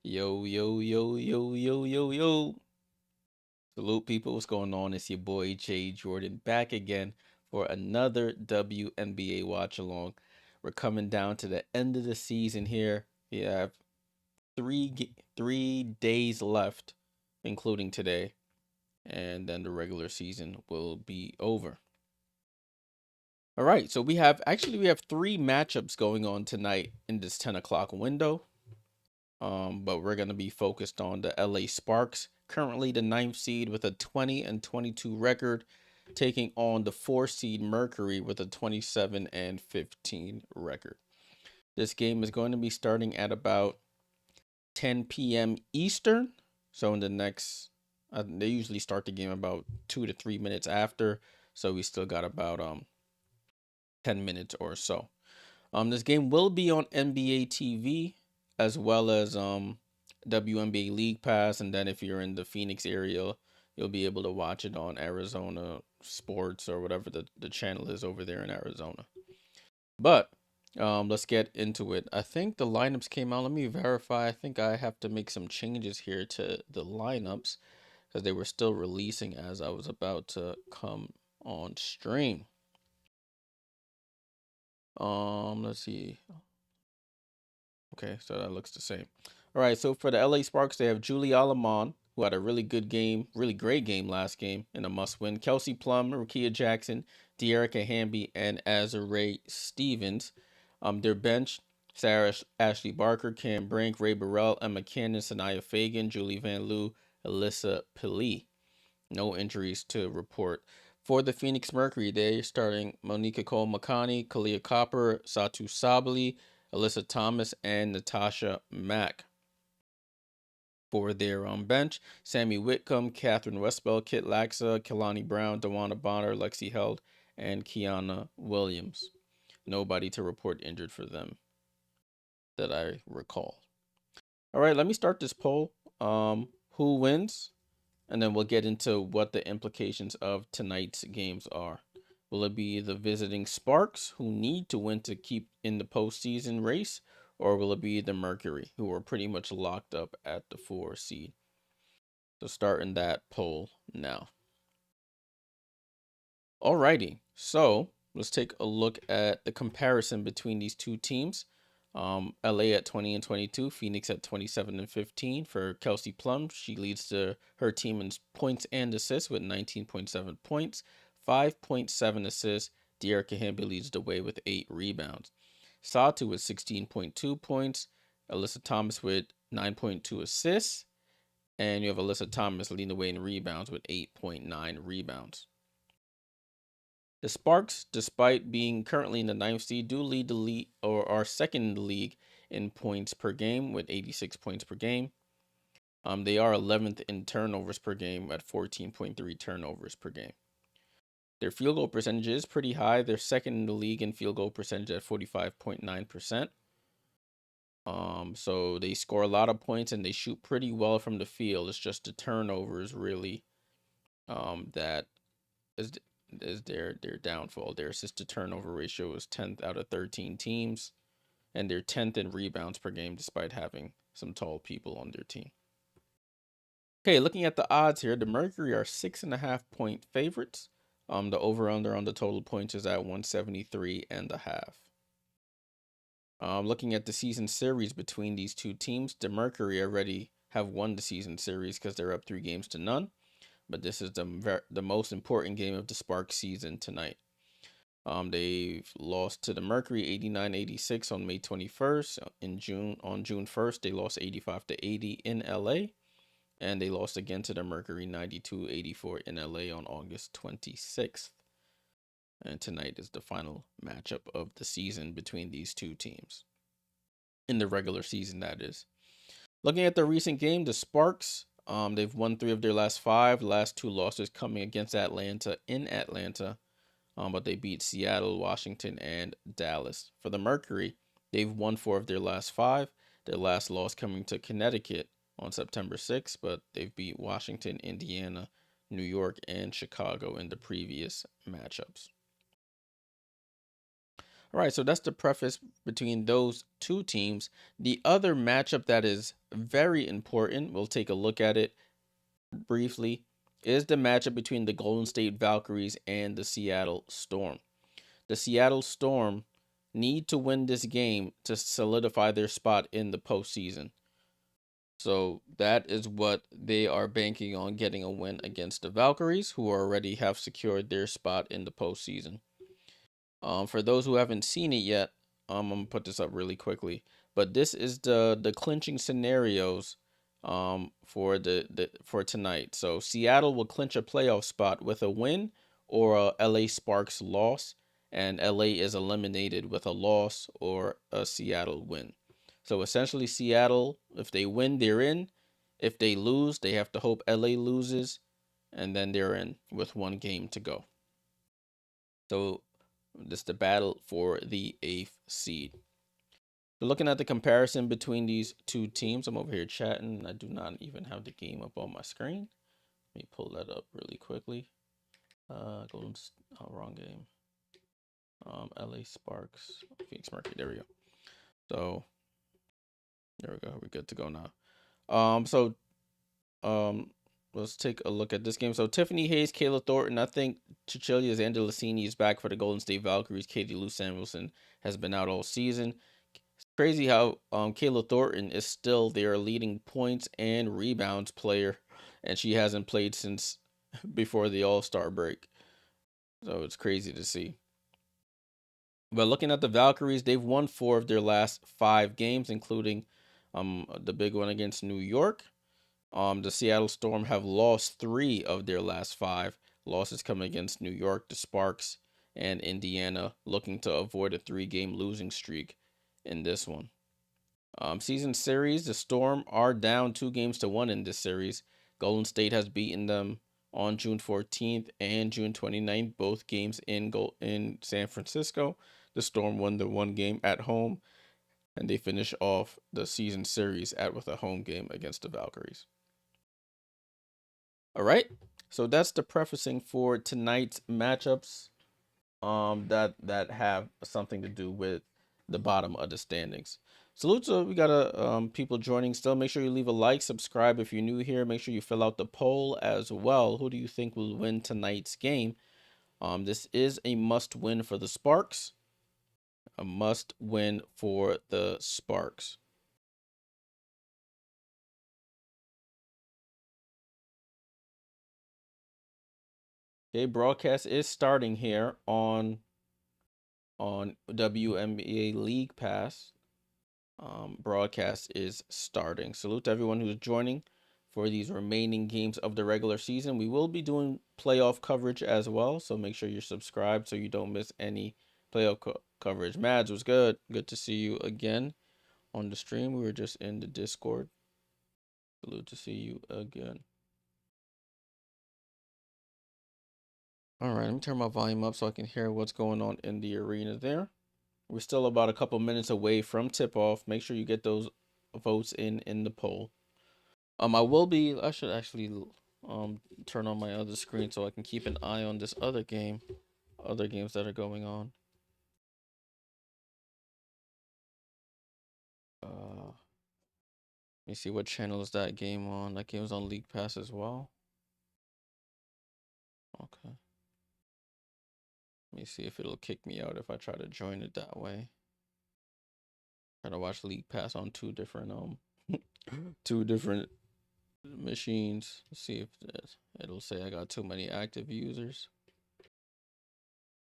Yo, yo, yo, yo, yo, yo, yo. Salute, people. What's going on? It's your boy Jay Jordan back again for another WNBA watch along. We're coming down to the end of the season here. We have three days left, including today, and then the regular season will be over. All right, so we have three matchups going on tonight in this 10 o'clock window. But we're going to be focused on the LA Sparks, currently the 9th seed with a 20-22 record, taking on the 4 seed Mercury with a 27-15 record. This game is going to be starting at about 10 p.m. Eastern. So in the next, they usually start the game about 2 to 3 minutes after. So we still got about 10 minutes or so. This game will be on NBA TV, as well as WNBA League Pass, and then if you're in the Phoenix area, you'll be able to watch it on Arizona Sports or whatever the channel is over there in Arizona. But let's get into it. I think the lineups came out. Let me verify. I think I have to make some changes here to the lineups because they were still releasing as I was about to come on stream. Let's see. Okay, so that looks the same. All right, so for the LA Sparks, they have Julie Alamon, who had a really good game, really great game last game in a must-win. Kelsey Plum, Rukia Jackson, Dearica Hamby, and Azurá Stevens. Their bench, Sarah Ashley Barker, Cam Brink, Ray Burrell, Emma Cannon, Sanaya Fagan, Julie Van Loo, Alyssa Pili. No injuries to report. For the Phoenix Mercury, they're starting Monica Cole Makani, Kalia Copper, Satou Sabally, Alyssa Thomas, and Natasha Mack. For their bench, Sammy Whitcomb, Catherine Westbell, Kit Laxa, Kelani Brown, Dawana Bonner, Lexi Held, and Kiana Williams. Nobody to report injured for them that I recall. All right, let me start this poll. Who wins? And then we'll get into what the implications of tonight's games are. Will it be the visiting Sparks, who need to win to keep in the postseason race, or will it be the Mercury, who are pretty much locked up at the 4 seed? So starting that poll now. Alrighty, so let's take a look at the comparison between these two teams. LA at 20-22, Phoenix at 27-15. For Kelsey Plum, she leads her team in points and assists with 19.7 points, 5.7 assists. Dearica Hamby leads the way with 8 rebounds. Satou with 16.2 points, Alyssa Thomas with 9.2 assists, and you have Alyssa Thomas leading the way in rebounds with 8.9 rebounds. The Sparks, despite being currently in the 9th seed, do lead the league, or are second in the league in points per game with 86 points per game. They are 11th in turnovers per game at 14.3 turnovers per game. Their field goal percentage is pretty high. They're second in the league in field goal percentage at 45.9%. So they score a lot of points and they shoot pretty well from the field. It's just the turnovers really that is their downfall. Their assist to turnover ratio is 10th out of 13 teams, and they're 10th in rebounds per game despite having some tall people on their team. Okay, looking at the odds here, the Mercury are 6.5 point favorites. The over-under on the total points is at 173.5. Looking at the season series between these two teams, the Mercury already have won the season series because they're up 3-0. But this is the most important game of the Sparks season tonight. They've lost to the Mercury 89-86 on May 21st. On June 1st, they lost 85-80 in LA. And they lost again to the Mercury 92-84 in LA on August 26th. And tonight is the final matchup of the season between these two teams. In the regular season, that is. Looking at the recent game, the Sparks, they've won 3 of their last 5. The last 2 losses coming against Atlanta in Atlanta. But they beat Seattle, Washington, and Dallas. For the Mercury, they've won 4 of their last 5. Their last loss coming to Connecticut on September 6th, but they've beat Washington, Indiana, New York, and Chicago in the previous matchups. All right, so that's the preface between those two teams. The other matchup that is very important, we'll take a look at it briefly, is the matchup between the Golden State Valkyries and the Seattle Storm. The Seattle Storm need to win this game to solidify their spot in the postseason. So that is what they are banking on, getting a win against the Valkyries, who already have secured their spot in the postseason. For those who haven't seen it yet, I'm gonna put this up really quickly. But this is the clinching scenarios for for tonight. So Seattle will clinch a playoff spot with a win or a LA Sparks loss, and LA is eliminated with a loss or a Seattle win. So essentially Seattle, if they win, they're in. If they lose, they have to hope LA loses, and then they're in with one game to go. So this is the battle for the 8th seed. So looking at the comparison between these two teams, I'm over here chatting. I do not even have the game up on my screen. Let me pull that up really quickly. Wrong game. LA Sparks, Phoenix Mercury. There we go. So there we go. We're good to go now. Let's take a look at this game. So Tiffany Hayes, Kayla Thornton. I think Cecilia Zandalicini is back for the Golden State Valkyries. Katie Lou Samuelson has been out all season. It's crazy how Kayla Thornton is still their leading points and rebounds player, and she hasn't played since before the All-Star break. So it's crazy to see. But looking at the Valkyries, they've won 4 of their last 5 games, including the big one against New York. The Seattle Storm have lost 3 of their last 5 losses, coming against New York, the Sparks, and Indiana, looking to avoid a 3-game losing streak in this one. Season series, the Storm are down 2-1 in this series. Golden State has beaten them on June 14th and June 29th, both games in San Francisco. The Storm won the 1 game at home, and they finish off the season series with a home game against the Valkyries. All right, so that's the prefacing for tonight's matchups that have something to do with the bottom of the standings. Salute to we got people joining still. Make sure you leave a like, subscribe if you're new here. Make sure you fill out the poll as well. Who do you think will win tonight's game? This is a must win for the Sparks. A must win for the Sparks. Okay, broadcast is starting here on WNBA League Pass. Broadcast is starting. Salute to everyone who's joining for these remaining games of the regular season. We will be doing playoff coverage as well, so make sure you're subscribed so you don't miss any playoff coverage. Mads, was good. Good to see you again on the stream. We were just in the Discord. Salute to see you again. All right, let me turn my volume up so I can hear what's going on in the arena there. We're still about a couple minutes away from tip-off. Make sure you get those votes in the poll. I should actually turn on my other screen so I can keep an eye on this other games that are going on. Let me see, what channel is that game on? That game is on League Pass as well. Okay. Let me see if it'll kick me out if I try to join it that way. Try to watch League Pass on 2 different two different machines. Let's see if it'll say I got too many active users.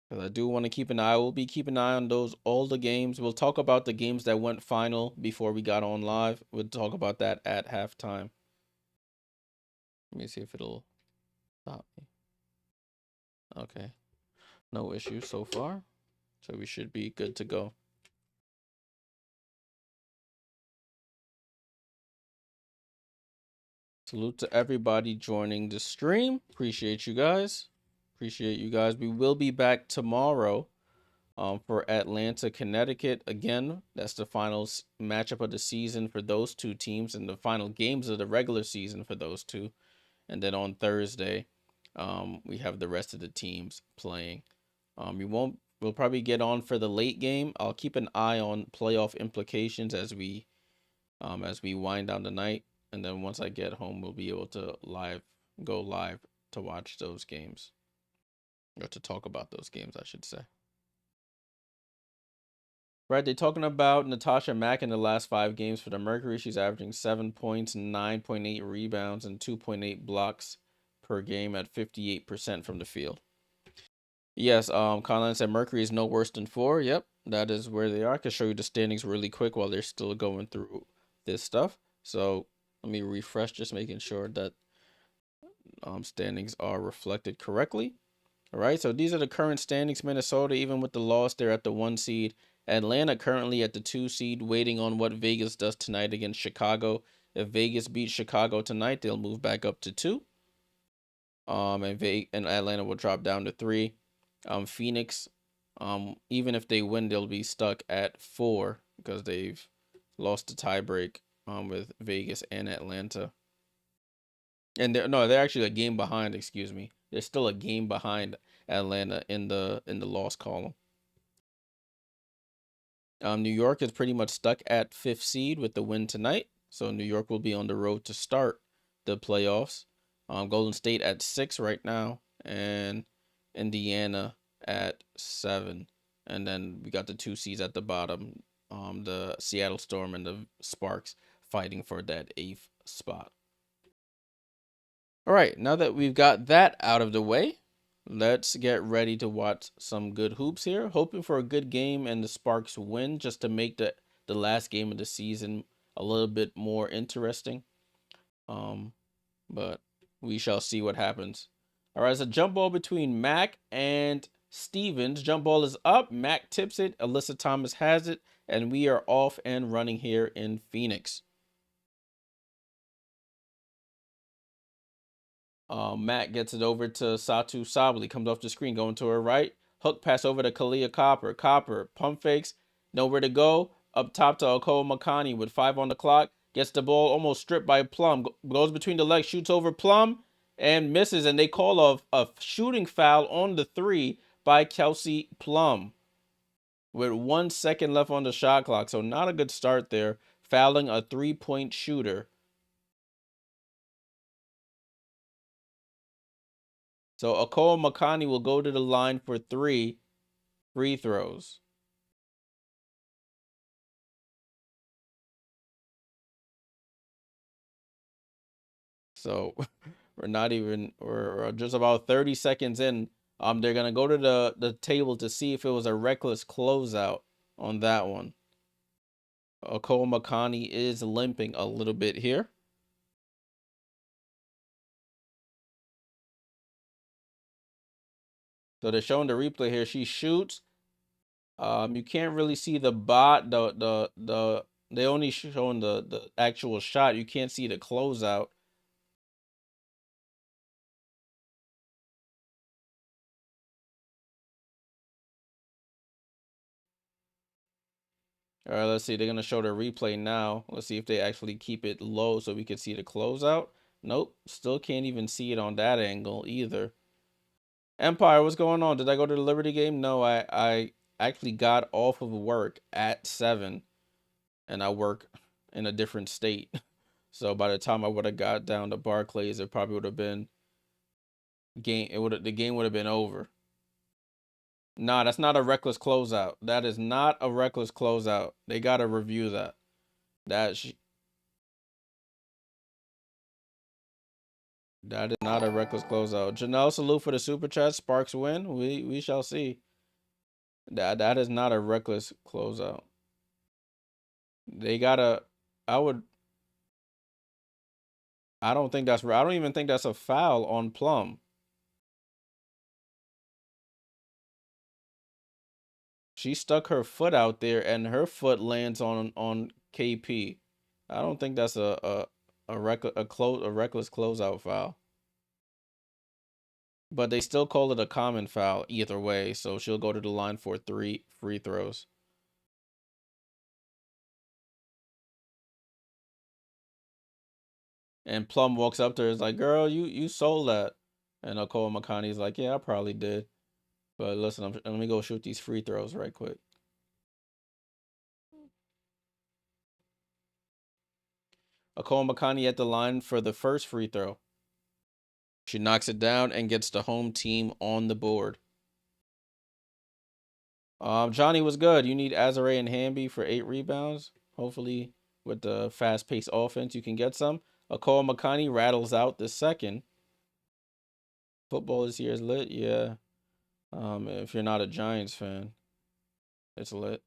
Because I do want to keep an eye. We'll be keeping an eye on all the games. We'll talk about the games that went final before we got on live. We'll talk about that at halftime. Let me see if it'll stop me. Okay. No issues so far. So we should be good to go. Salute to everybody joining the stream. Appreciate you guys. We will be back tomorrow For Atlanta, Connecticut, again, that's the finals matchup of the season for those two teams and the final games of the regular season for those two. And then on Thursday, we have the rest of the teams playing. We'll probably get on for the late game. I'll keep an eye on playoff implications as we wind down the night. And then once I get home, we'll be able to go live to watch those games, or to talk about those games, I should say. Right, they're talking about Natasha Mack in the last 5 games for the Mercury. She's averaging 7 points, 9.8 rebounds, and 2.8 blocks per game at 58% from the field. Yes, Colin said Mercury is no worse than 4. Yep, that is where they are. I can show you the standings really quick while they're still going through this stuff. So let me refresh, just making sure that standings are reflected correctly. All right, so these are the current standings. Minnesota, even with the loss, they're at the 1 seed. Atlanta currently at the 2 seed, waiting on what Vegas does tonight against Chicago. If Vegas beats Chicago tonight, they'll move back up to 2. And Atlanta will drop down to 3. Phoenix, even if they win, they'll be stuck at 4 because they've lost the tiebreak with Vegas and Atlanta. And they're actually a game behind, excuse me. They're still a game behind Atlanta in the loss column. New York is pretty much stuck at 5th seed with the win tonight. So New York will be on the road to start the playoffs. Golden State at 6 right now, and Indiana at 7. And then we got the 2 seeds at the bottom, the Seattle Storm and the Sparks fighting for that 8th spot. All right, now that we've got that out of the way, let's get ready to watch some good hoops here. Hoping for a good game and the Sparks win just to make the last game of the season a little bit more interesting. But we shall see what happens. All right, it's a jump ball between Mack and Stevens. Jump ball is up. Mack tips it. Alyssa Thomas has it. And we are off and running here in Phoenix. Matt gets it over to Satou Sabally. Comes off the screen, going to her right. Hook pass over to Kalia Copper. Copper pump fakes, nowhere to go. Up top to Okoa Makani with 5 on the clock. Gets the ball almost stripped by Plum. Goes between the legs, shoots over Plum, and misses. And they call a shooting foul on the 3 by Kelsey Plum with 1 second left on the shot clock. So not a good start there. Fouling a 3-point shooter. So Okoa Makani will go to the line for 3 free throws. So we're just about 30 seconds in. They're gonna go to the table to see if it was a reckless closeout on that one. Okoa Makani is limping a little bit here. So they're showing the replay here. She shoots. You can't really see the they only showing the actual shot. You can't see the closeout. All right, let's see. They're going to show the replay now. Let's see if they actually keep it low so we can see the closeout. Nope, still can't even see it on that angle either. Empire, what's going on? Did I go to the Liberty game? No, I actually got off of work at 7, and I work in a different state. So by the time I would have got down to Barclays, it probably would have been the game would have been over. Nah, that's not a reckless closeout. That is not a reckless closeout. They got to review that. That is not a reckless closeout. Janelle, salute for the super chat. Sparks win. We shall see. That is not a reckless closeout. They gotta. I would. I don't think that's. I don't even think that's a foul on Plum. She stuck her foot out there, and her foot lands on KP. I don't think that's a reckless closeout foul. But they still call it a common foul either way, so she'll go to the line for 3 free throws. And Plum walks up to her, is like, "Girl, you sold that." And Nicole McConaughey's like, "Yeah, I probably did. But listen, let me go shoot these free throws right quick." Nicole McConaughey at the line for the first free throw. She knocks it down and gets the home team on the board. Johnny was good. You need Azare and Hamby for 8 rebounds. Hopefully, with the fast-paced offense, you can get some. Nicole McConaughey rattles out the second. Football this year is lit, yeah. If you're not a Giants fan, it's lit.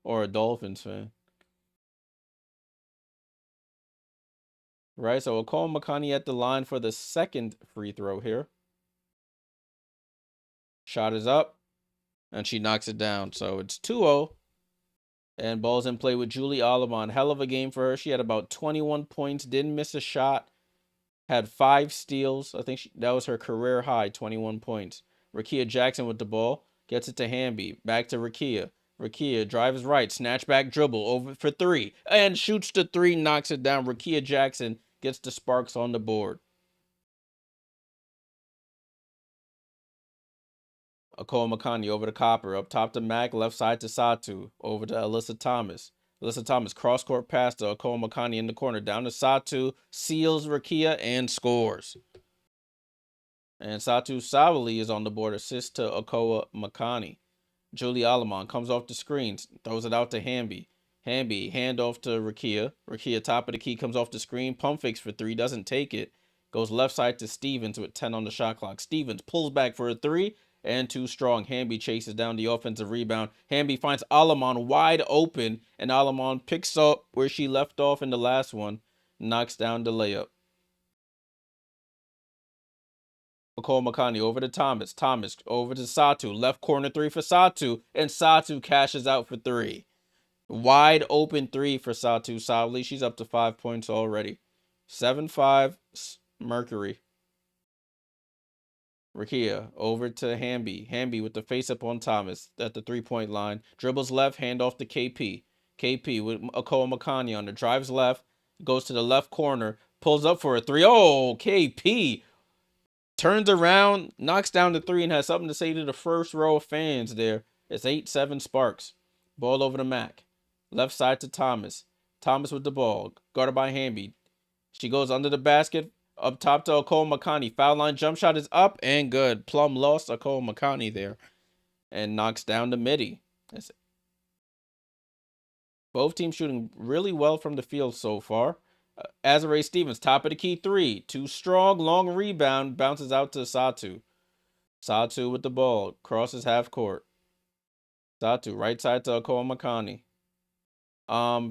Or a Dolphins fan. Right, so we'll call McConaughey at the line for the second free throw here. Shot is up, and she knocks it down. So it's 2-0. And ball's in play with Julie Alamon. Hell of a game for her. She had about 21 points, didn't miss a shot, had 5 steals. I think that was her career high, 21 points. Rakia Jackson with the ball, gets it to Hamby. Back to Rakia. Rakia drives right, snatch back dribble over for 3, and shoots the 3, knocks it down. Rakia Jackson gets the sparks on the board. Cole McConaughey over to Copper. Up top to Mack. Left side to Satou. Over to Alyssa Thomas. Alyssa Thomas cross court pass to Cole McConaughey in the corner. Down to Satou. Seals Rakia and scores. And Satou Sabally is on the board. Assist to Okoa McConaughey. Julie Alamon comes off the screens. Throws it out to Hamby. Hamby, handoff to Rakia. Rakia, top of the key, comes off the screen. Pump fakes for 3. Doesn't take it. Goes left side to Stevens with 10 on the shot clock. Stevens pulls back for a 3. And too strong. Hamby chases down the offensive rebound. Hamby finds Alamon wide open. And Alamon picks up where she left off in the last one. Knocks down the layup. Nicole McConaughey over to Thomas. Thomas over to Satou. Left corner 3 for Satou. And Satou cashes out for 3. Wide open 3 for Satou Sabally. She's up to 5 points already. 7-5 Mercury. Rakia over to Hamby. Hamby with the face up on Thomas at the 3-point line. Dribbles left, hand off to KP. KP with Okoa McConaughey on the drives left. Goes to the left corner. Pulls up for a 3. Oh, KP turns around, knocks down the 3, and has something to say to the first row of fans there. It's 8-7 Sparks. Ball over to Mack. Left side to Thomas. Thomas with the ball. Guarded by Hamby. She goes under the basket. Up top to Nicole McConaughey. Foul line jump shot is up and good. Plum lost Nicole McConaughey there. And knocks down the midi. Both teams shooting really well from the field so far. Azare Stevens, top of the key 3. Too strong, long rebound. Bounces out to Satou. Satou with the ball. Crosses half court. Satou, right side to Nicole McConaughey.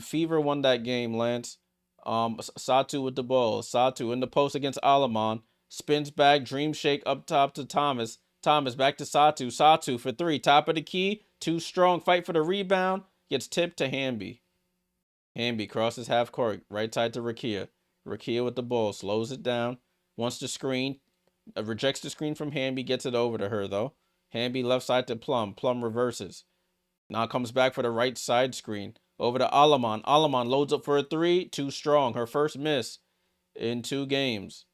Fever won that game, Lance. Satou with the ball. Satou in the post against Alamon. Spins back, dream shake up top to Thomas. Thomas back to Satou. Satou for 3. Top of the key. Too strong. Fight for the rebound. Gets tipped to Hamby. Hamby crosses half court. Right side to Rakia. Rakia with the ball. Slows it down. Wants the screen. Rejects the screen from Hamby. Gets it over to her, though. Hamby left side to Plum. Plum reverses. Now comes back for the right side screen. Over to Alamon. Alamon loads up for a 3. Too strong. Her first miss in 2 games.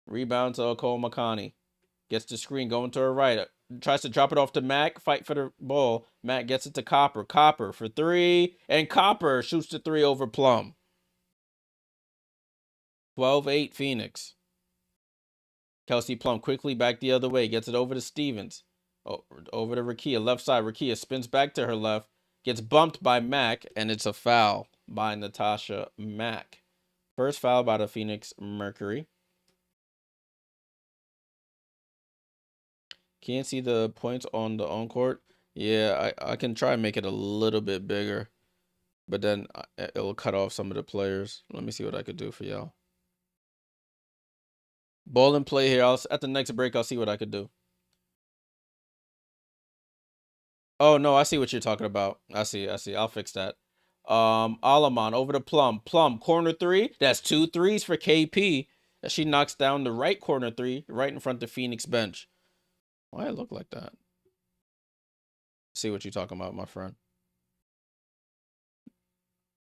Rebound to Nicole McConaughey. Gets the screen going to her right. Tries to drop it off to Mack. Fight for the ball. Mack gets it to Copper. Copper for 3. And Copper shoots the 3 over Plum. 12-8 Phoenix. Kelsey Plum quickly back the other way. Gets it over to Stevens. Over to Rakia. Left side. Rakia spins back to her left. Gets bumped by Mack. And it's a foul by Natasha Mack. First foul by the Phoenix Mercury. Can't see the points on the on court. Yeah, I can try and make it a little bit bigger. But then it'll cut off some of the players. Let me see what I could do for y'all. Ball in play here. At the next break, I'll see what I could do. Oh, no, I see what you're talking about. I see. I'll fix that. Alamon over to Plum. Plum, corner 3. That's 2 threes for KP. as she knocks down the right corner three right in front of Phoenix bench. Why it look like that? See what you're talking about, my friend.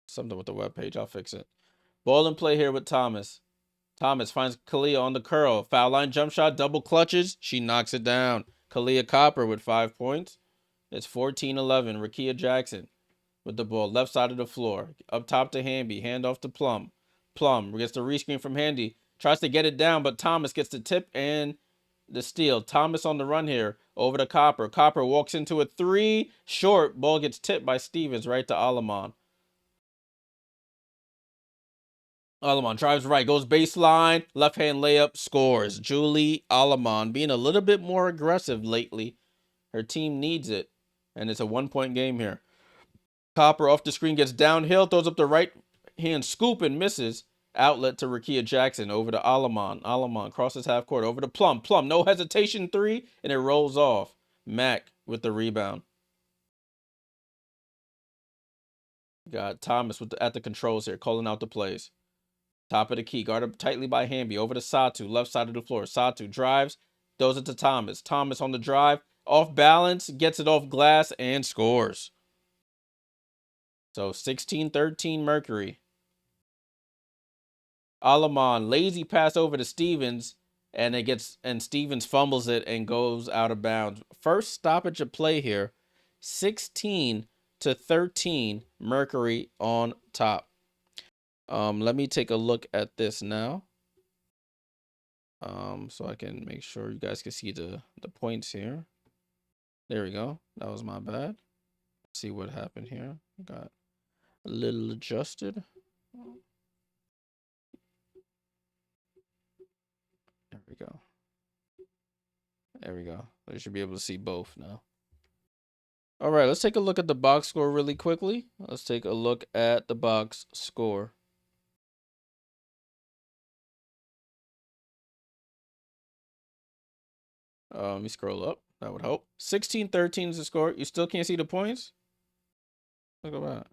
Something with the webpage. I'll fix it. Ball in play here with Thomas. Thomas finds Kalia on the curl. Foul line jump shot, double clutches. She knocks it down. Kalia Copper with 5 points. It's 14-11. Rakia Jackson with the ball. Left side of the floor. Up top to Hamby. Hand off to Plum. Plum gets the rescreen from Handy. Tries to get it down, but Thomas gets the tip and the steal. Thomas on the run here. Over to Copper. Copper walks into a three. Short. Ball gets tipped by Stevens right to Alamon. Alamon drives right, goes baseline, left hand layup, scores. Julie Alamon being a little bit more aggressive lately. Her team needs it, and it's a 1-point game here. Copper off the screen gets downhill, throws up the right hand scoop and misses. Outlet to Rakia Jackson, over to Alamon. Alamon crosses half court, over to Plum. Plum, no hesitation three, and it rolls off. Mack with the rebound. Got Thomas at the controls here, calling out the plays. Top of the key, guarded tightly by Hamby. Over to Satou, left side of the floor. Satou drives, throws it to Thomas. Thomas on the drive, off balance, gets it off glass, and scores. So 16-13 Mercury. Alamon, lazy pass over to Stevens, and Stevens fumbles it and goes out of bounds. First stoppage of play here. 16-13 Mercury on top. Let me take a look at this now. So I can make sure you guys can see the points here. There we go. That was my bad. Let's see what happened here. Got a little adjusted. There we go. There we go. You should be able to see both now. All right, let's take a look at the box score really quickly. Let's take a look at the box score. Let me scroll up. That would help. 16-13 is the score. You still can't see the points? Look at that.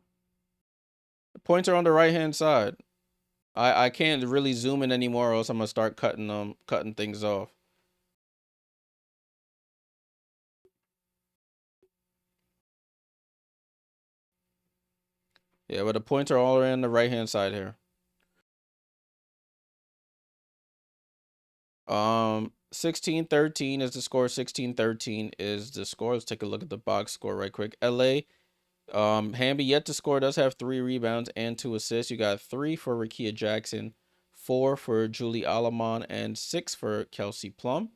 The points are on the right-hand side. I can't really zoom in anymore, or else I'm gonna start cutting things off. Yeah, but the points are all on the right-hand side here. 16-13 is the score. 16-13 is the score. Let's take a look at the box score right quick. LA, Hamby yet to score, does have 3 rebounds and 2 assists. You got 3 for Rakia Jackson, 4 for Julie Alamon, and 6 for Kelsey Plum.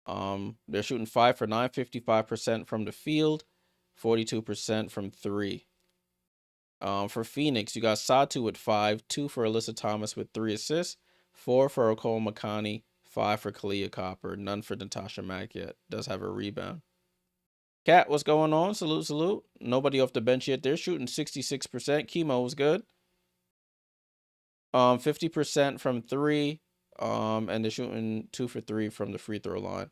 They're shooting 5 for 9, 55% from the field, 42% from 3. For Phoenix, you got Satou with 5, 2 for Alyssa Thomas with 3 assists, 4 for Okole Makani, 5 for Kalia Copper, none for Natasha Mack yet. Does have a rebound. Cat, what's going on? Salute, salute. Nobody off the bench yet. They're shooting 66%. Chemo was good. 50% from 3. And they're shooting 2 for 3 from the free throw line.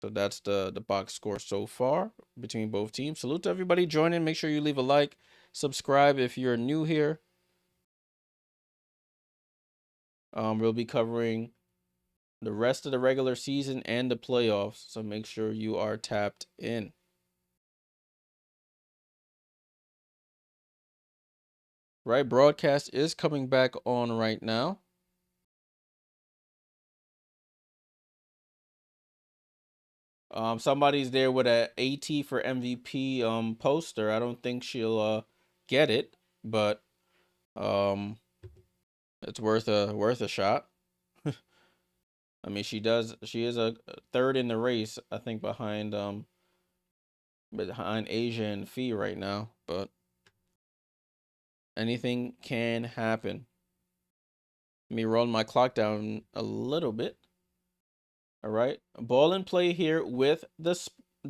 So that's the box score so far between both teams. Salute to everybody joining. Make sure you leave a like. Subscribe if you're new here. We'll be covering the rest of the regular season and the playoffs. So make sure you are tapped in. Right, broadcast is coming back on right now. Somebody's there with a AT for MVP poster. I don't think she'll get it, but it's worth a shot. I mean, she is a third in the race, I think, behind Asia and Fee right now, but anything can happen. Let me roll my clock down a little bit. All right, ball in play here with the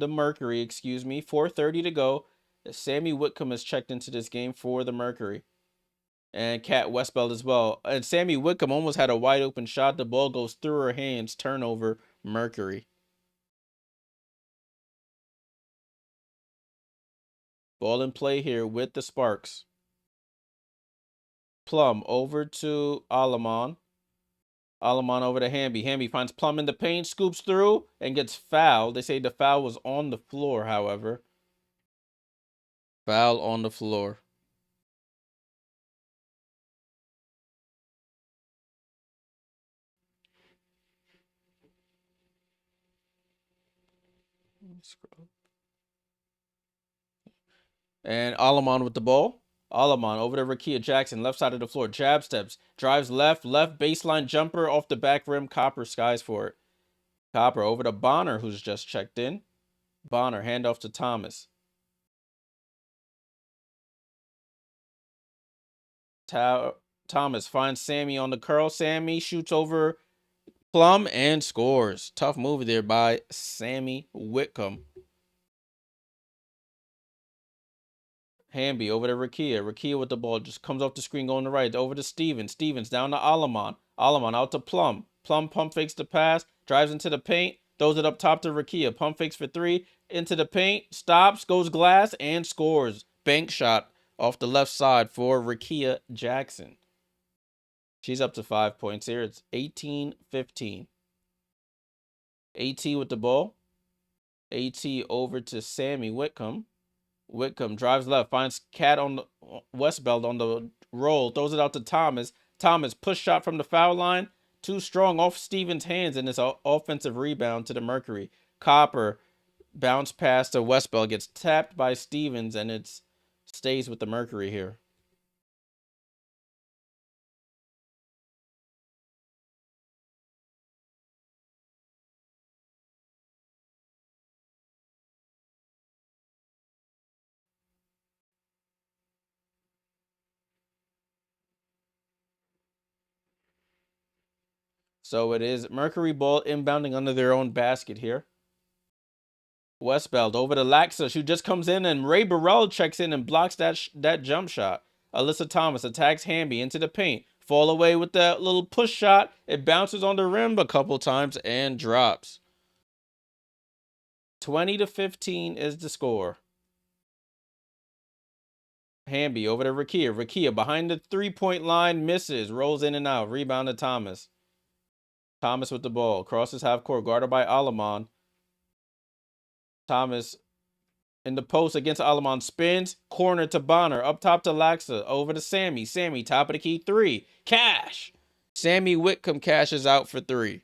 Mercury, excuse me. 4:30 to go. Sammy Whitcomb has checked into this game for the Mercury. And Kat Westbeld as well. And Sammy Whitcomb almost had a wide open shot. The ball goes through her hands. Turnover, Mercury. Ball in play here with the Sparks. Plum over to Alamon. Alamon over to Hamby. Hamby finds Plum in the paint, scoops through, and gets fouled. They say the foul was on the floor, however. Foul on the floor. And Alamon with the ball. Alamon over to Rakia Jackson, left side of the floor. Jab steps, drives left baseline jumper off the back rim. Copper skies for it. Copper over to Bonner, who's just checked in. Bonner, handoff to Thomas. Thomas finds Sammy on the curl. Sammy shoots over Plum and scores. Tough move there by Sammy Whitcomb. Hamby over to Rakia. Rakia with the ball. Just comes off the screen going to right. Over to Stevens. Stevens down to Alamon. Alamon out to Plum. Plum pump fakes the pass. Drives into the paint. Throws it up top to Rakia. Pump fakes for three. Into the paint. Stops. Goes glass and scores. Bank shot off the left side for Rakia Jackson. She's up to 5 points here. It's 18-15. AT with the ball. AT over to Sammy Whitcomb. Whitcomb drives left, finds Cat on the Westbelt on the roll, throws it out to Thomas. Thomas push shot from the foul line, too strong off Stevens' hands, and it's an offensive rebound to the Mercury. Copper bounce pass to Westbelt, gets tapped by Stevens, and it stays with the Mercury here. So it is Mercury ball inbounding under their own basket here. Westbelt over to Laxa, who just comes in, and Ray Burrell checks in and blocks that jump shot. Alyssa Thomas attacks Hamby into the paint. Fall away with that little push shot. It bounces on the rim a couple times and drops. 20-15 is the score. Hamby over to Rakia. Rakia behind the three-point line, misses, rolls in and out. Rebound to Thomas. Thomas with the ball. Crosses half court, guarded by Alamon. Thomas in the post against Alamon, spins, corner to Bonner, up top to Laxa, over to Sammy. Sammy, top of the key, three. Cash. Sammy Whitcomb cashes out for three.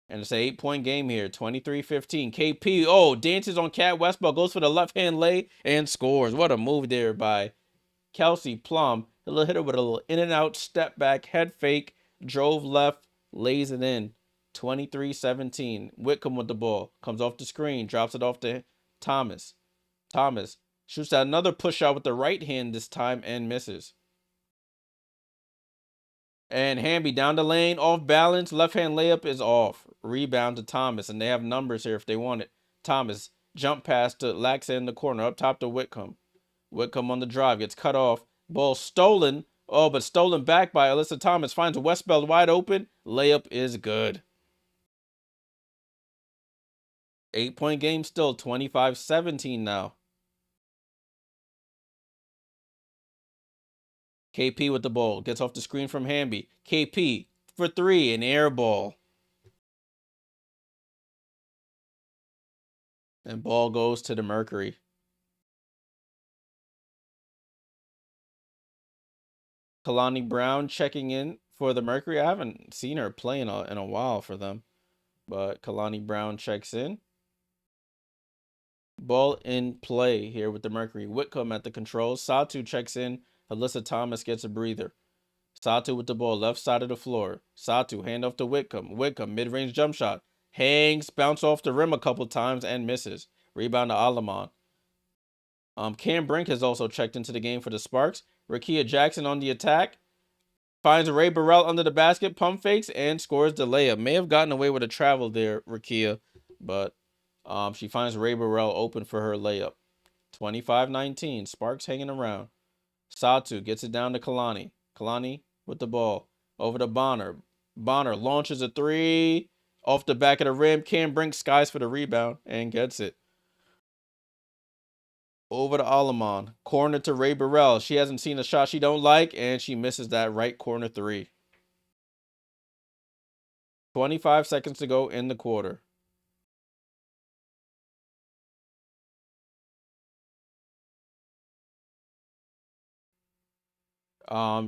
And it's an 8-point game here, 23-15. KP, dances on Cat Westball, goes for the left-hand lay and scores. What a move there by Kelsey Plum. He'll hit it with a little in-and-out step back, head fake, drove left, lays it in. 23-17. Whitcomb with the ball. Comes off the screen, drops it off to Thomas. Thomas shoots out another push shot with the right hand this time and misses. And Hamby down the lane, off balance. Left hand layup is off. Rebound to Thomas, and they have numbers here if they want it. Thomas jump pass to Laxa in the corner, up top to Whitcomb. Whitcomb on the drive, gets cut off. Ball stolen. But stolen back by Alyssa Thomas. Finds Westbelt wide open. Layup is good. 8-point game still, 25-17 now. KP with the ball. Gets off the screen from Hamby. KP for three, an air ball. And ball goes to the Mercury. Kalani Brown checking in for the Mercury. I haven't seen her play in a while for them. But Kalani Brown checks in. Ball in play here with the Mercury. Whitcomb at the controls. Satou checks in. Alyssa Thomas gets a breather. Satou with the ball, left side of the floor. Satou, handoff to Whitcomb. Whitcomb, mid-range jump shot. Hangs, bounce off the rim a couple times and misses. Rebound to Alamon. Cam Brink has also checked into the game for the Sparks. Rakia Jackson on the attack. Finds Ray Burrell under the basket, pump fakes, and scores the layup. May have gotten away with a travel there, Rakia, but she finds Ray Burrell open for her layup. 25-19. Sparks hanging around. Satou gets it down to Kalani. Kalani with the ball. Over to Bonner. Bonner launches a three. Off the back of the rim. Cam Brink skies for the rebound and gets it. Over to Alamon. Corner to Ray Burrell. She hasn't seen a shot she don't like, and she misses that right corner three. 25 seconds to go in the quarter.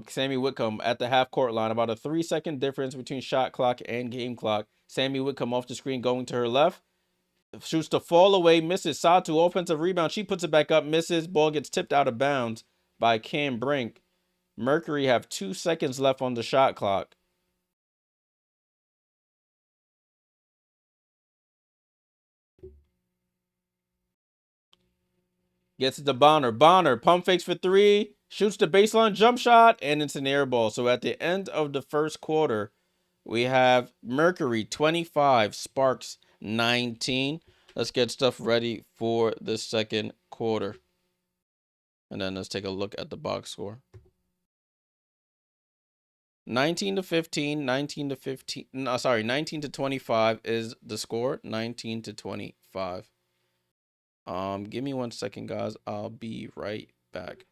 Sammy Whitcomb at the half court line. About a 3-second difference between shot clock and game clock. Sammy Whitcomb off the screen going to her left. Shoots to fall away, misses. Satou, offensive rebound. She puts it back up, misses. Ball gets tipped out of bounds by Cam Brink. Mercury have 2 seconds left on the shot clock. Gets it to Bonner. Bonner pump fakes for 3. Shoots the baseline jump shot, and it's an air ball. So at the end of the first quarter, we have Mercury 25, Sparks 19. Let's get stuff ready for the second quarter. And then let's take a look at the box score. 19 to 15, 19 to 15. No, sorry, 19 to 25 is the score. 19 to 25. Give me 1 second, guys. I'll be right back.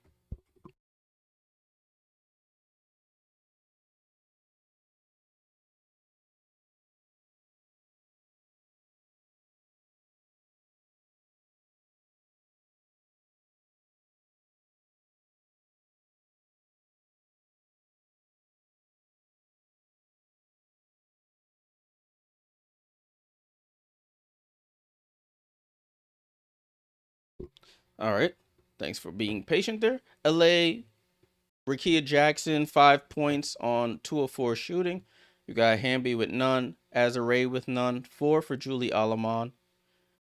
All right. Thanks for being patient there. LA, Rakia Jackson, 5 points on 2 of 4 shooting. You got Hamby with none, Azare with none, 4 for Julie Alamon,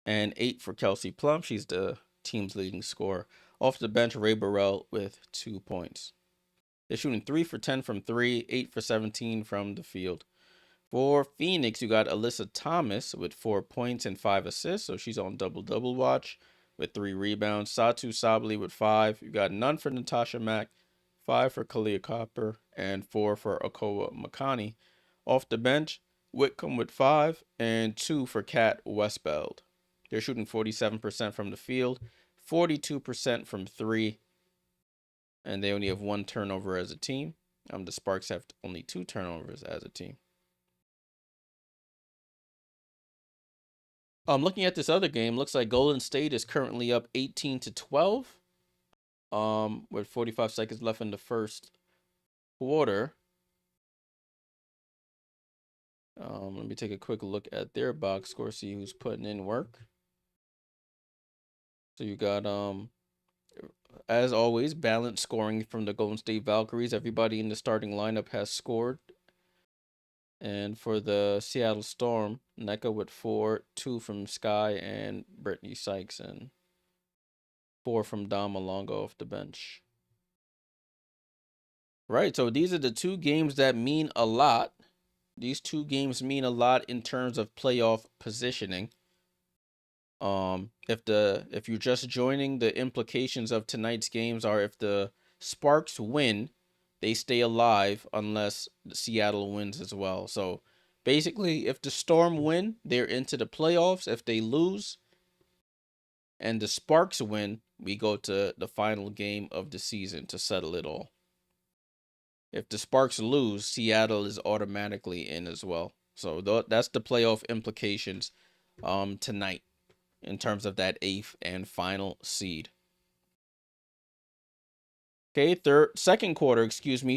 and 8 for Kelsey Plum. She's the team's leading scorer. Off the bench, Ray Burrell with 2 points. They're shooting 3 for 10 from 3, 8 for 17 from the field. For Phoenix, you got Alyssa Thomas with 4 points and 5 assists, so she's on double-double watch with 3 rebounds. Satou Sabally with 5. You got none for Natasha Mack, 5 for Kalia Copper, and 4 for Okowa Makani. Off the bench, Whitcomb with 5 and 2 for Kat Westbeld. They're shooting 47% from the field, 42% from 3, and they only have 1 turnover as a team. The Sparks have only 2 turnovers as a team. Looking at this other game, looks like Golden State is currently up 18 to 12. With 45 seconds left in the first quarter. Let me take a quick look at their box score, see who's putting in work. So you got as always, balanced scoring from the Golden State Valkyries. Everybody in the starting lineup has scored. And for the Seattle Storm, Nneka with 4, 2 from Sky and Brittany Sykes, and 4 from Dom Malongo off the bench. Right, so these are the 2 games that mean a lot. These 2 games mean a lot in terms of playoff positioning. If you're just joining, the implications of tonight's games are if the Sparks win, they stay alive unless Seattle wins as well. So basically, if the Storm win, they're into the playoffs. If they lose and the Sparks win, we go to the final game of the season to settle it all. If the Sparks lose, Seattle is automatically in as well. So that's the playoff implications tonight in terms of that 8th and final seed. Okay, second quarter,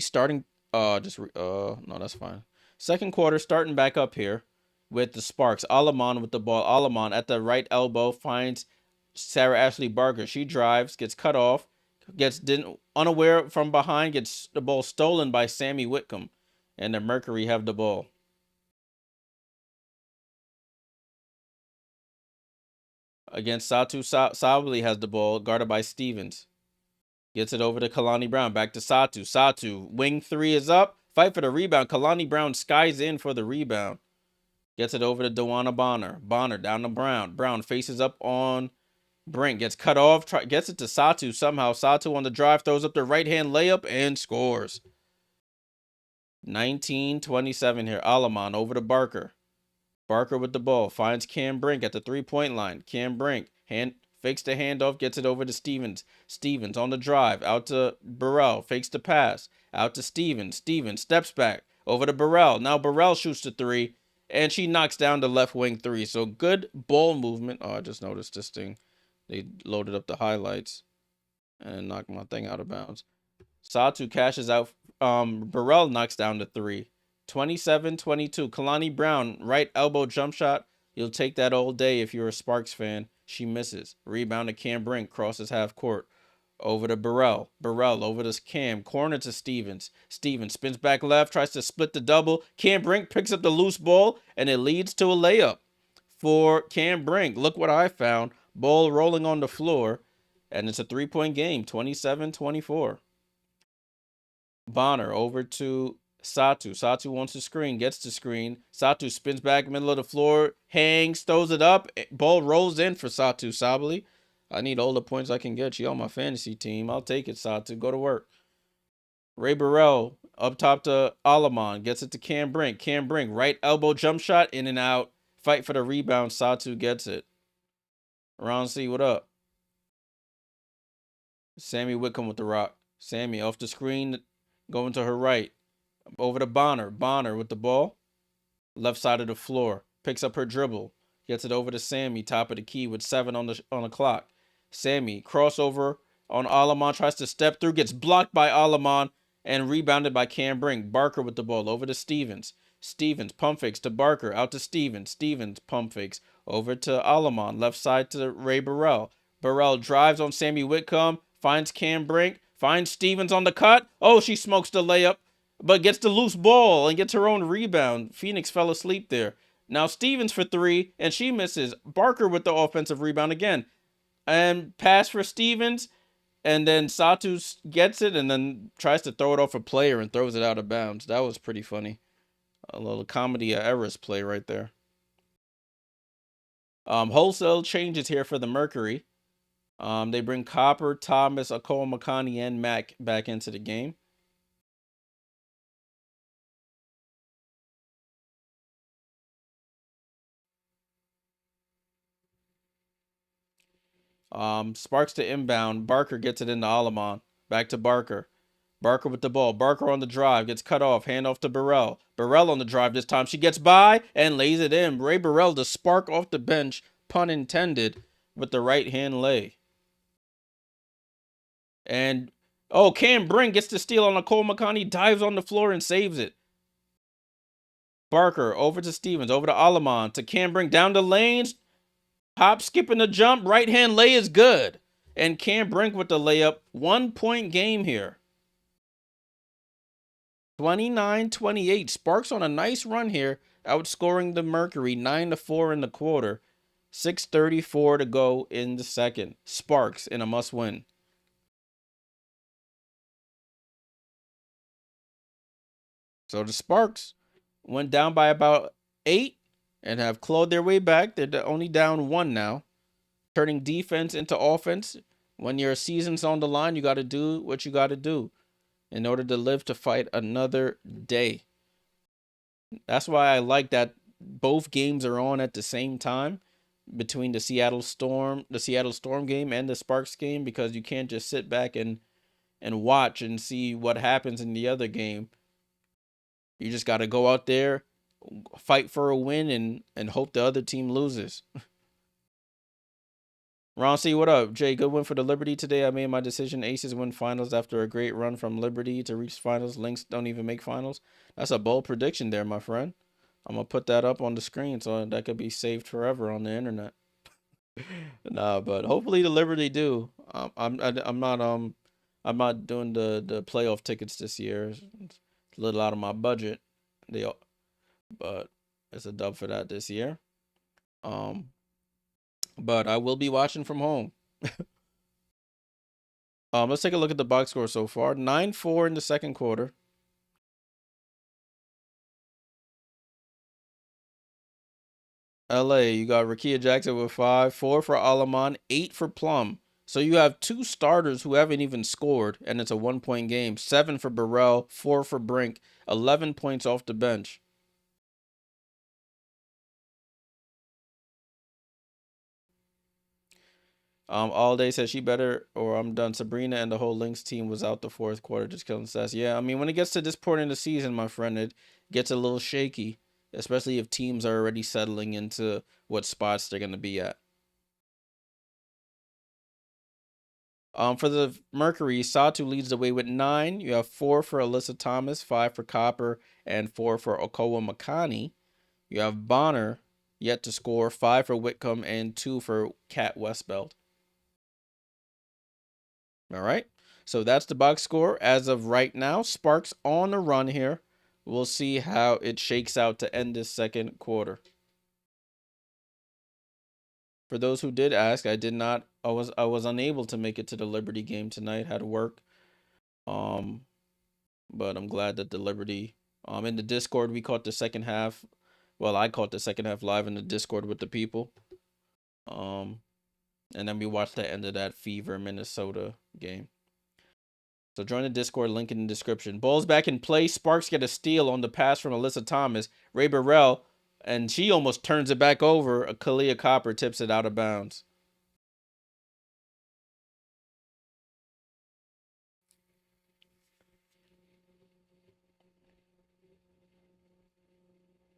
starting no, that's fine. Second quarter starting back up here with the Sparks. Alamon with the ball. Alamon at the right elbow finds Sarah Ashley Barker. She drives, gets cut off, gets unaware from behind, gets the ball stolen by Sammy Whitcomb, and the Mercury have the ball. Against Satou Sabally has the ball, guarded by Stevens. Gets it over to Kalani Brown. Back to Satou. Satou, wing 3 is up. Fight for the rebound. Kalani Brown skies in for the rebound. Gets it over to Dewana Bonner. Bonner down to Brown. Brown faces up on Brink. Gets cut off. Gets it to Satou somehow. Satou on the drive. Throws up the right-hand layup and scores. 19-27 here. Alamon over to Barker. Barker with the ball. Finds Cam Brink at the 3-point line. Cam Brink fakes the handoff, gets it over to Stevens. Stevens on the drive, out to Burrell, fakes the pass, out to Stevens. Stevens steps back, over to Burrell. Now Burrell shoots the 3, and she knocks down the left wing three. So good ball movement. Oh, I just noticed this thing. They loaded up the highlights and knocked my thing out of bounds. Satou cashes out. Burrell knocks down the three. 27-22. Kalani Brown, right elbow jump shot. You'll take that all day if you're a Sparks fan. She misses. Rebound to Cam Brink. Crosses half court. Over to Burrell. Burrell over to Cam. Corner to Stevens. Stevens spins back left. Tries to split the double. Cam Brink picks up the loose ball. And it leads to a layup for Cam Brink. Look what I found. Ball rolling on the floor. And it's a 3-point game. 27-24. Bonner over to Satou. Satou wants to screen, gets the screen. Satou spins back middle of the floor, hangs, throws it up. Ball rolls in for Satou Sabally. I need all the points I can get. She on my fantasy team. I'll take it, Satou. Go to work. Ray Burrell up top to Alamon. Gets it to Cam Brink. Cam Brink, right elbow jump shot, in and out. Fight for the rebound. Satou gets it. Ron C, what up? Sammy Wickham with the rock. Sammy off the screen, going to her right. Over to Bonner. Bonner with the ball. Left side of the floor. Picks up her dribble. Gets it over to Sammy. Top of the key with 7 on the clock. Sammy crossover on Alamon. Tries to step through. Gets blocked by Alamon and rebounded by Cam Brink. Barker with the ball. Over to Stevens. Stevens pump fakes to Barker. Out to Stevens. Stevens pump fakes. Over to Alamon. Left side to Ray Burrell. Burrell drives on Sammy Whitcomb. Finds Cam Brink. Finds Stevens on the cut. Oh, she smokes the layup, but gets the loose ball and gets her own rebound. Phoenix fell asleep there. Now Stevens for 3, and she misses. Barker with the offensive rebound again. And pass for Stevens, and then Satou gets it and then tries to throw it off a player and throws it out of bounds. That was pretty funny. A little comedy of errors play right there. Wholesale changes here for the Mercury. They bring Copper, Thomas, Akol Makani, and Mack back into the game. Sparks to inbound. Barker gets it into Alamon. Back to Barker. Barker with the ball. Barker on the drive. Gets cut off. Hand off to Burrell. Burrell on the drive this time. She gets by and lays it in. Ray Burrell, the spark off the bench, pun intended, with the right hand lay. And, oh, Cam Brink gets the steal on Akol Makani. Dives on the floor and saves it. Barker over to Stevens. Over to Alamon. To Cam Brink. Down the lanes. Hop, skipping the jump. Right hand lay is good. And Cam Brink with the layup. 1-point game here. 29-28. Sparks on a nice run here, outscoring the Mercury 9-4 in the quarter. 6:34 to go in the second. Sparks in a must-win. So the Sparks went down by about 8 and have clawed their way back. They're only down 1 now. Turning defense into offense. When your season's on the line, you got to do what you got to do in order to live to fight another day. That's why I like that both games are on at the same time, between the Seattle Storm game and the Sparks game, because you can't just sit back and watch and see what happens in the other game. You just got to go out there, fight for a win, and hope the other team loses. Ron C, what up? Jay, good win for the Liberty today. I made my decision. Aces win finals after a great run from Liberty to reach finals. Lynx don't even make finals. That's a bold prediction there, my friend. I'm going to put that up on the screen so that could be saved forever on the internet. Nah, but hopefully the Liberty do. I'm not doing the playoff tickets this year. It's a little out of my budget. But it's a dub for that this year. But I will be watching from home. Let's take a look at the box score so far. 9-4 in the second quarter. LA, you got Rakia Jackson with 5, 4 for Alamon, 8 for Plum. So you have 2 starters who haven't even scored, and it's a 1-point game. 7 for Burrell, 4 for Brink, 11 points off the bench. All day says she better, or I'm done. Sabrina and the whole Lynx team was out the fourth quarter, just killing stats. Yeah, I mean, when it gets to this point in the season, my friend, it gets a little shaky. especially if teams are already settling into what spots they're going to be at. For the Mercury, Satou leads the way with 9. You have 4 for Alyssa Thomas, 5 for Copper, and 4 for Okowa Makani. You have Bonner yet to score, 5 for Whitcomb and 2 for Kat Westbeld. All right. So that's the box score as of right now. Sparks on the run here. We'll see how it shakes out to end this second quarter. For those who did ask, I was unable to make it to the Liberty game tonight. Had to work. But I'm glad that the Liberty in the Discord we caught the second half. Well, I caught the second half live in the Discord with the people. And then we watched the end of that Fever Minnesota game. So join the Discord, link in the description. Ball's back in play. Sparks get a steal on the pass from Alyssa Thomas. Ray Burrell, and she almost turns it back over. Kalia Copper tips it out of bounds.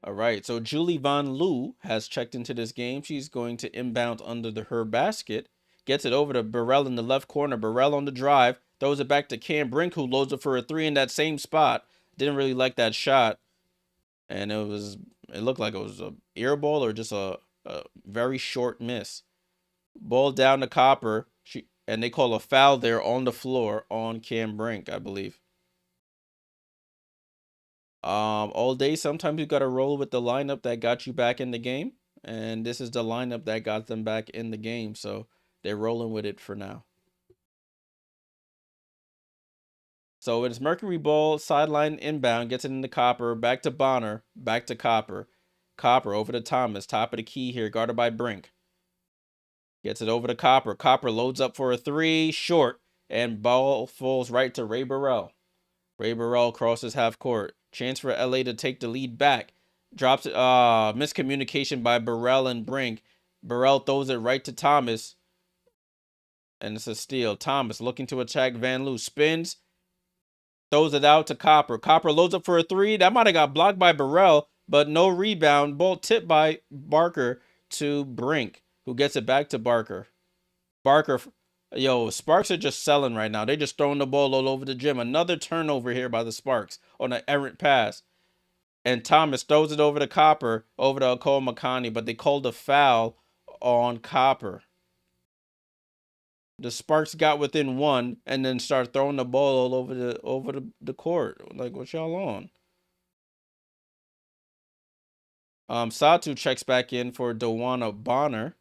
All right, so Julie Von Loo has checked into this game. She's going to inbound under her basket. Gets it over to Burrell in the left corner. Burrell on the drive. Throws it back to Cam Brink, who loads it for a 3 in that same spot. Didn't really like that shot. And it looked like it was a air ball or just a very short miss. Ball down to Copper. And they call a foul there on the floor on Cam Brink, I believe. All day, sometimes you got to roll with the lineup that got you back in the game. And this is the lineup that got them back in the game. So they're rolling with it for now. So it's Mercury ball, sideline inbound, gets it into Copper, back to Bonner, back to Copper. Copper over to Thomas, top of the key here, guarded by Brink. Gets it over to Copper. Copper loads up for a 3, short, and ball falls right to Ray Burrell. Ray Burrell crosses half court. Chance for LA to take the lead back. Drops it. Miscommunication by Burrell and Brink. Burrell throws it right to Thomas. And it's a steal. Thomas looking to attack Van Loo. Spins. Throws it out to Copper. Copper loads up for a 3. That might have got blocked by Burrell, but no rebound. Ball tipped by Barker to Brink, who gets it back to Barker. Sparks are just selling right now. They're just throwing the ball all over the gym. Another turnover here by the Sparks on an errant pass. And Thomas throws it over to Copper, over to Okowa Makani, but they called a foul on Copper. The Sparks got within 1 and then start throwing the ball all over the court. Like, what y'all on? Satou checks back in for Dewana Bonner.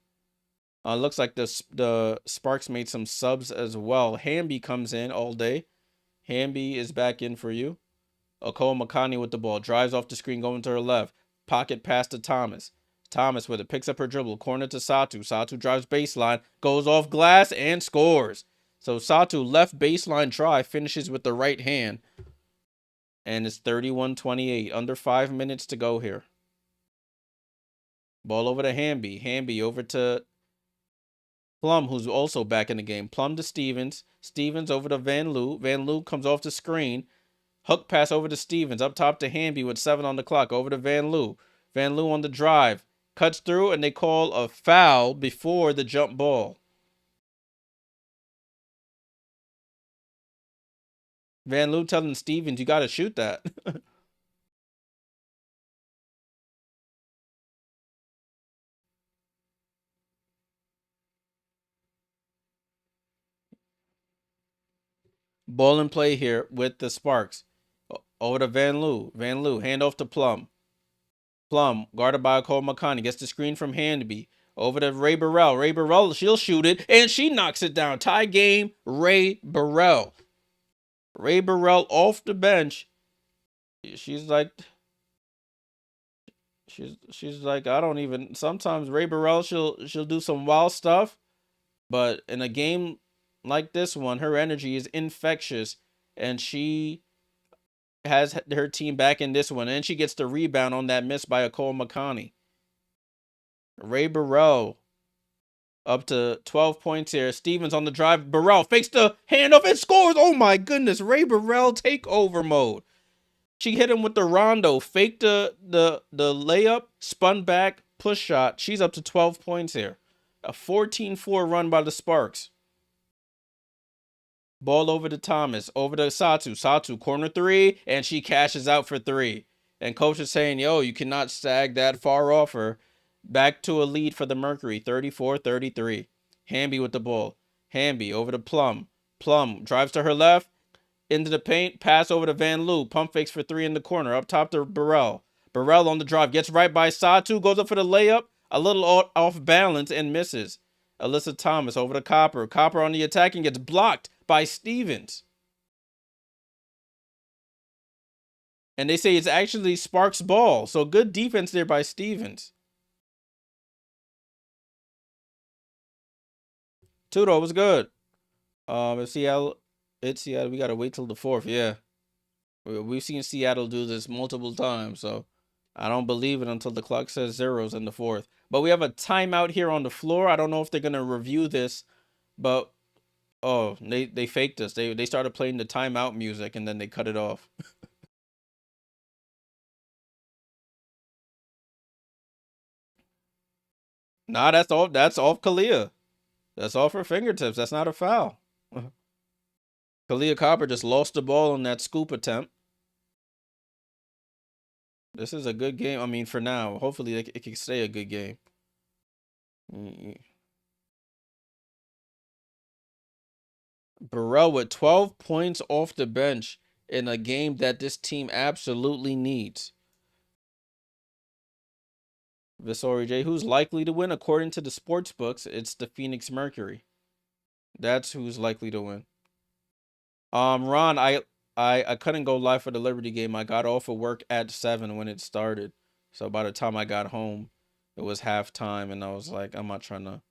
Looks like the Sparks made some subs as well. Hamby comes in all day. Hamby is back in for you. Okowa Makani with the ball. Drives off the screen, going to her left. Pocket pass to Thomas. Thomas with it. Picks up her dribble. Corner to Satou. Satou drives baseline. Goes off glass and scores. So Satou left baseline try. Finishes with the right hand. And it's 31-28. Under 5 minutes to go here. Ball over to Hamby. Hamby over to Plum, who's also back in the game. Plum to Stevens. Stevens over to Van Loo. Van Loo comes off the screen. Hook pass over to Stevens. Up top to Hamby with 7 on the clock. Over to Van Loo. Van Loo on the drive. Cuts through, and they call a foul before the jump ball. Van Loo telling Stevens, you got to shoot that. Ball in play here with the Sparks. Over to Van Loo. Van Loo, hand off to Plum. Plum, guarded by Okowa Makani, gets the screen from Hamby. Over to Ray Burrell. Ray Burrell, she'll shoot it, and she knocks it down. Tie game, Ray Burrell. Ray Burrell off the bench. She's like, I don't even. Sometimes Ray Burrell, she'll do some wild stuff, but in a game like this one, her energy is infectious, and she has her team back in this one, and she gets the rebound on that miss by Okowa Makani. Ray Burrell up to 12 points here. Stevens on the drive. Burrell fakes the handoff and scores. Oh my goodness. Ray Burrell takeover mode. She hit him with the rondo, faked the layup, spun back, push shot. She's up to 12 points here. A 14-4 run by the Sparks. Ball over to Thomas, over to Satou. Satou, corner three, and she cashes out for three. And coach is saying, yo, you cannot sag that far off her. Back to a lead for the Mercury, 34-33. Hamby with the ball. Hamby over to Plum. Plum drives to her left, into the paint, pass over to Van Loo. Pump fakes for three in the corner, up top to Burrell. Burrell on the drive, gets right by Satou, goes up for the layup, a little off balance and misses. Alyssa Thomas over to Copper. Copper on the attack and gets blocked by Stevens. And they say it's actually Sparks' ball. So good defense there by Stevens. Tudo was good. It's Seattle. We gotta wait till the 4th. Yeah, we've seen Seattle do this multiple times, so I don't believe it until the clock says zeros in the 4th. But we have a timeout here on the floor. I don't know if they're gonna review this, but oh, they faked us. They started playing the timeout music and then they cut it off. Nah, that's all. That's off Kalia. That's off her fingertips. That's not a foul. Kalia Copper just lost the ball on that scoop attempt. This is a good game. I mean, for now. Hopefully, it can stay a good game. Burrell with 12 points off the bench in a game that this team absolutely needs. Visori J, who's likely to win? According to the sports books, it's the Phoenix Mercury. That's who's likely to win. Ron, I couldn't go live for the Liberty game. I got off of work at 7 when it started. So by the time I got home, it was halftime, and I was like, I'm not trying to,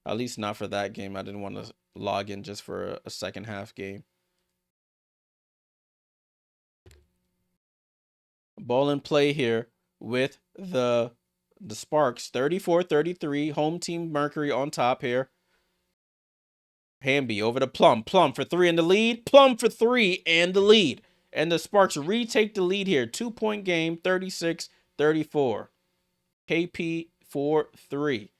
at least not for that game. I didn't want to log in just for a second half game. Ball in play here with the Sparks. 34-33. Home team Mercury on top here. Hamby over to Plum. Plum for three in the lead. Plum for three and the lead. And the Sparks retake the lead here. 2-point game, 36-34. KP for three.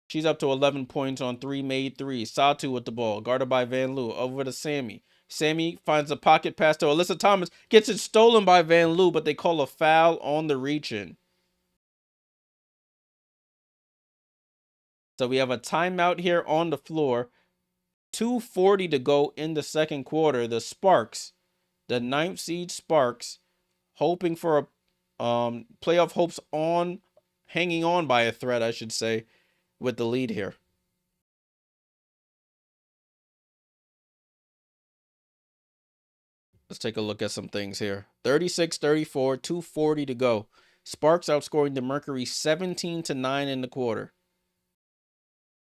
She's up to 11 points on 3 made threes. Satou with the ball, guarded by Van Loo. Over to Sammy. Sammy finds a pocket pass to Alyssa Thomas. Gets it stolen by Van Loo, but they call a foul on the reach-in. So we have a timeout here on the floor. 2:40 to go in the second quarter. The Sparks, the 9th seed Sparks, hoping for a playoff hopes on, hanging on by a thread, I should say, with the lead here. Let's take a look at some things here. 36-34, 2:40 to go. Sparks outscoring the Mercury 17-9 in the quarter.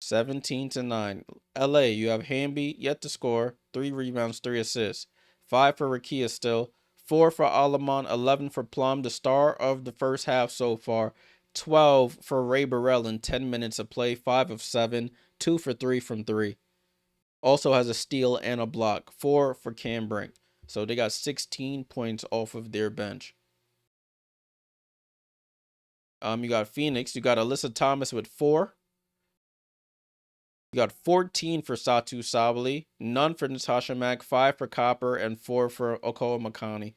17-9. LA, you have Hamby yet to score. 3 rebounds, 3 assists. 5 for Rakia still. 4 for Alamon. 11 for Plum, the star of the first half so far. 12 for Ray Burrell in 10 minutes of play. 5 of 7. 2 for 3 from 3. Also has a steal and a block. 4 for Cam Brink. So they got 16 points off of their bench. You got Phoenix. You got Alyssa Thomas with 4. You got 14 for Satou Sabally, none for Natasha Mack, 5 for Copper, and 4 for Okoa Makani.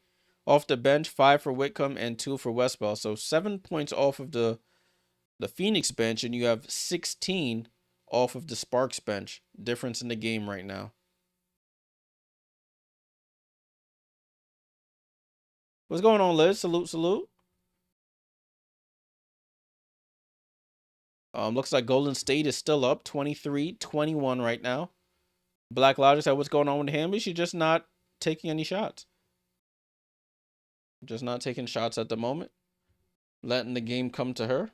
Off the bench, 5 for Whitcomb and 2 for Westball. So 7 points off of the Phoenix bench, and you have 16 off of the Sparks bench. Difference in the game right now. What's going on, Liz? Salute, salute. Looks like Golden State is still up 23-21 right now. Black Logic said, what's going on with Hamby? She's just not taking any shots. Just not taking shots at the moment. Letting the game come to her.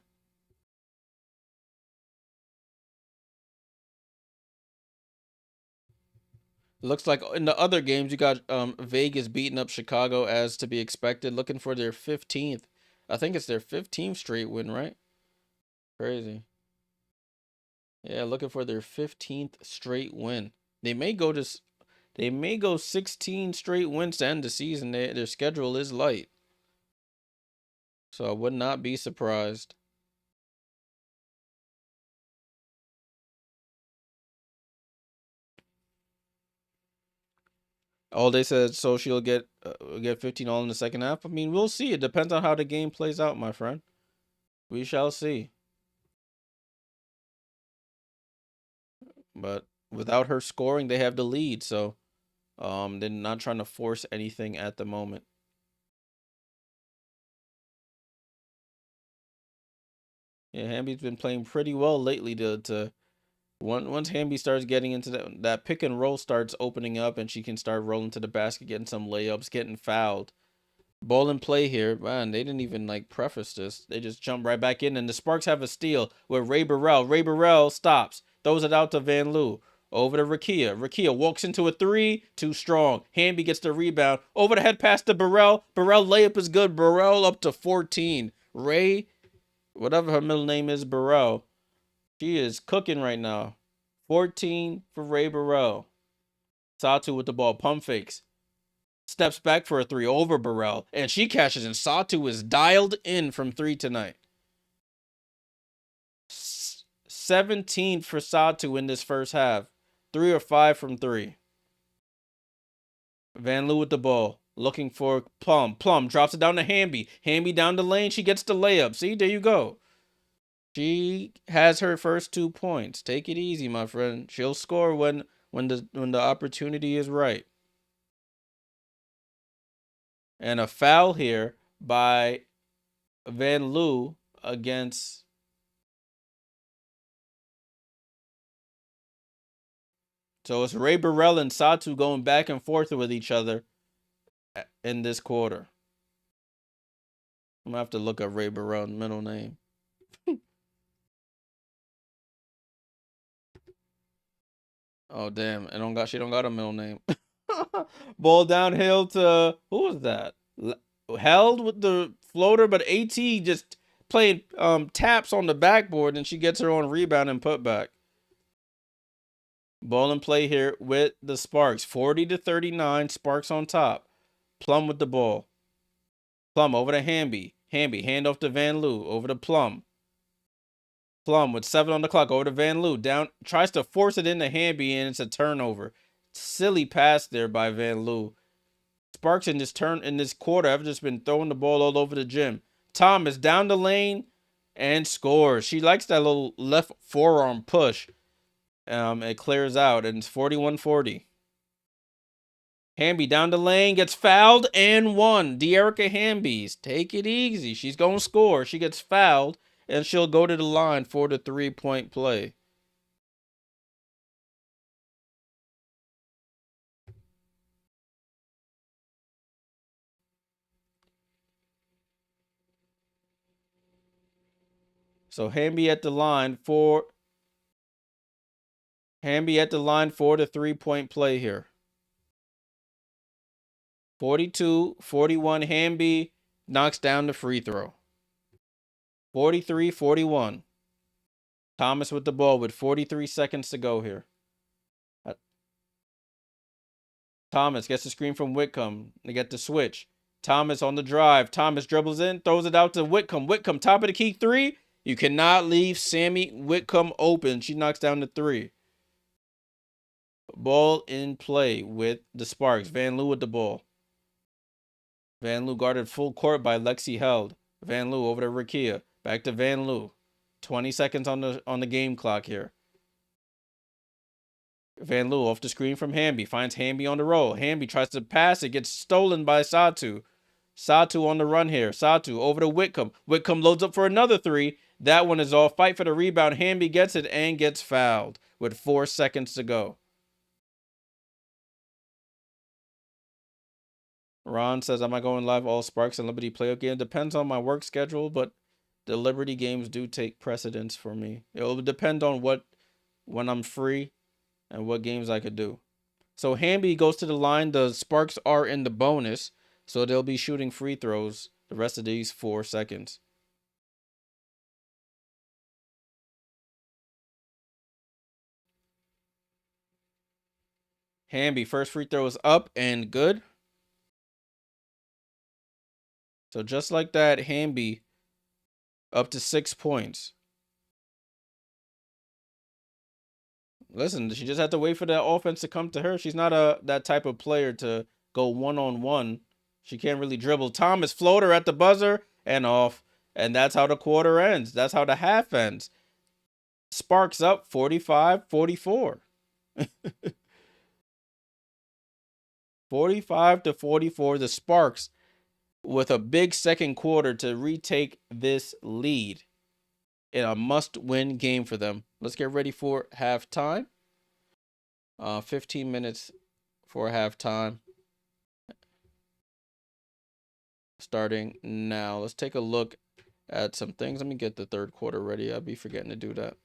Looks like in the other games, you got Vegas beating up Chicago as to be expected. Looking for their 15th. I think it's their 15th straight win, right? Crazy. Yeah, looking for their 15th straight win. They may go 16 straight wins to end the season. Their schedule is light. So I would not be surprised. Oh, they said so she'll get 15 all in the second half. I mean, we'll see. It depends on how the game plays out, my friend. We shall see. But without her scoring, they have the lead. So they're not trying to force anything at the moment. Yeah, Hamby's been playing pretty well lately. Once Hamby starts getting into that pick and roll starts opening up, and she can start rolling to the basket, getting some layups, getting fouled. Ball and play here, man. They didn't even like preface this. They just jump right back in, and the Sparks have a steal with Ray Burrell. Ray Burrell stops, throws it out to Van Loo. Over to Rakia. Rakia walks into a three, too strong. Hamby gets the rebound. Over the head pass to Burrell. Burrell layup is good. Burrell up to 14. Ray, whatever her middle name is, Burrell. She is cooking right now. 14 for Ray Burrell. Satou with the ball. Pump fakes. Steps back for a three over Burrell, and she cashes in. Satou is dialed in from three tonight. 17 for Satou in this first half. 3 or 5 from three. Van Loo with the ball. Looking for Plum. Plum drops it down to Hamby. Hamby down the lane. She gets the layup. See, there you go. She has her first 2 points. Take it easy, my friend. She'll score when the opportunity is right. And a foul here by Van Loo against. So it's Ray Burrell and Satou going back and forth with each other in this quarter. I'm gonna have to look up Ray Burrell's middle name. Oh damn! She don't got a middle name. Ball downhill to who was that? Held with the floater, but AT just playing taps on the backboard, and she gets her own rebound and put back. Ball and play here with the Sparks. 40-39. Sparks on top. Plum with the ball. Plum over to Hamby. Hamby hand off to Van Loo. Over to Plum. Plum with 7 on the clock. Over to Van Loo. Down, tries to force it into Hamby, and it's a turnover. Silly pass there by Van Loo. Sparks in this quarter have just been throwing the ball all over the gym. Thomas down the lane and scores. She likes that little left forearm push. It clears out, and it's 41-40. Hamby down the lane, gets fouled and won. Dearica Hamby's. Take it easy. She's going to score. She gets fouled, and she'll go to the line for the 3-point play. So Hamby at the line for the 3-point play here. 42-41. Hamby knocks down the free throw. 43-41. Thomas with the ball with 43 seconds to go here. Thomas gets the screen from Whitcomb. They get the switch. Thomas on the drive. Thomas dribbles in, throws it out to Whitcomb. Whitcomb, top of the key three. You cannot leave Sammy Whitcomb open. She knocks down the three. Ball in play with the Sparks. Van Loo with the ball. Van Loo guarded full court by Lexi Held. Van Loo over to Rakia. Back to Van Loo. 20 seconds on the game clock here. Van Loo off the screen from Hamby. Finds Hamby on the roll. Hamby tries to pass it. Gets stolen by Satou. Satou on the run here. Satou over to Whitcomb. Whitcomb loads up for another three. That one is all fight for the rebound. Hamby gets it and gets fouled with 4 seconds to go. Ron says, am I going live all Sparks and Liberty playoff game? Depends on my work schedule, but the Liberty games do take precedence for me. It will depend on when I'm free and what games I could do. So Hamby goes to the line. The Sparks are in the bonus, so they'll be shooting free throws the rest of these 4 seconds. Hamby, first free throw is up and good. So just like that, Hamby up to 6 points. Listen, she just had to wait for that offense to come to her. She's not that type of player to go one-on-one. She can't really dribble. Thomas floater at the buzzer and off. And that's how the quarter ends. That's how the half ends. Sparks up 45-44. 45-44. The Sparks with a big second quarter to retake this lead in a must-win game for them. Let's get ready for halftime. 15 minutes for halftime. Starting now. Let's take a look at some things. Let me get the third quarter ready. I'll be forgetting to do that.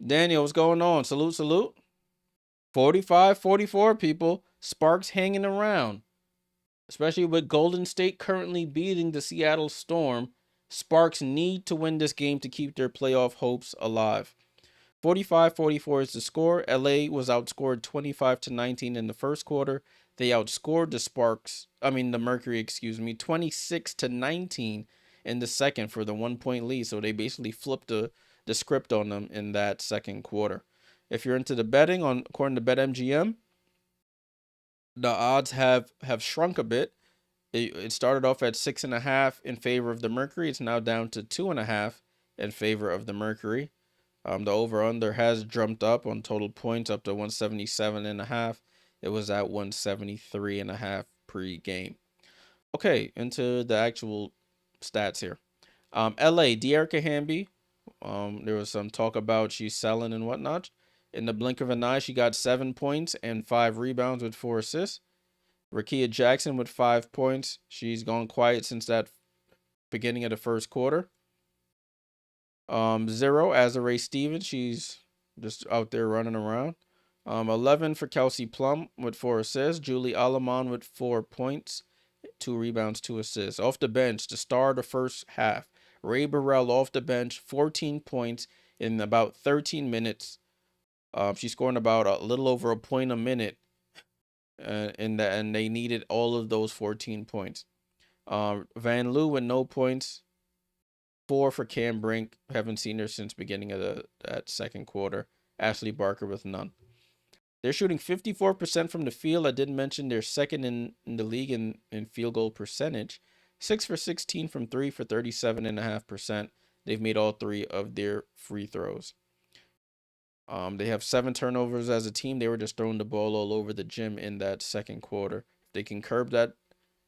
Daniel, what's going on? Salute, salute. 45-44, people. Sparks hanging around. Especially with Golden State currently beating the Seattle Storm. Sparks need to win this game to keep their playoff hopes alive. 45-44 is the score. LA was outscored 25-19 in the first quarter. They outscored the Mercury, 26-19 in the second for the 1-point lead. So they basically flipped the script on them in that second quarter. If you're into the betting, according to BetMGM, the odds have shrunk a bit. It started off at 6.5 in favor of the Mercury. It's now down to 2.5 in favor of the Mercury. The over-under has jumped up on total points up to 177.5. It was at 173.5 pre-game. Okay, into the actual stats here. LA, Dearica Hamby. There was some talk about she's selling and whatnot. In the blink of an eye, she got 7 points and 5 rebounds with 4 assists. Rakia Jackson with 5 points. She's gone quiet since that beginning of the first quarter. 0, Azare Stevens. She's just out there running around. 11 for Kelsey Plum with 4 assists. Julie Alamon with 4 points, 2 rebounds, 2 assists. Off the bench, the star of the first half, Ray Burrell off the bench, 14 points in about 13 minutes. She's scoring about a little over a point a minute, and they needed all of those 14 points. Van Loo with no points. 4 for Cam Brink. Haven't seen her since beginning of that second quarter. Ashley Barker with none. They're shooting 54% from the field. I did mention they're second in the league in field goal percentage. 6 for 16 from 3 for 37.5%. They've made all 3 of their free throws. They have 7 turnovers as a team. They were just throwing the ball all over the gym in that second quarter. If they can curb that,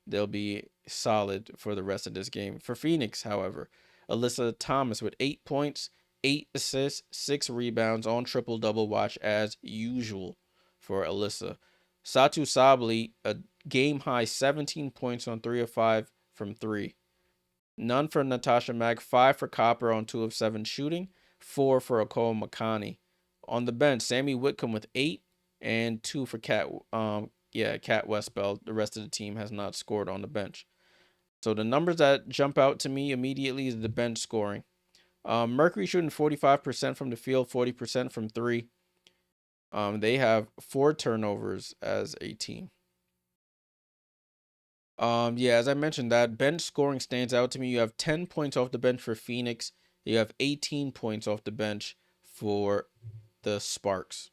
they'll be solid for the rest of this game. For Phoenix, however, Alyssa Thomas with 8 points, 8 assists, 6 rebounds on triple-double watch as usual for Alyssa. Satou Sabally, a game-high 17 points on 3 of 5 from 3. None for Natasha Mack, 5 for Copper on 2 of 7 shooting, 4 for Akol Makani. On the bench, Sammy Whitcomb with 8 and 2 for Kat Westbell. The rest of the team has not scored on the bench. So the numbers that jump out to me immediately is the bench scoring. Mercury shooting 45% from the field, 40% from 3. They have 4 turnovers as a team. As I mentioned, that bench scoring stands out to me. You have 10 points off the bench for Phoenix. You have 18 points off the bench for the Sparks.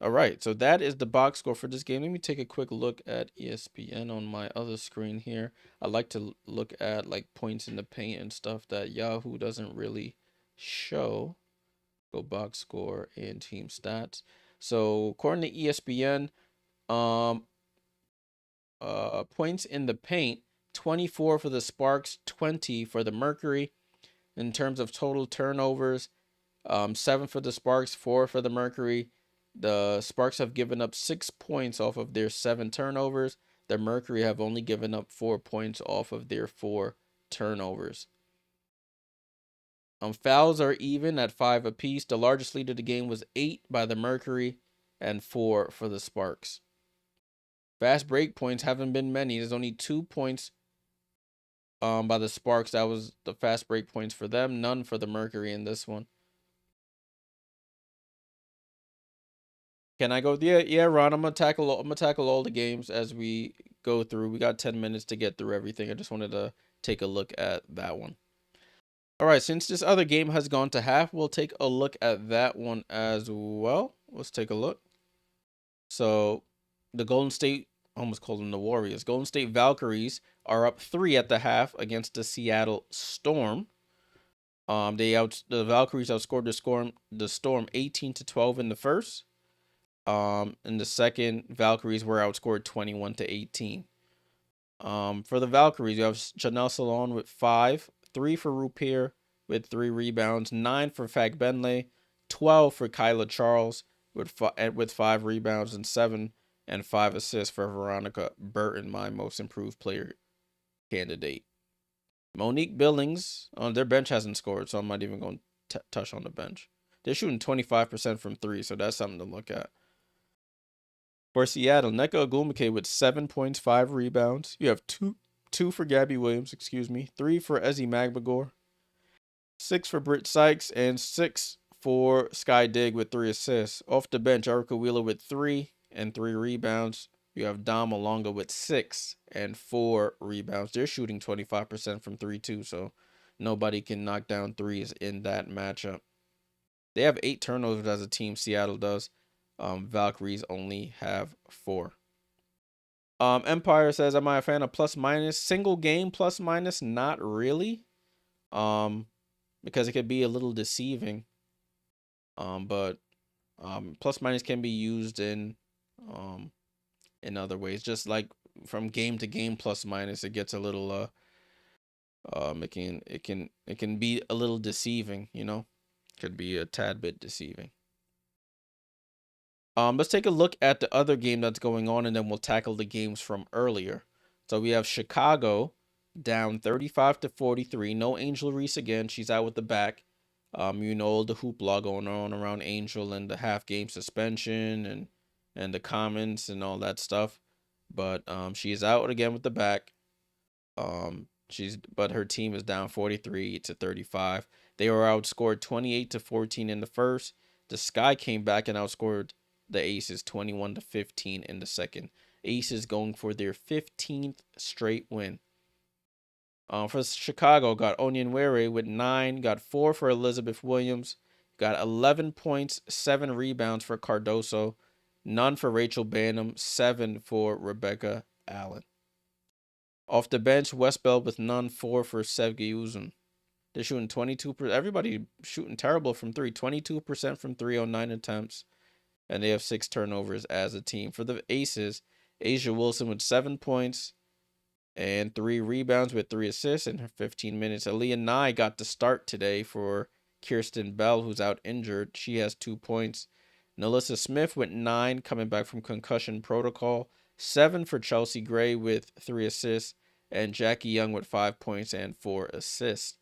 All right, so that is the box score for this game. Let me take a quick look at ESPN on my other screen here. I like to look at like points in the paint and stuff that Yahoo doesn't really show. Go box score and team stats. So according to ESPN, points in the paint, 24 for the Sparks, 20 for the Mercury. In terms of total turnovers, 7 for the Sparks, 4 for the Mercury. The Sparks have given up 6 points off of their 7 turnovers. The Mercury have only given up 4 points off of their 4 turnovers. Fouls are even at 5 apiece. The largest lead of the game was 8 by the Mercury and 4 for the Sparks. Fast break points haven't been many. There's only 2 points by the Sparks. That was the fast break points for them. None for the Mercury in this one. Can I go? Yeah, Ron. I'm gonna tackle all the games as we go through. We got 10 minutes to get through everything. I just wanted to take a look at that one. All right, since this other game has gone to half, we'll take a look at that one as well. Let's take a look. So, the Golden State, almost called them the Warriors. Golden State Valkyries are up 3 at the half against the Seattle Storm. The Valkyries outscored the Storm 18-12 in the first. In the second, Valkyries were outscored 21-18. For the Valkyries, you have Janelle Salon with 5, 3 for Rupier with 3 rebounds, 9 for Fag Benley, 12 for Kyla Charles with 5 rebounds, and 7 and 5 assists for Veronica Burton, my most improved player candidate. Monique Billings, on their bench hasn't scored, so I'm not even going to touch on the bench. They're shooting 25% from 3, so that's something to look at. For Seattle, Nneka Ogwumike with 7 points, 5 rebounds. You have two for Gabby Williams, 3 for Ezzy Magbagor, 6 for Britt Sykes, and 6 for Sky Dig with 3 assists. Off the bench, Erica Wheeler with 3 and 3 rebounds. You have Dom Alonga with 6 and 4 rebounds. They're shooting 25% from 3 too, so nobody can knock down threes in that matchup. They have 8 turnovers as a team, Seattle does. Valkyries only have 4. Empire says, am I a fan of plus minus? Single game plus minus? Not really. Because it could be a little deceiving. But plus minus can be used in other ways. Just like from game to game plus minus, it gets a little it can be a little deceiving, you know? Could be a tad bit deceiving. Let's take a look at the other game that's going on, and then we'll tackle the games from earlier. So we have Chicago down 35-43. No Angel Reese again. She's out with the back. You know, the hoopla going on around Angel and the half game suspension and the comments and all that stuff. But she is out again with the back. But her team is down 43-35. They were outscored 28-14 in the first. The Sky came back and outscored the Aces 21-15 in the second. Aces going for their 15th straight win. For Chicago, got Onion Were with 9, got 4 for Elizabeth Williams, got 11 points, 7 rebounds for Cardoso, none for Rachel Banham, 7 for Rebecca Allen. Off the bench, Westbell with none, 4 for Sevgi Uzun. They're shooting 22%. Everybody shooting terrible from 3. 22% from 3 on 9 attempts. And they have 6 turnovers as a team. For the Aces, Asia Wilson with 7 points and 3 rebounds with 3 assists in her 15 minutes. Aaliyah Nye got the start today for Kirsten Bell, who's out injured. She has 2 points. Nalissa Smith with 9, coming back from concussion protocol. 7 for Chelsea Gray with 3 assists. And Jackie Young with 5 points and 4 assists.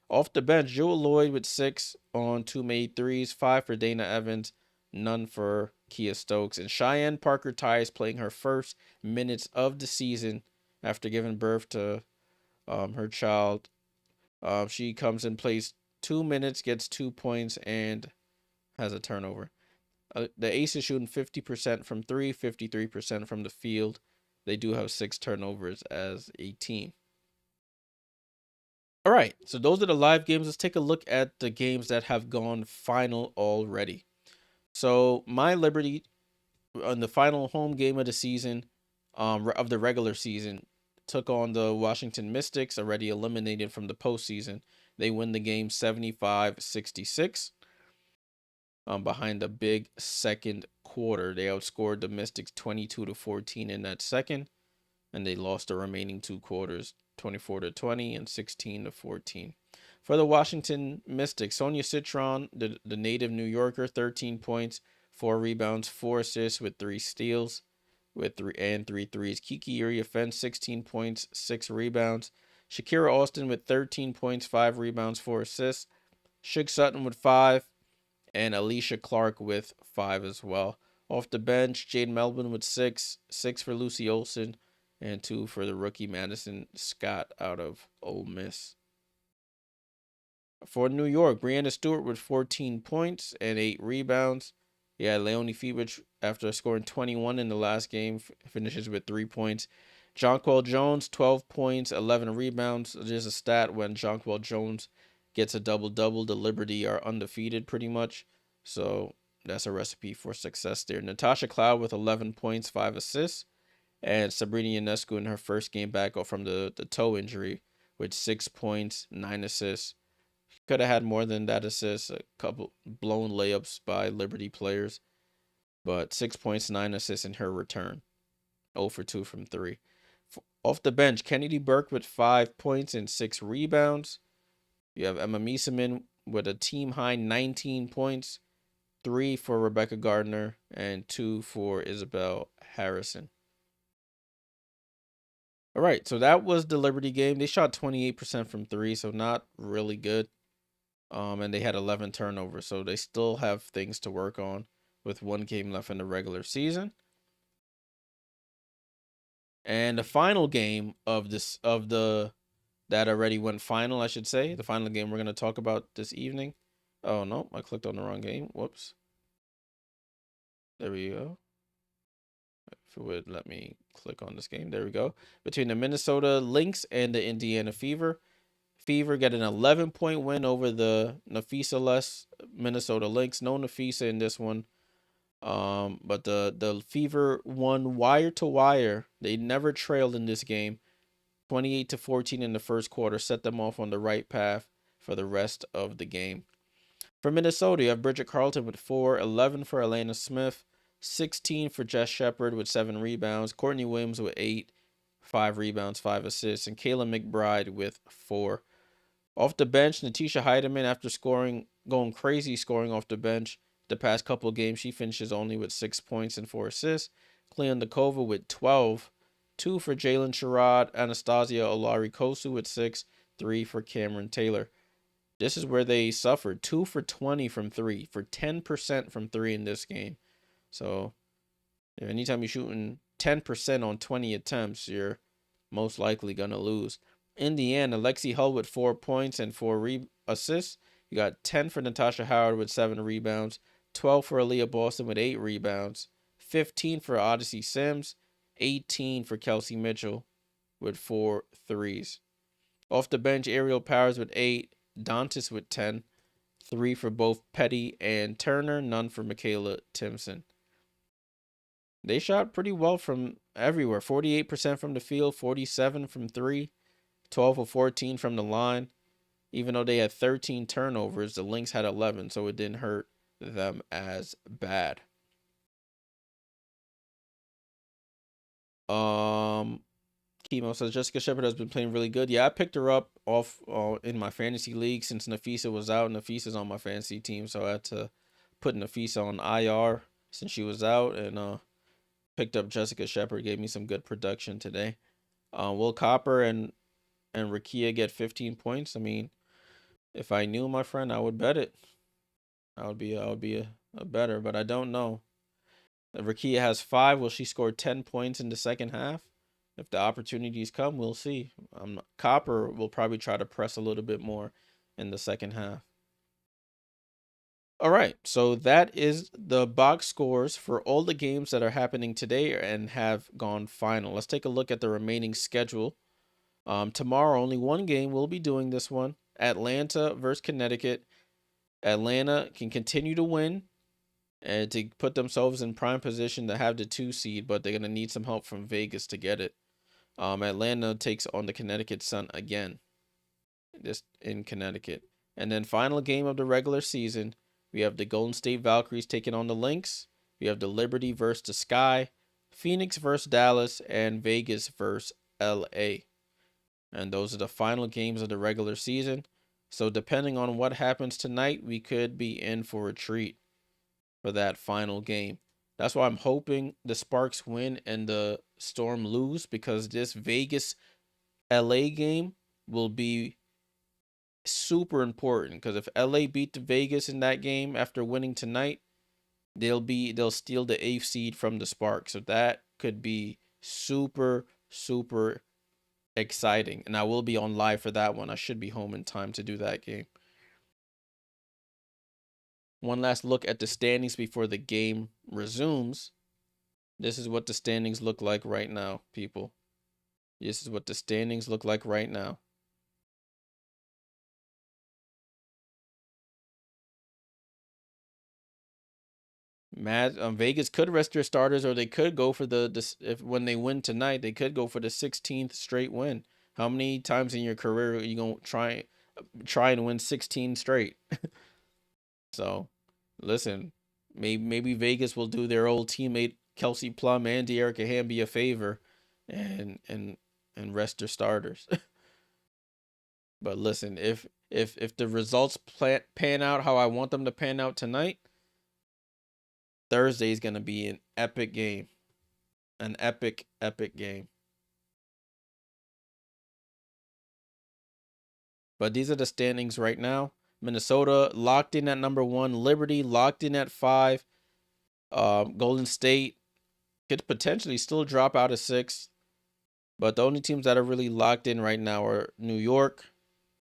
Off the bench, Jewel Lloyd with 6 on 2 made threes. 5 for Dana Evans. None for Kia Stokes. And Cheyenne Parker Tyus playing her first minutes of the season after giving birth to her child. She comes and plays 2 minutes, gets 2 points, and has a turnover. The Aces shooting 50% from 3, 53% from the field. They do have 6 turnovers as a team. All right, so those are the live games. Let's take a look at the games that have gone final already. So My Liberty, on the final home game of the season, of the regular season, took on the Washington Mystics, already eliminated from the postseason. They win the game 75-66. Behind a big second quarter, they outscored the Mystics 22-14 in that second, and they lost the remaining 2 quarters 24-20 and 16-14. For the Washington Mystics, Sonia Citron, the native New Yorker, 13 points, 4 rebounds, 4 assists with 3 steals, with 3 threes. Kiki Iriafen, 16 points, 6 rebounds. Shakira Austin with 13 points, 5 rebounds, 4 assists. Shug Sutton with 5, and Alicia Clark with 5 as well. Off the bench, Jade Melvin with 6, 6 for Lucy Olson, and 2 for the rookie Madison Scott out of Ole Miss. For New York, Brianna Stewart with 14 points and 8 rebounds. Yeah, Leone Fevich, after scoring 21 in the last game, finishes with 3 points. Jonquel Jones, 12 points, 11 rebounds. There's a stat when Jonquel Jones gets a double-double, the Liberty are undefeated pretty much. So that's a recipe for success there. Natasha Cloud with 11 points, 5 assists. And Sabrina Ionescu in her first game back from the toe injury with 6 points, 9 assists. Could have had more than that assist, a couple blown layups by Liberty players. But 6 points, 9 assists in her return. 0 for 2 from 3. Off the bench, Kennedy Burke with 5 points and 6 rebounds. You have Emma Mieseman with a team-high 19 points. 3 for Rebecca Gardner and 2 for Isabel Harrison. All right, so that was the Liberty game. They shot 28% from 3, so not really good. And they had 11 turnovers, so they still have things to work on with 1 game left in the regular season. And the final game of that already went final, I should say. The final game we're going to talk about this evening. Oh, no, I clicked on the wrong game. Whoops. There we go. If it would let me click on this game. There we go. Between the Minnesota Lynx and the Indiana Fever. Fever get an 11-point win over the Nafisa-less Minnesota Lynx. No Nafisa in this one. But the Fever won wire to wire. They never trailed in this game. 28-14 in the first quarter, set them off on the right path for the rest of the game. For Minnesota, you have Bridget Carlton with 4, 11 for Elena Smith, 16 for Jess Shepard with 7 rebounds, Courtney Williams with 8, 5 rebounds, 5 assists, and Kayla McBride with 4. Off the bench, Natisha Heidemann, after going crazy scoring off the bench the past couple of games, she finishes only with 6 points and 4 assists. Kleondakova with 12, 2 for Jalen Sherrod, Anastasia Olari-Kosu with 6, 3 for Cameron Taylor. This is where they suffered. 2 for 20 from 3, for 10% from 3 in this game. So anytime you're shooting 10% on 20 attempts, you're most likely going to lose. Indiana, Lexi Hull with 4 points and 4 assists. You got 10 for Natasha Howard with 7 rebounds, 12 for Aaliyah Boston with 8 rebounds, 15 for Odyssey Sims, 18 for Kelsey Mitchell with 4 threes. Off the bench, Ariel Powers with 8, Dantas with 10, 3 for both Petty and Turner, none for Michaela Timpson. They shot pretty well from everywhere. 48% from the field, 47 from 3, 12 of 14 from the line. Even though they had 13 turnovers, the Lynx had 11, so it didn't hurt them as bad. Chemo says Jessica Shepard has been playing really good. Yeah, I picked her up off in my fantasy league since Nafisa was out. Nafisa's on my fantasy team, so I had to put Nafisa on IR since she was out, and picked up Jessica Shepard. Gave me some good production today. Will Copper and Rakia get 15 points? I mean, if I knew, my friend, I would bet it. I would be a better, but I don't know. Rakia has 5. Will she score 10 points in the second half? If the opportunities come, we'll see. Copper will probably try to press a little bit more in the second half. All right, so that is the box scores for all the games that are happening today and have gone final. Let's take a look at the remaining schedule. Tomorrow, only one game. We'll be doing this one. Atlanta versus Connecticut. Atlanta can continue to win and to put themselves in prime position to have the 2 seed, but they're going to need some help from Vegas to get it. Atlanta takes on the Connecticut Sun again, just in Connecticut. And then final game of the regular season, we have the Golden State Valkyries taking on the Lynx. We have the Liberty versus the Sky, Phoenix versus Dallas, and Vegas versus LA. And those are the final games of the regular season. So depending on what happens tonight, we could be in for a treat for that final game. That's why I'm hoping the Sparks win and the Storm lose, because this Vegas LA game will be super important, because if LA beat the Vegas in that game after winning tonight, they'll steal the 8th seed from the Sparks. So that could be super exciting, and I will be on live for that one. I should be home in time to do that game. One last look at the standings before the game resumes. This is what the standings look like right now, people. This is what the standings look like right now. Vegas could rest their starters, or they could go for if when they win tonight, they could go for the 16th straight win. How many times in your career are you gonna try and win 16 straight? So, listen, maybe Vegas will do their old teammate Kelsey Plum and Dearica Hamby a favor, and rest their starters. But listen, if the results pan out how I want them to pan out tonight, Thursday is gonna be an epic game, an epic game. But these are the standings right now. Minnesota locked in at number 1. Liberty locked in at 5. Golden State could potentially still drop out of 6th. But the only teams that are really locked in right now are New York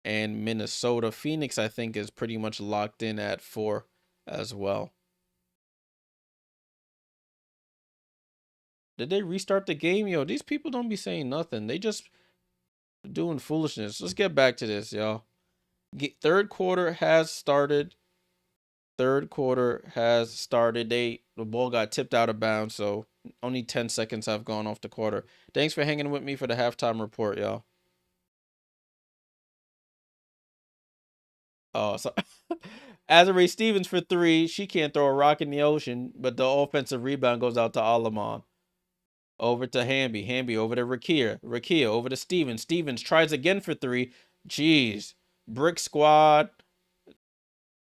and Minnesota. Phoenix, I think, is pretty much locked in at 4 as well. Did they restart the game? Yo, these people don't be saying nothing. They just doing foolishness. Let's get back to this, y'all. Third quarter has started. The ball got tipped out of bounds, so only 10 seconds have gone off the quarter. Thanks for hanging with me for the halftime report, y'all. Oh, so Azare Stevens for 3. She can't throw a rock in the ocean, but the offensive rebound goes out to Alamon. Over to Hamby. Hamby over to Rakia. Rakia over to Stevens. Stevens tries again for 3. Jeez. Brick squad.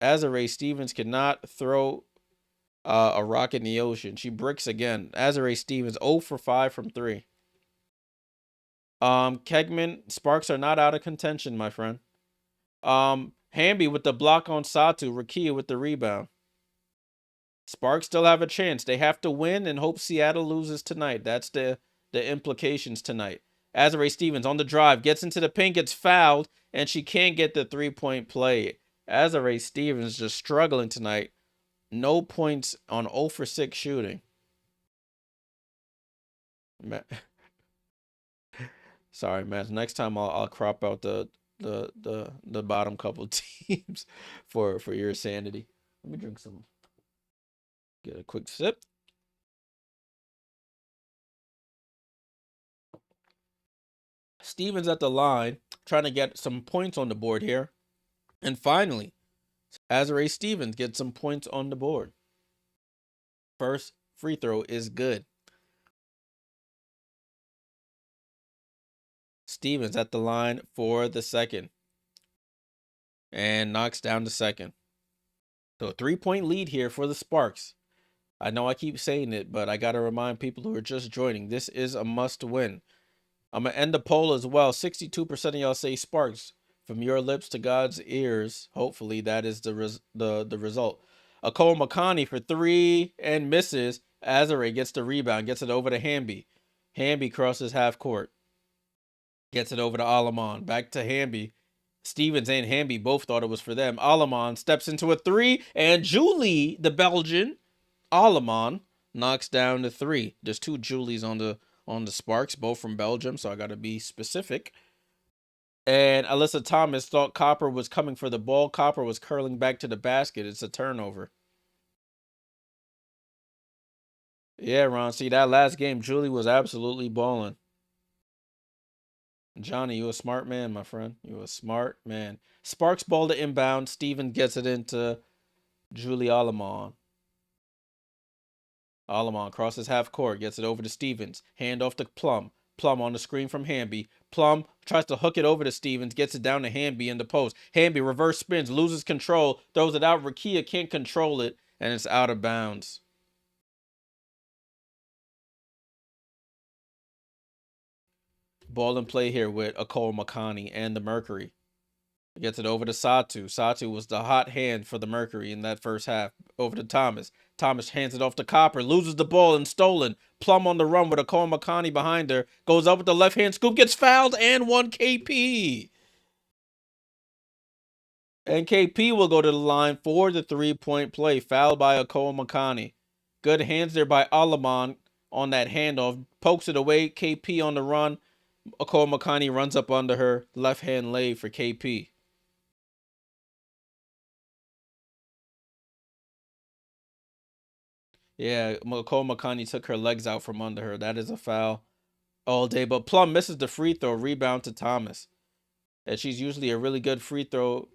Azare Stevens cannot throw a rock in the ocean. She bricks again. Azare Stevens 0 for 5 from 3. Kegman, Sparks are not out of contention, my friend. Hamby with the block on Satou. Rakia with the rebound. Sparks still have a chance. They have to win and hope Seattle loses tonight. That's the implications tonight. Azare Stevens on the drive, gets into the paint, gets fouled, and she can't get the 3-point play. Azare Stevens just struggling tonight. No points on 0 for 6 shooting. Sorry, man. Next time I'll crop out the bottom couple teams for your sanity. Let me drink some. Get a quick sip. Stevens at the line, trying to get some points on the board here. And finally, Azare Stevens gets some points on the board. First free throw is good. Stevens at the line for the second. And knocks down the second. So a 3-point lead here for the Sparks. I know I keep saying it, but I got to remind people who are just joining, this is a must win. I'm going to end the poll as well. 62% of y'all say Sparks. From your lips to God's ears, hopefully that is the result. Akol Makani for 3 and misses. Azare gets the rebound, gets it over to Hamby. Hamby crosses half court. Gets it over to Alamon. Back to Hamby. Stevens and Hamby both thought it was for them. Alamon steps into a 3, and Julie, the Belgian, Alamon, knocks down the 3. There's 2 Julies on the Sparks, both from Belgium, so I got to be specific. And Alyssa Thomas thought Copper was coming for the ball. Copper was curling back to the basket. It's a turnover. Yeah, Ron. See, that last game, Julie was absolutely balling. Johnny, you a smart man, my friend. You a smart man. Sparks ball to inbound. Steven gets it into Julie Alamon. Alamon crosses half court, gets it over to Stevens. Hand off to Plum. Plum on the screen from Hamby. Plum tries to hook it over to Stevens, gets it down to Hamby in the post. Hamby reverse spins, loses control, throws it out. Rakia can't control it, and it's out of bounds. Ball in play here with Akol Makani and the Mercury. Gets it over to Satou. Satou was the hot hand for the Mercury in that first half. Over to Thomas. Thomas hands it off to Copper. Loses the ball and stolen. Plum on the run with Akol Makani behind her. Goes up with the left hand scoop. Gets fouled and 1 KP. And KP will go to the line for the 3-point play. Fouled by Okoro. Good hands there by Alamon on that handoff. Pokes it away. KP on the run. Okoro runs up under her. Left hand lay for KP. Yeah, Okoro took her legs out from under her. That is a foul all day. But Plum misses the free throw. Rebound to Thomas. And she's usually a really good free throw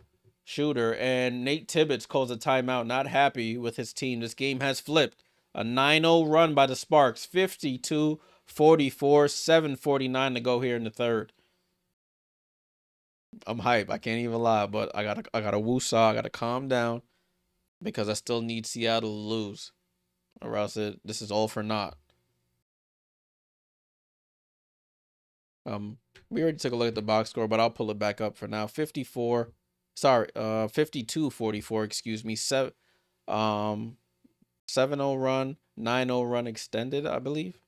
shooter. And Nate Tibbetts calls a timeout, not happy with his team. This game has flipped. A 9-0 run by the Sparks. 52-44, 7:49 to go here in the third. I'm hype. I can't even lie, but I gotta woo-saw. I gotta calm down because I still need Seattle to lose, or else this is all for naught. We already took a look at the box score, but I'll pull it back up for now. 52-44, excuse me. 7-0 run, 9-0 run extended, I believe,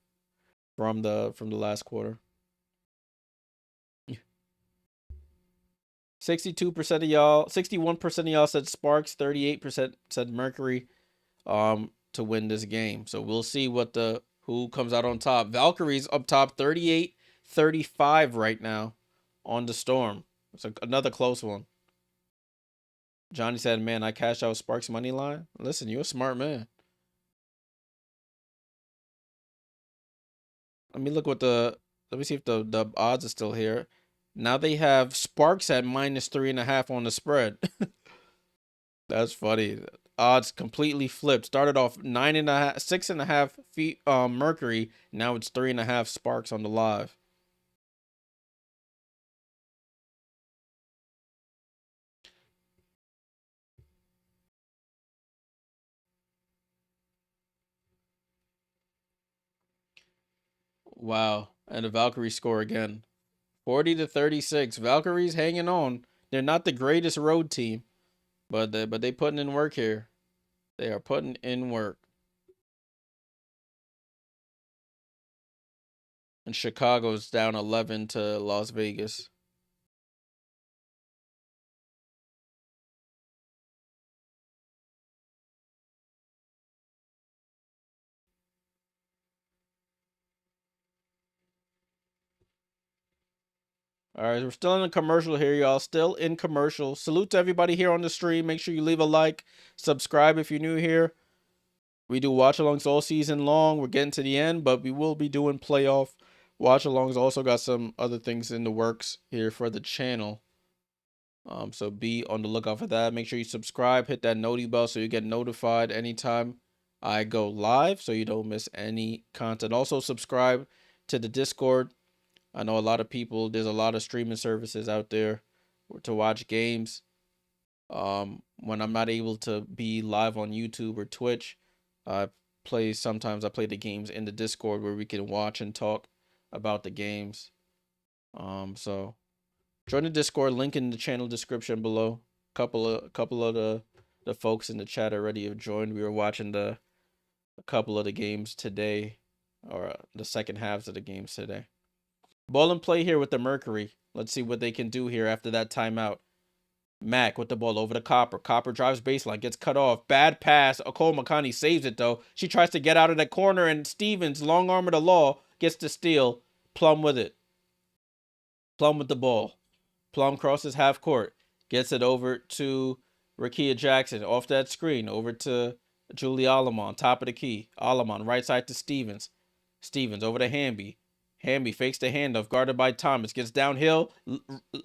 from the last quarter. 62% of y'all, 61% of y'all said Sparks, 38% said Mercury to win this game. So we'll see who comes out on top. Valkyrie's up top 38-35 right now on the Storm. It's another close one. Johnny said, "Man, I cashed out Sparks money line." Listen, you're a smart man. Let me see if the odds are still here. Now they have Sparks at -3.5 on the spread. That's funny. Odds completely flipped. Started off 9.5, 6.5 feet Mercury. Now it's 3.5 Sparks on the live. Wow. And the Valkyries score again. 40-36. Valkyries hanging on. They're not the greatest road team, but they putting in work here. They are putting in work. And Chicago's down 11 to Las Vegas. All right, we're still in a commercial here, y'all. Still in commercial. Salute to everybody here on the stream. Make sure you leave a like, subscribe if you're new here. We do watch-alongs all season long. We're getting to the end, but we will be doing playoff watch-alongs. Also got some other things in the works here for the channel. So be on the lookout for that. Make sure you subscribe, hit that noti bell so you get notified anytime I go live so you don't miss any content. Also subscribe to the Discord. I know there's a lot of streaming services out there to watch games. When I'm not able to be live on YouTube or Twitch, sometimes I play the games in the Discord where we can watch and talk about the games. So join the Discord, link in the channel description below. Couple of the folks in the chat already have joined. We were watching a couple of the games today, or the second halves of the games today. Ball and play here with the Mercury. Let's see what they can do here after that timeout. Mack with the ball over to Copper. Copper drives baseline, gets cut off. Bad pass. Okoro saves it, though. She tries to get out of that corner, and Stevens, long arm of the law, gets the steal. Plum with it. Plum with the ball. Plum crosses half court. Gets it over to Rakia Jackson. Off that screen. Over to Julie Alamon. Top of the key. Alamon, right side to Stevens. Stevens over to Hamby. Hamby fakes the handoff, guarded by Thomas. Gets downhill,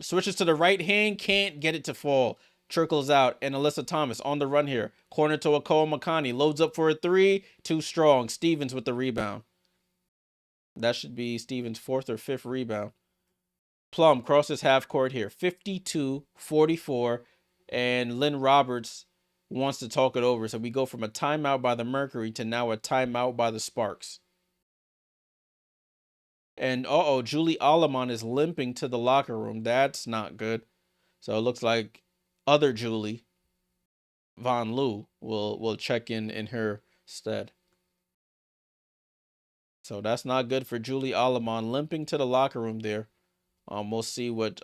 switches to the right hand, can't get it to fall. Trickles out, and Alyssa Thomas on the run here. Corner to Okoro. Loads up for a three. Too strong. Stevens with the rebound. That should be Stevens' fourth or fifth rebound. Plum crosses half court here. 52-44. And Lynn Roberts wants to talk it over. So we go from a timeout by the Mercury to now a timeout by the Sparks. And Julie Alamon is limping to the locker room. That's not good. So it looks like other Julie Von Loo will check in her stead. So that's not good for Julie Alamon, limping to the locker room there. We'll see what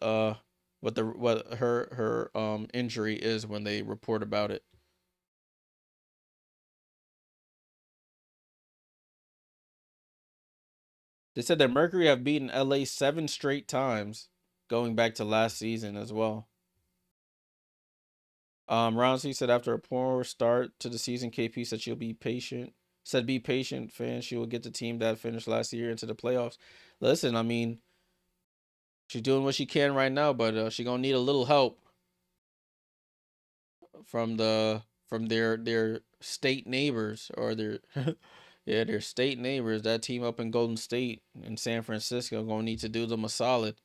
what her injury is when they report about it. They said that Mercury have beaten LA 7 straight times, going back to last season as well. Rousey said after a poor start to the season, KP said she'll be patient. Said be patient, fans. She will get the team that finished last year into the playoffs. Listen, I mean, she's doing what she can right now, but she gonna need a little help from their state neighbors or their yeah, their state neighbors. That team up in Golden State and San Francisco gonna need to do them a solid.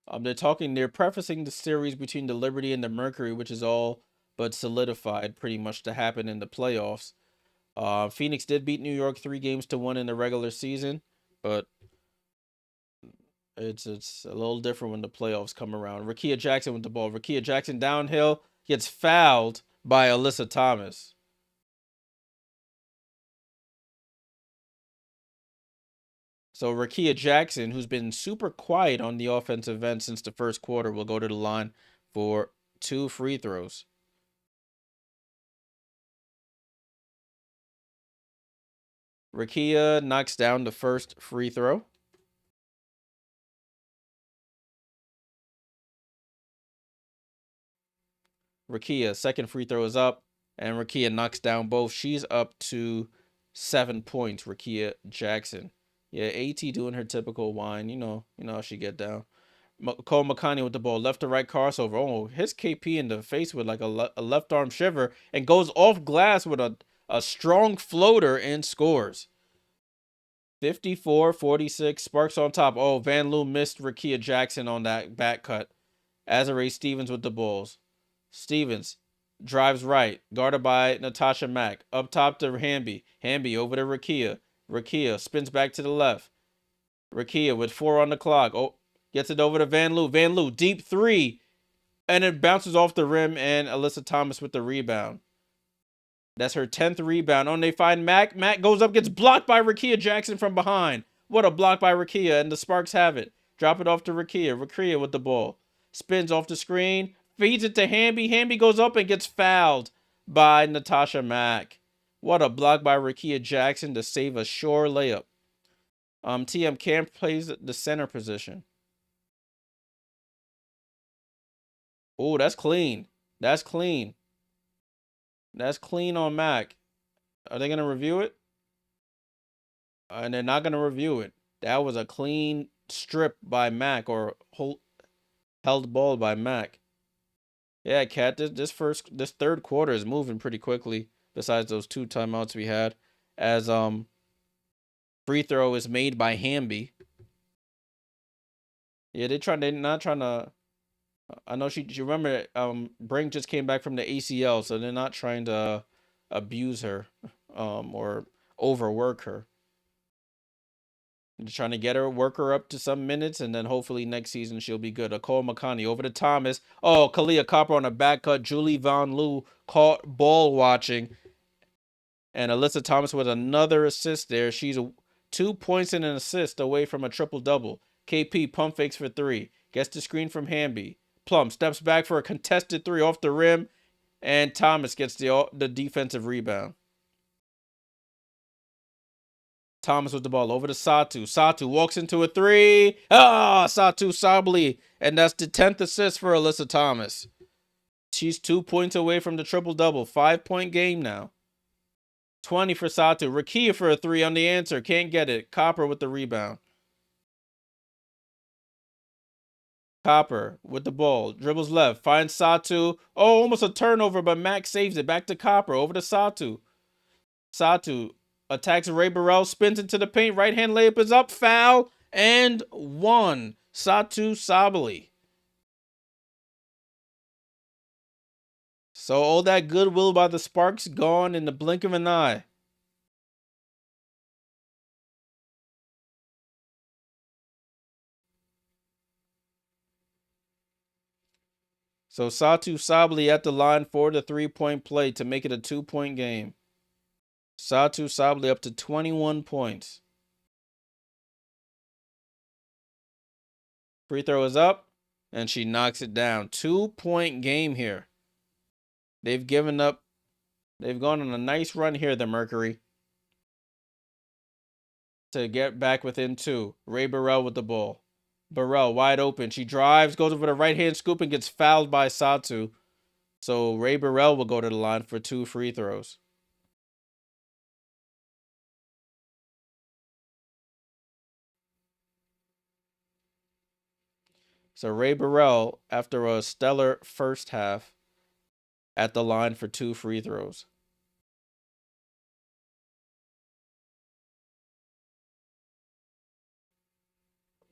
They're prefacing the series between the Liberty and the Mercury, which is all but solidified pretty much to happen in the playoffs. Phoenix did beat New York 3 games to 1 in the regular season, but it's a little different when the playoffs come around. Rakia Jackson with the ball. Rakia Jackson downhill gets fouled by Alyssa Thomas. So Rakia Jackson, who's been super quiet on the offensive end since the first quarter, will go to the line for 2 free throws. Rakia knocks down the first free throw. Rakia, second free throw is up, and Rakia knocks down both. She's up to 7 points. Rakia Jackson. Yeah, AT doing her typical whine. You know how she get down. Cole McConney with the ball, left to right crossover. Oh, hits KP in the face with like a left arm shiver and goes off glass with a strong floater and scores. 54-46, Sparks on top. Oh, Van Loo missed Rakia Jackson on that back cut. Azare Stevens with the balls. Stevens drives right, guarded by Natasha Mack. Up top to Hamby. Hamby over to Rakia. Rakia spins back to the left. Rakia with 4 on the clock. Oh, gets it over to Van Loo. Van Loo, deep 3. And it bounces off the rim, and Alyssa Thomas with the rebound. That's her 10th rebound. Oh, they find Mack. Mack goes up, gets blocked by Rakia Jackson from behind. What a block by Rakia, and the Sparks have it. Drop it off to Rakia. Rakia with the ball. Spins off the screen. Feeds it to Hamby. Hamby goes up and gets fouled by Natasha Mack. What a block by Rakia Jackson to save a sure layup. TM Camp plays the center position. Oh, that's clean. That's clean. That's clean on Mac. Are they going to review it? And they're not going to review it. That was a clean strip by Mac or held ball by Mac. Yeah, Cat, this third quarter is moving pretty quickly besides those 2 timeouts we had as free throw is made by Hamby. Yeah, they're not trying to I know she remember Brink just came back from the ACL, so they're not trying to abuse her or overwork her. They're trying to get her, work her up to some minutes, and then hopefully next season she'll be good. Cole McConney over to Thomas. Oh, Kalia Copper on a back cut. Julie Von Loo caught ball watching. And Alyssa Thomas with another assist there. She's 2 points and an assist away from a triple-double. KP pump fakes for 3. Gets the screen from Hamby. Plum steps back for a contested 3 off the rim. And Thomas gets the defensive rebound. Thomas with the ball over to Satou. Satou walks into a 3. Satou Sabally. And that's the 10th assist for Alyssa Thomas. She's 2 points away from the triple-double. 5-point game now. 20 for Satou. Rakia for a 3 on the answer. Can't get it. Copper with the rebound. Copper with the ball. Dribbles left. Finds Satou. Oh, almost a turnover, but Max saves it. Back to Copper. Over to Satou. Satou attacks Ray Burrell. Spins into the paint. Right hand layup is up. Foul. And 1. Satou Sabally. So all that goodwill by the Sparks gone in the blink of an eye. So Satou Sabally at the line for the 3-point play to make it a 2-point game. Satou Sabally up to 21 points. Free throw is up, and she knocks it down. 2-point game here. They've given up. They've gone on a nice run here, the Mercury, to get back within 2. Ray Burrell with the ball. Burrell wide open. She drives, goes over the right-hand scoop, and gets fouled by Satou. So Ray Burrell will go to the line for 2 free throws. So Ray Burrell, after a stellar first half, at the line for 2 free throws.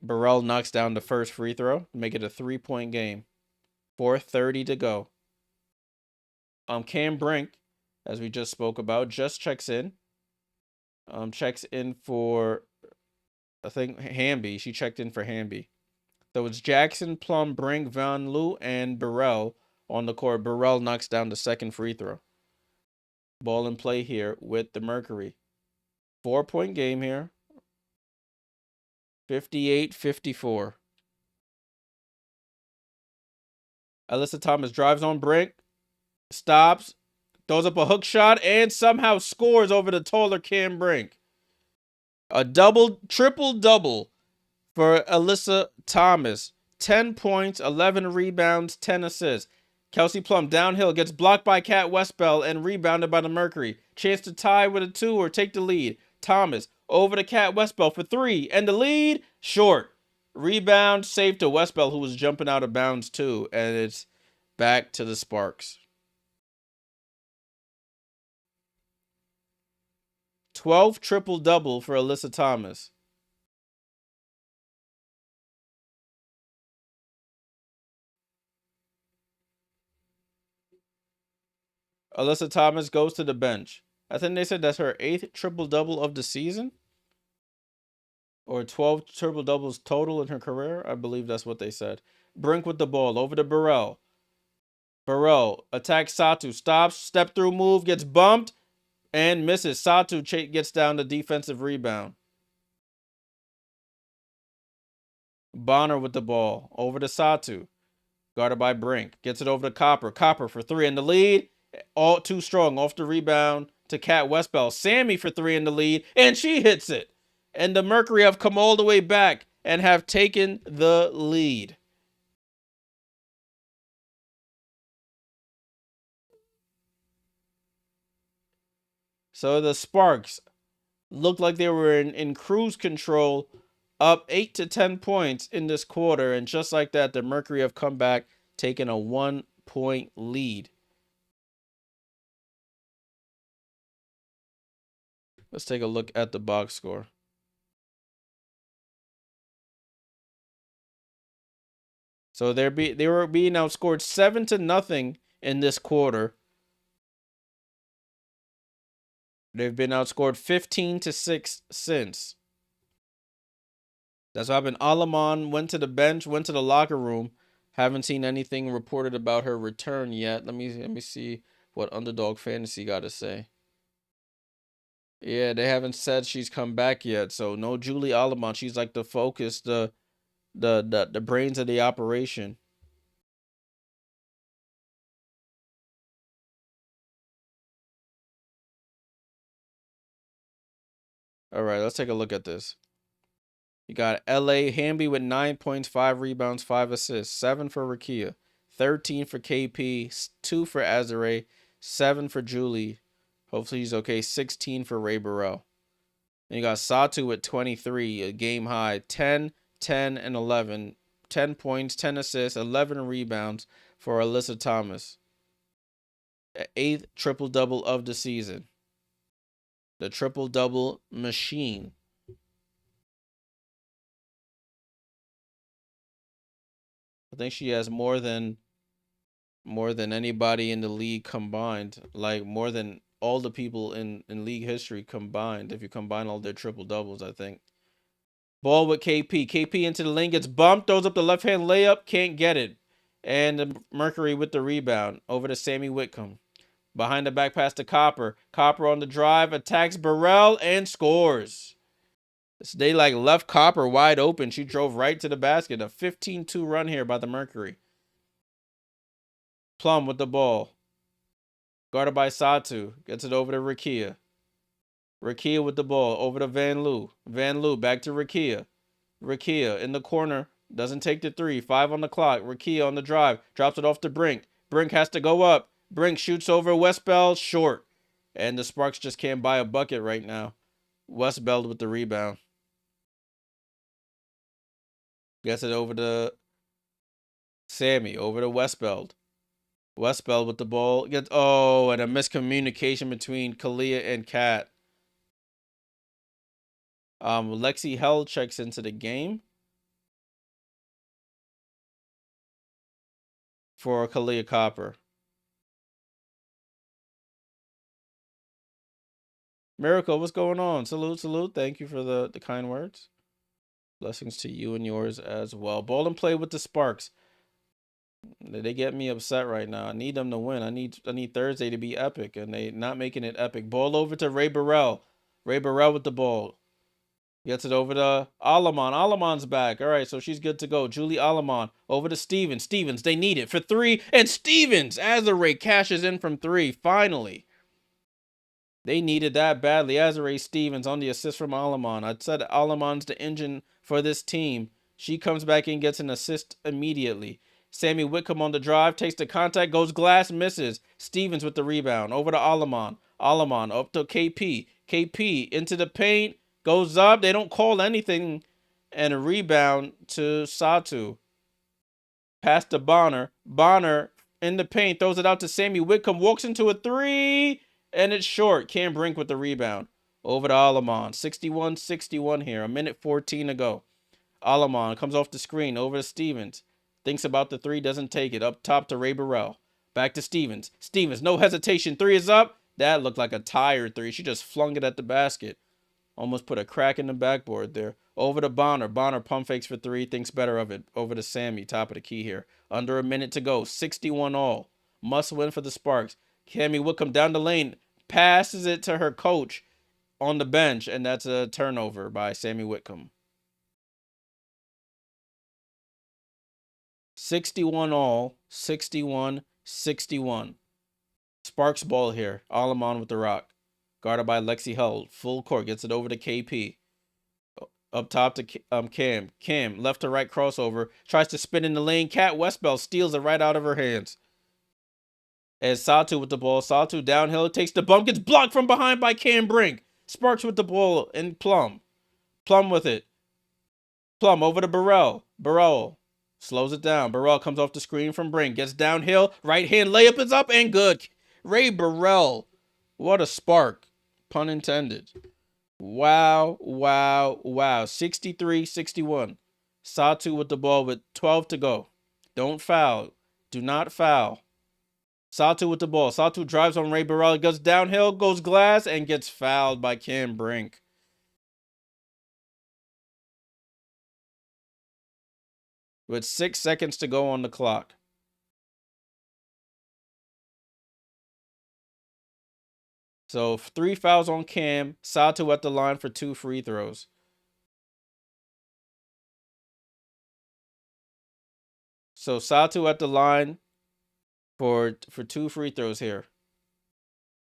Burrell knocks down the first free throw, make it a 3-point game. 4:30 to go. Cam Brink, as we just spoke about, just checks in. Checks in for, I think, Hamby. She checked in for Hamby. So it's Jackson, Plum, Brink, Van Loo, and Burrell on the court. Burrell knocks down the second free throw. Ball in play here with the Mercury. 4-point game here. 58-54. Alyssa Thomas drives on Brink, stops, throws up a hook shot, and somehow scores over the taller Cam Brink. A triple-double for Alyssa Thomas. 10 points, 11 rebounds, 10 assists. Kelsey Plum downhill, gets blocked by Kat Westbell and rebounded by the Mercury. Chance to tie with a 2 or take the lead. Thomas over to Kat Westbell for 3, and the lead, short. Rebound, safe to Westbell, who was jumping out of bounds too, and it's back to the Sparks. 12 triple-double for Alyssa Thomas. Alyssa Thomas goes to the bench. I think they said that's her 8th triple-double of the season. Or 12 triple-doubles total in her career. I believe that's what they said. Brink with the ball over to Burrell. Burrell attacks Satou. Stops. Step-through move. Gets bumped. And misses. Satou gets down the defensive rebound. Bonner with the ball. Over to Satou. Guarded by Brink. Gets it over to Copper. Copper for 3 in the lead. All too strong. Off the rebound to Kat Westbell. Sammy for 3 in the lead. And she hits it. And the Mercury have come all the way back and have taken the lead. So the Sparks looked like they were in cruise control, up 8 to 10 points in this quarter. And just like that, the Mercury have come back, taking a 1-point lead. Let's take a look at the box score. So they were being outscored 7-0 in this quarter. They've been outscored 15-6 since. That's what happened. Alamon went to the bench, went to the locker room. Haven't seen anything reported about her return yet. Let me see what Underdog Fantasy got to say. Yeah, they haven't said she's come back yet. So no Julie Alamon. She's like the focus, the brains of the operation. All right, let's take a look at this. You got L.A. Hamby with 9 points, 5 rebounds, 5 assists. 7 for Rakia. 13 for KP. 2 for Azare. 7 for Julie. Hopefully he's okay. 16 for Ray Burrell. And you got Satou with 23, a game high. 10, 10, and 11. 10 points, 10 assists, 11 rebounds for Alyssa Thomas. 8th triple-double of the season. The triple-double machine. I think she has more than anybody in the league combined. Like more than all the people in league history combined. If you combine all their triple doubles, I think. Ball with KP. KP into the lane, gets bumped, throws up the left hand layup, can't get it. And the Mercury with the rebound over to Sammy Whitcomb. Behind the back pass to Copper. Copper on the drive, attacks Burrell and scores. They like left Copper wide open. She drove right to the basket. A 15-2 run here by the Mercury. Plum with the ball. Guarded by Satou. Gets it over to Rakia. Rakia with the ball over to Van Loo. Van Loo back to Rakia. Rakia in the corner. Doesn't take the three. 5 on the clock. Rakia on the drive. Drops it off to Brink. Brink has to go up. Brink shoots over Westbeld. Short. And the Sparks just can't buy a bucket right now. Westbeld with the rebound. Gets it over to Sammy. Over to Westbeld. Westbeld with the ball. And a miscommunication between Kalia and Kat. Lexi Hell checks into the game for Kalia Copper. Miracle, what's going on? Salute, salute. Thank you for the kind words. Blessings to you and yours as well. Ball and play with the Sparks. They get me upset right now. I need them to win. I need Thursday to be epic, and they not making it epic. Ball over to Ray Burrell. Ray Burrell with the ball. Gets it over to Alamon. Alamon's back. All right, so she's good to go. Julie Alamon over to Stevens. Stevens, they need it for 3. And Stevens, Azare cashes in from 3. Finally. They needed that badly. Azare Stevens on the assist from Alamon. I said Alamon's the engine for this team. She comes back and gets an assist immediately. Sammy Whitcomb on the drive. Takes the contact. Goes glass. Misses. Stevens with the rebound. Over to Alamon. Alamon up to KP. KP into the paint. Goes up. They don't call anything. And a rebound to Satou. Pass to Bonner. Bonner in the paint. Throws it out to Sammy Whitcomb. Walks into a 3. And it's short. Cam Brink with the rebound. Over to Alamon. 61-61 here. A minute 14 to go. Alamon comes off the screen. Over to Stevens. Thinks about the 3. Doesn't take it. Up top to Ray Burrell. Back to Stevens. Stevens, no hesitation. 3 is up. That looked like a tired 3. She just flung it at the basket. Almost put a crack in the backboard there. Over to Bonner. Bonner pump fakes for 3. Thinks better of it. Over to Sammy. Top of the key here. Under a minute to go. 61 all. Must win for the Sparks. Cammy Whitcomb down the lane. Passes it to her coach on the bench. And that's a turnover by Sammy Whitcomb. 61 all. 61-61. Sparks ball here. Alamon with the rock. Guarded by Lexi Hull. Full court. Gets it over to KP. Up top to Cam. Cam, left to right crossover. Tries to spin in the lane. Kat Westbell steals it right out of her hands. As Satou with the ball. Satou downhill. Takes the bump. Gets blocked from behind by Cam Brink. Sparks with the ball and Plum. Plum with it. Plum over to Burrell. Burrell slows it down. Burrell comes off the screen from Brink. Gets downhill. Right hand layup is up and good. Ray Burrell. What a spark. Pun intended. Wow, wow, wow. 63-61. Satou with the ball with 12 to go. Don't foul. Do not foul. Satou with the ball. Satou drives on Ray Burrell. Goes downhill, goes glass, and gets fouled by Cam Brink. With 6 seconds to go on the clock. So 3 fouls on Cam. Satou at the line for 2 free throws. So Satou at the line for 2 free throws here.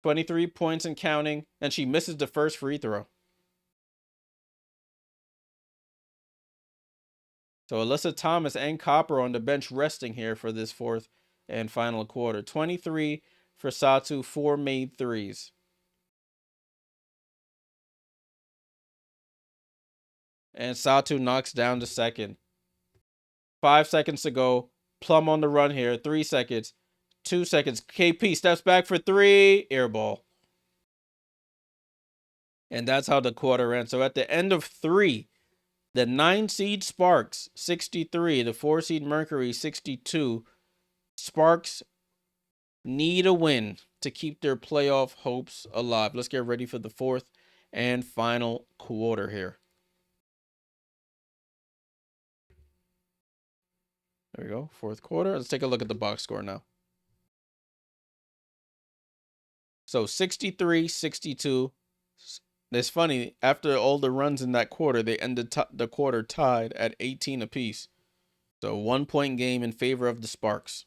23 points and counting, and she misses the first free throw. So Alyssa Thomas and Copper on the bench resting here for this fourth and final quarter. 23 for Satou, 4 made threes. And Satou knocks down the second. 5 seconds to go. Plum on the run here. 3 seconds. 2 seconds. KP steps back for 3. Air ball. And that's how the quarter ends. So at the end of 3, the 9 seed Sparks, 63. The 4 seed Mercury, 62. Sparks need a win to keep their playoff hopes alive. Let's get ready for the fourth and final quarter here. There we go. Fourth quarter. Let's take a look at the box score now. So 63-62. It's funny. After all the runs in that quarter, they ended the quarter tied at 18 apiece. So 1-point game in favor of the Sparks.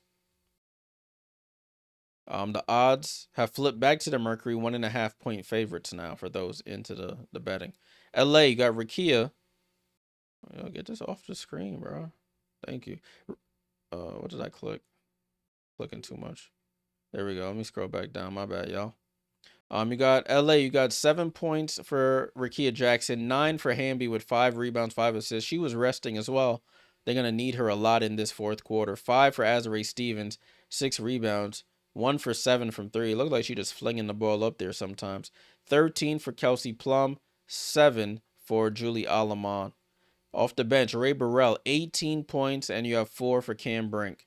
The odds have flipped back to the Mercury, 1.5-point favorites now for those into the betting. LA, you got Rikia. Get this off the screen, bro. Thank you. What did I click? Clicking too much. There we go. Let me scroll back down. My bad, y'all. You got LA. You got 7 points for Rikia Jackson, 9 for Hamby with 5 rebounds, 5 assists. She was resting as well. They're gonna need her a lot in this fourth quarter. 5 for Azare Stevens, 6 rebounds, 1 for 7 from 3. It looked like she just flinging the ball up there sometimes. 13 for Kelsey Plum, 7 for Julie Alamon. Off the bench, Ray Burrell, 18 points, and you have 4 for Cam Brink.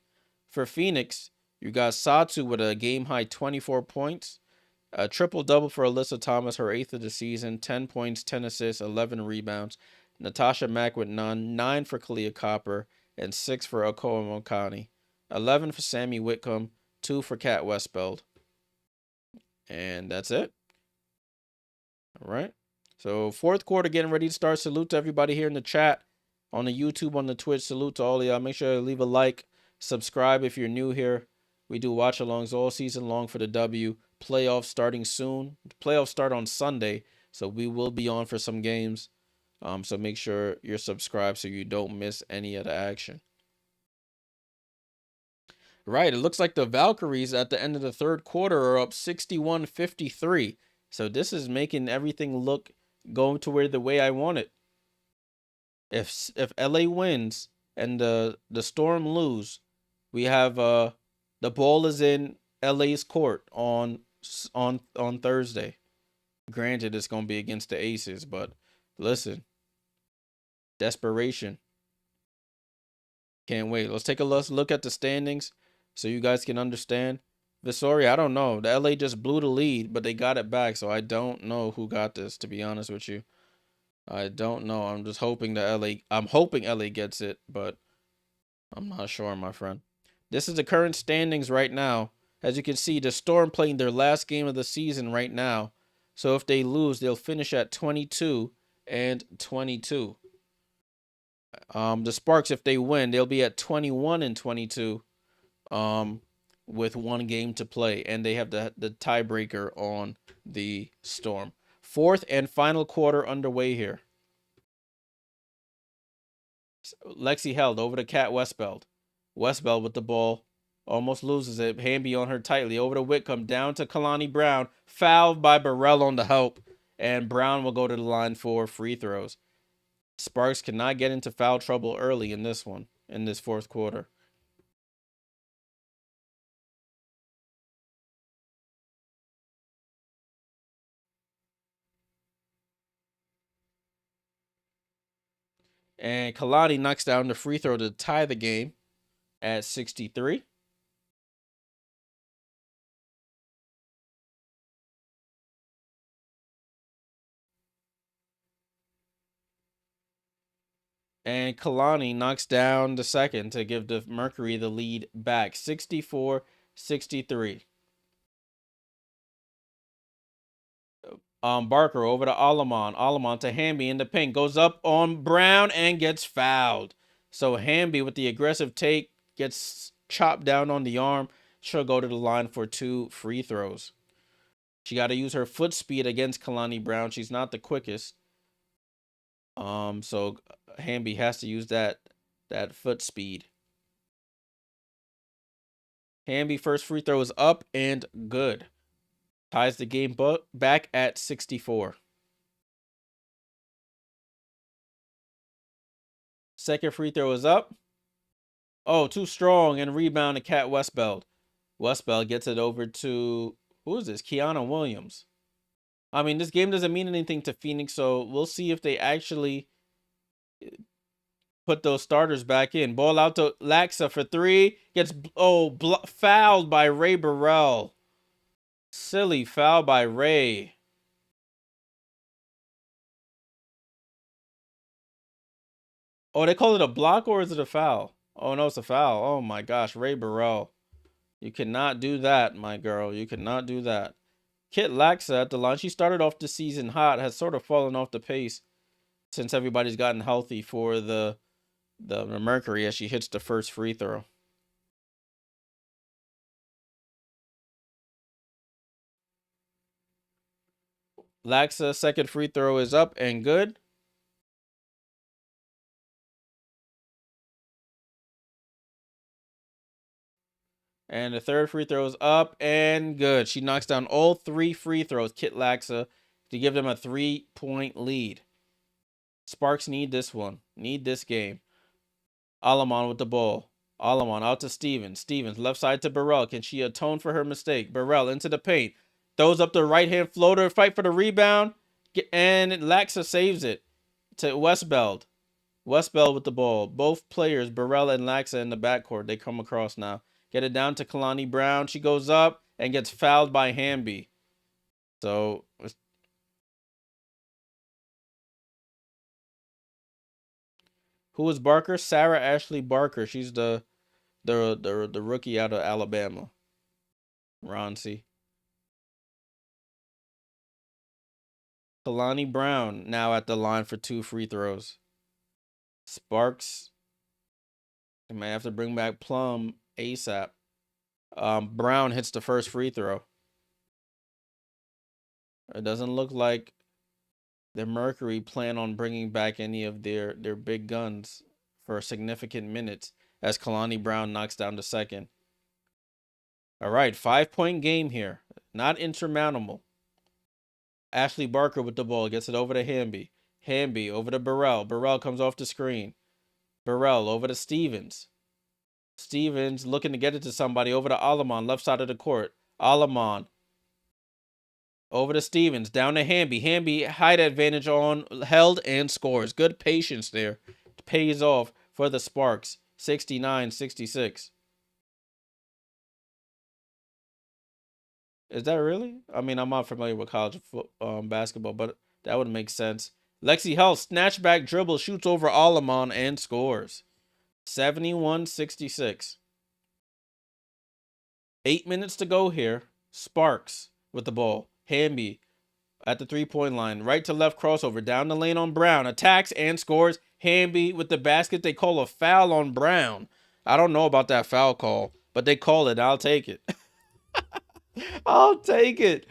For Phoenix, you got Satou with a game-high 24 points. A triple-double for Alyssa Thomas, her 8th of the season. 10 points, 10 assists, 11 rebounds. Natasha Mack with none. 9 for Kalia Copper, and 6 for Okoa Mokani. 11 for Sammy Whitcomb. 2 for Kat Westbeld. And that's it. All right. So fourth quarter getting ready to start. Salute to everybody here in the chat, on the YouTube, on the Twitch. Salute to all of y'all. Make sure to leave a like, subscribe if you're new here. We do watch-alongs all season long for the W. Playoffs starting soon. Playoffs start on Sunday, so we will be on for some games. So make sure you're subscribed so you don't miss any of the action. Right, it looks like the Valkyries at the end of the third quarter are up 61-53. So this is making everything look going to where the way I want it. If LA wins and the Storm lose, we have the ball is in LA's court on Thursday. Granted, it's gonna be against the Aces, but listen, desperation. Can't wait. Let's take a look at the standings so you guys can understand. Visoria, I don't know. The LA just blew the lead, but they got it back, so I don't know who got this, to be honest with you. I don't know. I'm just hoping I'm hoping LA gets it, but I'm not sure, my friend. This is the current standings right now. As you can see, the Storm playing their last game of the season right now. So if they lose, they'll finish at 22-22. The Sparks, if they win, they'll be at 21-22. With 1 game to play, and they have the tiebreaker on the Storm. Fourth and final quarter underway here. Lexi held over to Kat Westbeld. Westbeld with the ball, almost loses it. Hamby on her tightly, over to Whitcomb, down to Kalani Brown, fouled by Burrell on the help, and Brown will go to the line for free throws. Sparks cannot get into foul trouble early in this one, in this fourth quarter. And Kalani knocks down the free throw to tie the game at 63. And Kalani knocks down the second to give the Mercury the lead back, 64-63. Barker over to Alamon. Alamon to Hamby in the paint. Goes up on Brown and gets fouled. So Hamby with the aggressive take gets chopped down on the arm. She'll go to the line for 2 free throws. She got to use her foot speed against Kalani Brown. She's not the quickest. So Hamby has to use that foot speed. Hamby first free throw is up and good. Ties the game back at 64. Second free throw is up. Oh, too strong, and rebound to Kat Westbeld. Westbeld gets it over to, who is this? Kiana Williams. I mean, this game doesn't mean anything to Phoenix, so we'll see if they actually put those starters back in. Ball out to Laxa for 3. Gets, fouled by Ray Burrell. Silly foul by Ray. Oh, they call it a block, or is it a foul? Oh, no, it's a foul. Oh, my gosh. Ray Burrell. You cannot do that, my girl. You cannot do that. Kit Laxa at the line. She started off the season hot, has sort of fallen off the pace since everybody's gotten healthy for the Mercury as she hits the first free throw. Laxa, second free throw is up and good. And the third free throw is up and good. She knocks down all 3 free throws, Kit Laxa, to give them a 3-point lead. Sparks need this one. Need this game. Alamon with the ball. Alamon out to Stevens. Stevens left side to Burrell. Can she atone for her mistake? Burrell into the paint. Throws up the right-hand floater. Fight for the rebound. And Laxa saves it to Westbeld. Westbeld with the ball. Both players, Burrell and Laxa, in the backcourt. They come across now. Get it down to Kalani Brown. She goes up and gets fouled by Hamby. So who is Barker? Sarah Ashley Barker. She's the rookie out of Alabama. Ronci. Kalani Brown now at the line for 2 free throws. Sparks. They might have to bring back Plum ASAP. Brown hits the first free throw. It doesn't look like the Mercury plan on bringing back any of their big guns for significant minutes as Kalani Brown knocks down the second. All right, 5-point game here. Not insurmountable. Ashley Barker with the ball. Gets it over to Hamby. Hamby over to Burrell. Burrell comes off the screen. Burrell over to Stevens. Stevens looking to get it to somebody. Over to Alamon, left side of the court. Alamon over to Stevens. Down to Hamby. Hamby, height advantage on, held and scores. Good patience there. Pays off for the Sparks. 69-66. Is that really? I mean, I'm not familiar with college basketball, but that would make sense. Lexi Hell, snatchback dribble, shoots over Alamon and scores. 71-66. 8 minutes to go here. Sparks with the ball. Hamby at the 3-point line. Right to left crossover. Down the lane on Brown. Attacks and scores. Hamby with the basket. They call a foul on Brown. I don't know about that foul call, but they call it. I'll take it. I'll take it.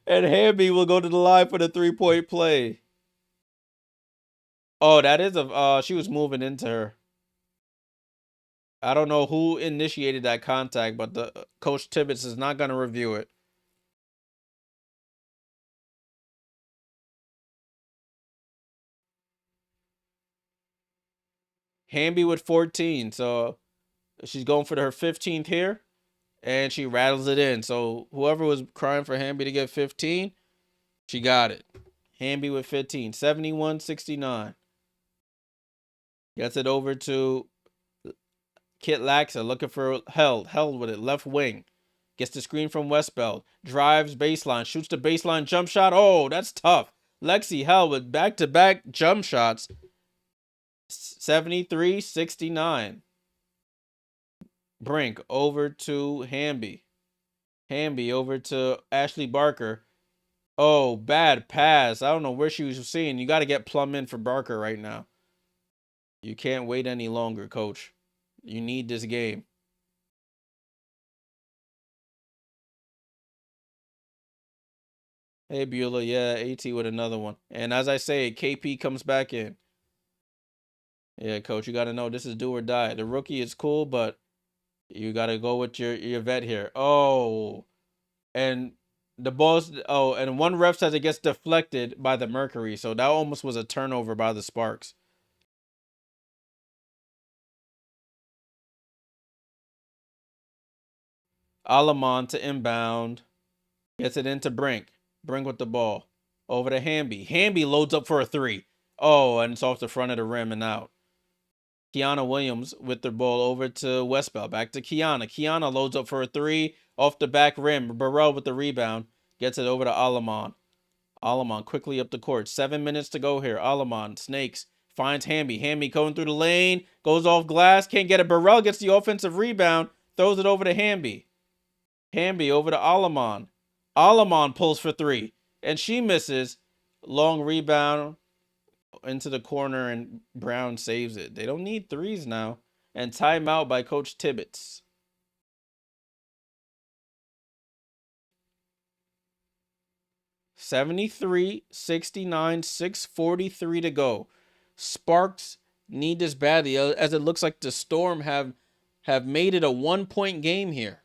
And Hamby will go to the line for the 3-point play. Oh, that is she was moving into her. I don't know who initiated that contact, but the Coach Tibbetts is not going to review it. Hamby with 14, so she's going for her 15th here, and she rattles it in. So whoever was crying for Hamby to get 15, she got it. Hamby with 15, 71-69. Gets it over to Kit Laxa, looking for Held with it, left wing. Gets the screen from Westbeld. Drives baseline, shoots the baseline jump shot. Oh, that's tough. Lexi Held with back-to-back jump shots. 73-69. Brink over to Hamby. Hamby over to Ashley Barker. Oh, bad pass. I don't know where she was seeing. You got to get Plum in for Barker right now. You can't wait any longer, coach. You need this game. Hey, Beulah. Yeah, AT with another one. And as I say, KP comes back in. Yeah, coach, you got to know this is do or die. The rookie is cool, but you got to go with your vet here. Oh, and the ball's, and one ref says it gets deflected by the Mercury. So that almost was a turnover by the Sparks. Alamon to inbound. Gets it into Brink. Brink with the ball. Over to Hamby. Hamby loads up for a 3. Oh, and it's off the front of the rim and out. Kiana Williams with the ball over to Westbell. Back to Kiana. Kiana loads up for a 3 off the back rim. Burrell with the rebound. Gets it over to Alamon. Alamon quickly up the court. 7 minutes to go here. Alamon snakes. Finds Hamby. Hamby going through the lane. Goes off glass. Can't get it. Burrell gets the offensive rebound. Throws it over to Hamby. Hamby over to Alamon. Alamon pulls for three. And she misses. Long rebound into the corner, and Brown saves it. They don't need threes now. And timeout by Coach Tibbetts. $73, $69, $6:43 to go. Sparks need this badly, as it looks like the Storm have made it a 1-point game here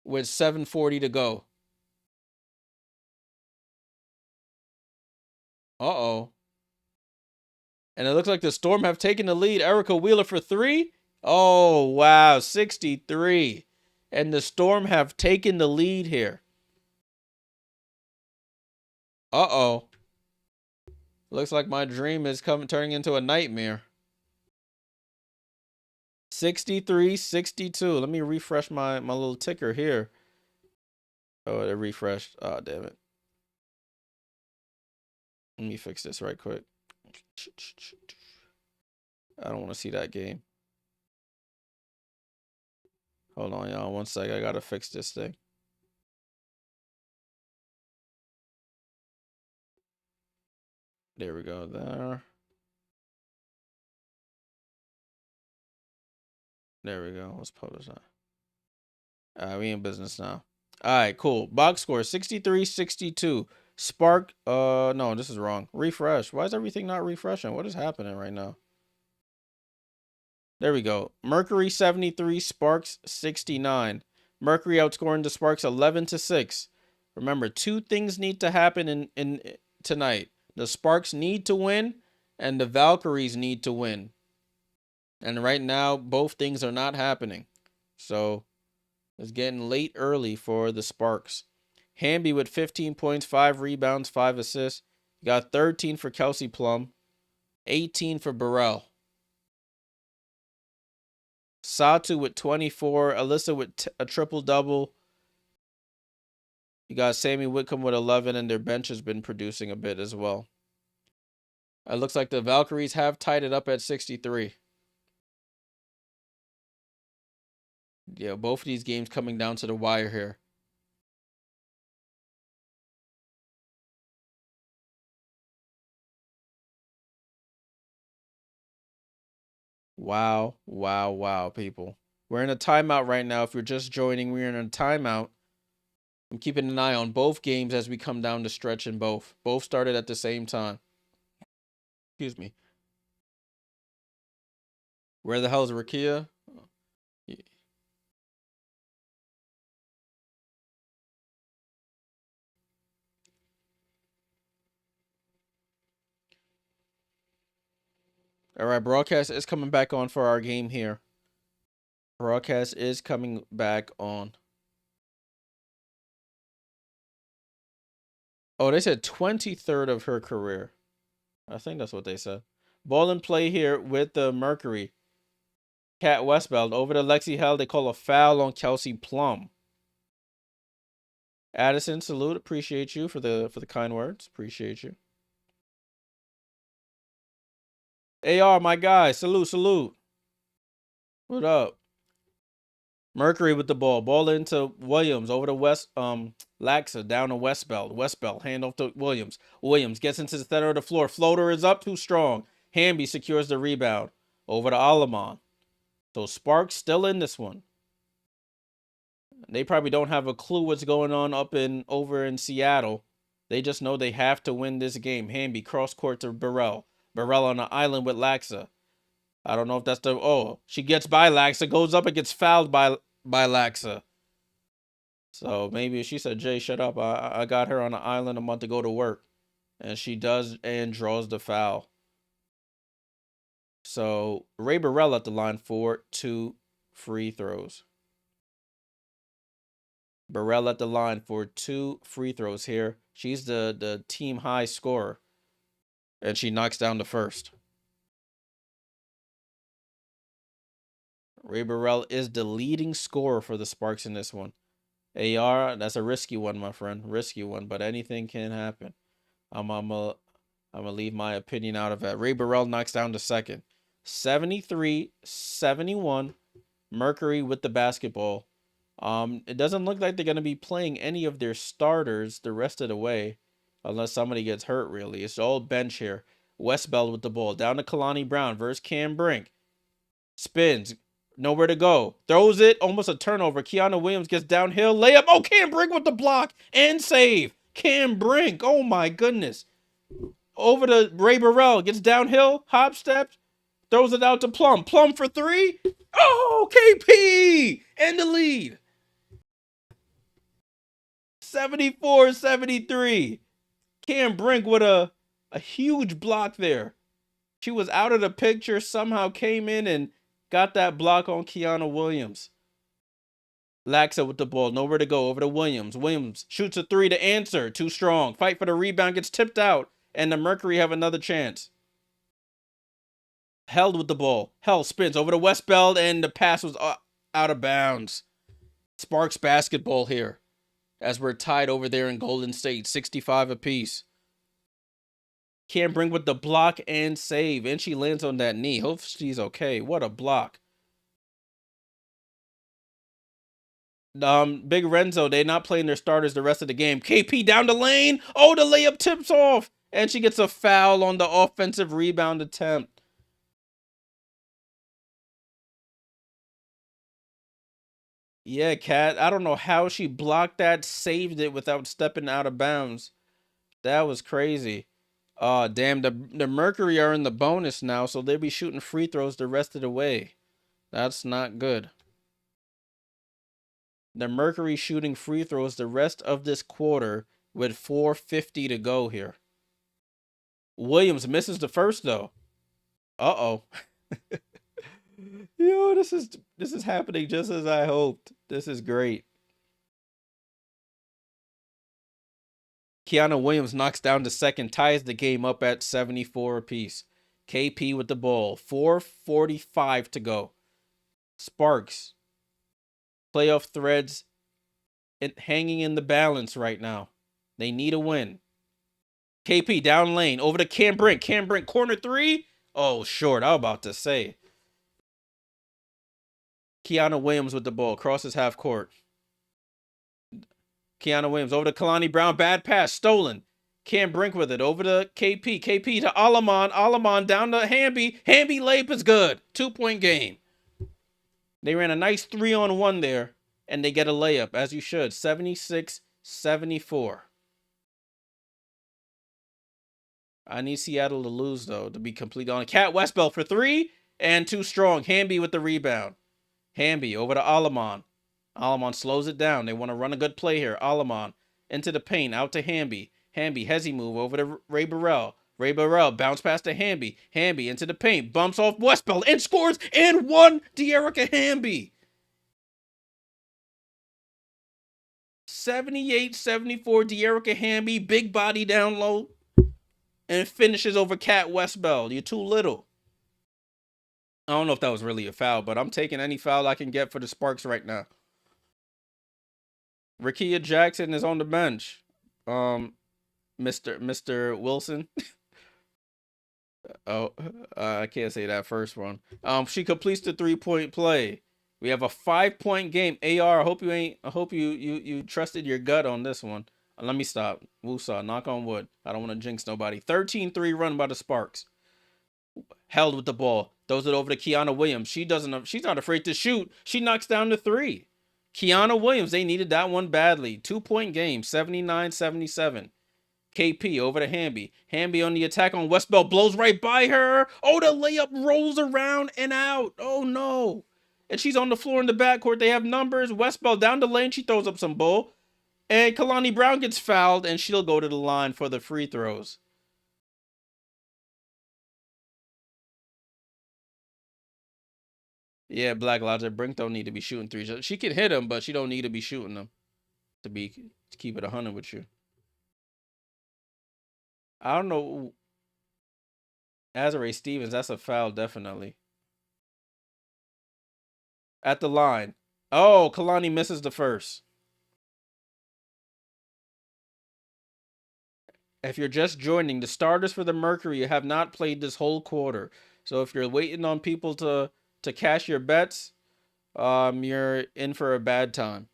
with $7:40 to go. Uh-oh. And it looks like the Storm have taken the lead. Erica Wheeler for three. Oh, wow. 63. And the Storm have taken the lead here. Uh-oh. Looks like my dream is turning into a nightmare. 63-62. Let me refresh my little ticker here. Oh, it refreshed. Oh, damn it. Let me fix this right quick. I don't want to see that game. Hold on, y'all. 1 sec. I gotta fix this thing. There we go. There we go. Let's publish that. All right, we in business now. All right, cool. Box score 63-62. Spark. No, this is wrong. Refresh. Why is everything not refreshing? What is happening right now? There we go. Mercury 73, Sparks 69. Mercury outscoring the Sparks 11-6. Remember, two things need to happen in tonight. The Sparks need to win, and the Valkyries need to win. And right now, both things are not happening. So it's getting late early for the Sparks. Hamby with 15 points, 5 rebounds, 5 assists. You got 13 for Kelsey Plum, 18 for Burrell. Satou with 24. Alyssa with a triple-double. You got Sammy Whitcomb with 11, and their bench has been producing a bit as well. It looks like the Valkyries have tied it up at 63. Yeah, both of these games coming down to the wire here. Wow, wow, wow, people. We're in a timeout right now. If you're just joining, we're in a timeout. I'm keeping an eye on both games as we come down the stretch in both. Both started at the same time. Excuse me. Where the hell is Rakia? Yeah. All right, broadcast is coming back on for our game here. Broadcast is coming back on. Oh, they said 23rd of her career. I think that's what they said. Ball in play here with the Mercury. Kat Westbeld over to Lexi Hell. They call a foul on Kelsey Plum. Addison, salute. Appreciate you for the kind words. Appreciate you. AR, my guy. Salute, salute. What up? Mercury with the ball. Ball into Williams over to Laxa down to Westbelt. Westbelt hand off to Williams. Williams gets into the center of the floor. Floater is up too strong. Hamby secures the rebound. Over to Alamon. So Sparks still in this one. They probably don't have a clue what's going on over in Seattle. They just know they have to win this game. Hamby cross court to Burrell. Burrell on the island with Laxa. I don't know if that's she gets by Laxa, goes up and gets fouled by Laxa. So maybe she said, Jay, shut up. I got her on the island a month to go to work. And she does and draws the foul. So Ray Burrell at the line for 2 free throws. Burrell at the line for 2 free throws here. She's the team high scorer. And she knocks down the first. Ray Burrell is the leading scorer for the Sparks in this one. AR, that's a risky one, my friend. Risky one, but anything can happen. I'm I'm going to leave my opinion out of that. Ray Burrell knocks down to second. 73-71. Mercury with the basketball. It doesn't look like they're going to be playing any of their starters the rest of the way, unless somebody gets hurt, really. It's all bench here. Westbeld with the ball. Down to Kalani Brown versus Cam Brink. Spins. Nowhere to go. Throws it. Almost a turnover. Kiana Williams gets downhill. Layup. Oh, Cam Brink with the block and save. Cam Brink. Oh, my goodness. Over to Ray Burrell. Gets downhill. Hop steps. Throws it out to Plum. Plum for three. Oh, KP. And the lead. 74-73. Cam Brink with a huge block there. She was out of the picture, somehow came in and got that block on Kiana Williams. Laxa with the ball, nowhere to go, over to Williams. Williams shoots a three to answer, too strong. Fight for the rebound, gets tipped out, and the Mercury have another chance. Held with the ball. Held spins over to Westbeld, and the pass was out of bounds. Sparks basketball here, as we're tied over there in Golden State, 65 apiece. Cam Brink with the block and save, and she lands on that knee. Hope she's okay. What a block. Big Renzo, they're not playing their starters the rest of the game. KP down the lane. Oh, the layup tips off, and she gets a foul on the offensive rebound attempt. Yeah, Kat, I don't know how she blocked that, saved it without stepping out of bounds. That was crazy. Oh, damn, the Mercury are in the bonus now, so they'll be shooting free throws the rest of the way. That's not good. The Mercury shooting free throws the rest of this quarter with 4:50 to go here. Williams misses the first, though. Uh-oh. Yo, this is happening just as I hoped. This is great. Kiana Williams knocks down the second, ties the game up at 74 apiece. KP with the ball. 4:45 to go. Sparks. Playoff threads hanging in the balance right now. They need a win. KP down lane. Over to Cam Brink. Cam Brink corner three. Oh, short. I was about to say. Kiana Williams with the ball. Crosses half court. Kiana Williams over to Kalani Brown. Bad pass. Stolen. Cam Brink with it. Over to KP. KP to Alamon. Alamon down to Hamby. Hamby layup is good. 2-point game. They ran a nice 3-on-1 there, and they get a layup, as you should. 76-74. I need Seattle to lose, though, to be completely honest. Cat Westbell for three, and too strong. Hamby with the rebound. Hamby over to Alamon. Alamon slows it down. They want to run a good play here. Alamon into the paint, out to Hamby. Hamby, hezzy move over to Ray Burrell. Ray Burrell bounce past to Hamby. Hamby into the paint, bumps off Westbell and scores and one. Dearica Hamby. 78-74. Dearica Hamby, big body down low, and finishes over Cat Westbell. You're too little. I don't know if that was really a foul, but I'm taking any foul I can get for the Sparks right now. Rakia Jackson is on the bench. Mr. Wilson. Oh, I can't say that first one. She completes the 3-point play. We have a 5-point game. AR, I hope you trusted your gut on this one. Let me stop. Woosah, knock on wood. I don't want to jinx nobody. 13-3 run by the Sparks. Held with the ball. Throws it over to Kiana Williams. She's not afraid to shoot. She knocks down the three. Kiana Williams, they needed that one badly. 2-point game, 79-77. KP over to Hamby. Hamby on the attack on Westbell. Blows right by her. Oh, the layup rolls around and out. Oh, no. And she's on the floor in the backcourt. They have numbers. Westbell down the lane. She throws up some bull. And Kalani Brown gets fouled, and she'll go to the line for the free throws. Yeah, Black Logic. Brink don't need to be shooting threes. She can hit them, but she don't need to be shooting them to keep it 100 with you. I don't know. Azare Stevens, that's a foul, definitely. At the line. Oh, Kalani misses the first. If you're just joining, the starters for the Mercury have not played this whole quarter. So if you're waiting on people to cash your bets, you're in for a bad time.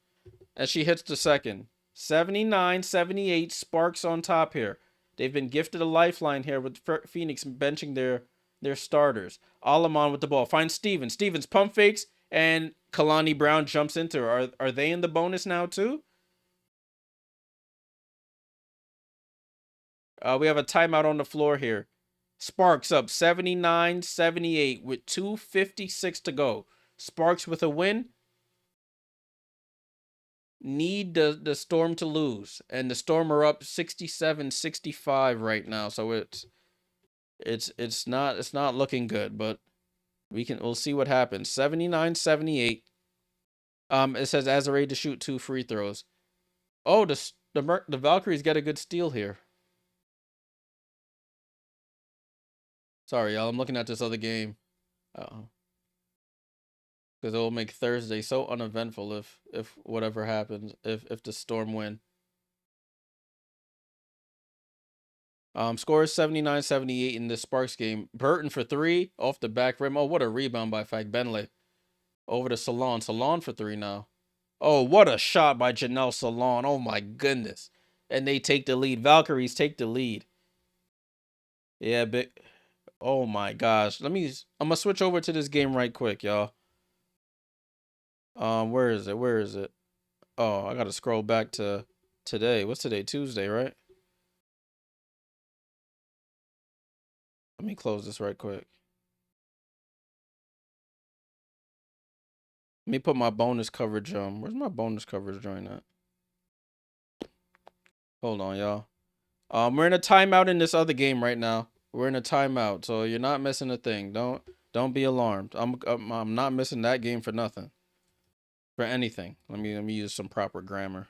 As she hits the second. 79-78, Sparks on top here. They've been gifted a lifeline here with Phoenix benching their starters. Alamon with the ball. Finds Stevens. Stevens pump fakes, and Kalani Brown jumps into her. Are they in the bonus now too? We have a timeout on the floor here. Sparks up 79-78 with 2:56 to go. Sparks with a win. Need the Storm to lose, and the Storm are up 67-65 right now. So it's not looking good, but we'll see what happens. 79-78. It says Azare to shoot 2 free throws. Oh, the Valkyries get a good steal here. Sorry, y'all. I'm looking at this other game. Because it will make Thursday so uneventful if whatever happens, if the Storm win. Score is 79-78 in this Sparks game. Burton for 3 off the back rim. Oh, what a rebound by Fagbenle. Over to Salon. Salon for 3 now. Oh, what a shot by Janelle Salon. Oh my goodness. And they take the lead. Valkyries take the lead. Yeah, big. Oh my gosh. I'm gonna switch over to this game right quick, y'all. Where is it? Where is it? Oh, I gotta scroll back to today. What's today? Tuesday, right? Let me close this right quick. Let me put my bonus coverage. Where's my bonus coverage joint at? Hold on, y'all. We're in a timeout in this other game right now. We're in a timeout, so you're not missing a thing. Don't be alarmed. I'm not missing that game for nothing. For anything. Let me use some proper grammar.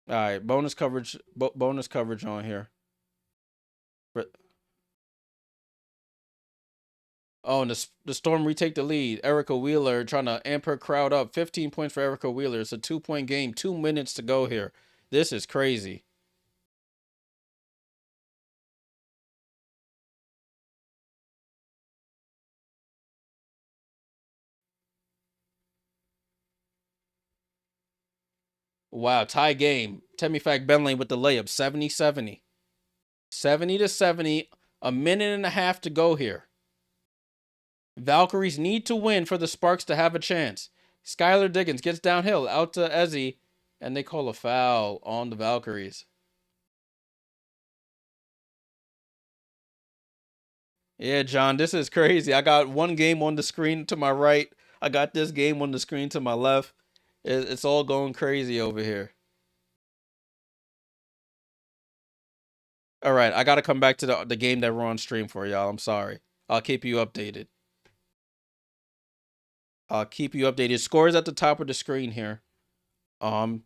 All right, bonus coverage. Bonus coverage on here. Oh, and the Storm retake the lead. Erica Wheeler trying to amp her crowd up. 15 points for Erica Wheeler. It's a 2-point game. 2 minutes to go here. This is crazy. Wow, tie game. Temi Fagbenle with the layup. 70-70. 70-70. A minute and a half to go here. Valkyries need to win for the Sparks to have a chance. Skylar Diggins gets downhill out to Ezzy, and they call a foul on the Valkyries. Yeah, John, this is crazy. I got one game on the screen to my right. I got this game on the screen to my left. It's all going crazy over here. All right, I got to come back to the game that we're on stream for, y'all. I'm sorry. I'll keep you updated. Scores at the top of the screen here. Azare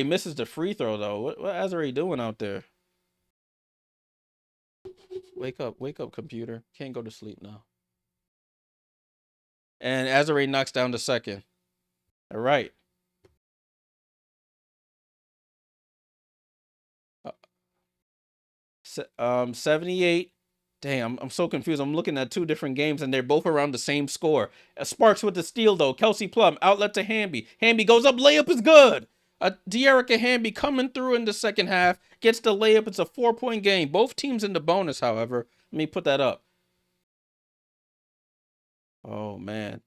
misses the free throw though. What Azare doing out there? Wake up, computer. Can't go to sleep now. And Azare knocks down the second. All right. 78. Damn, I'm so confused. I'm looking at 2 different games, and they're both around the same score. Sparks with the steal, though. Kelsey Plum, outlet to Hamby. Hamby goes up, layup is good. Dearica Hamby coming through in the second half. Gets the layup. It's a 4-point game. Both teams in the bonus, however. Let me put that up. Oh, man.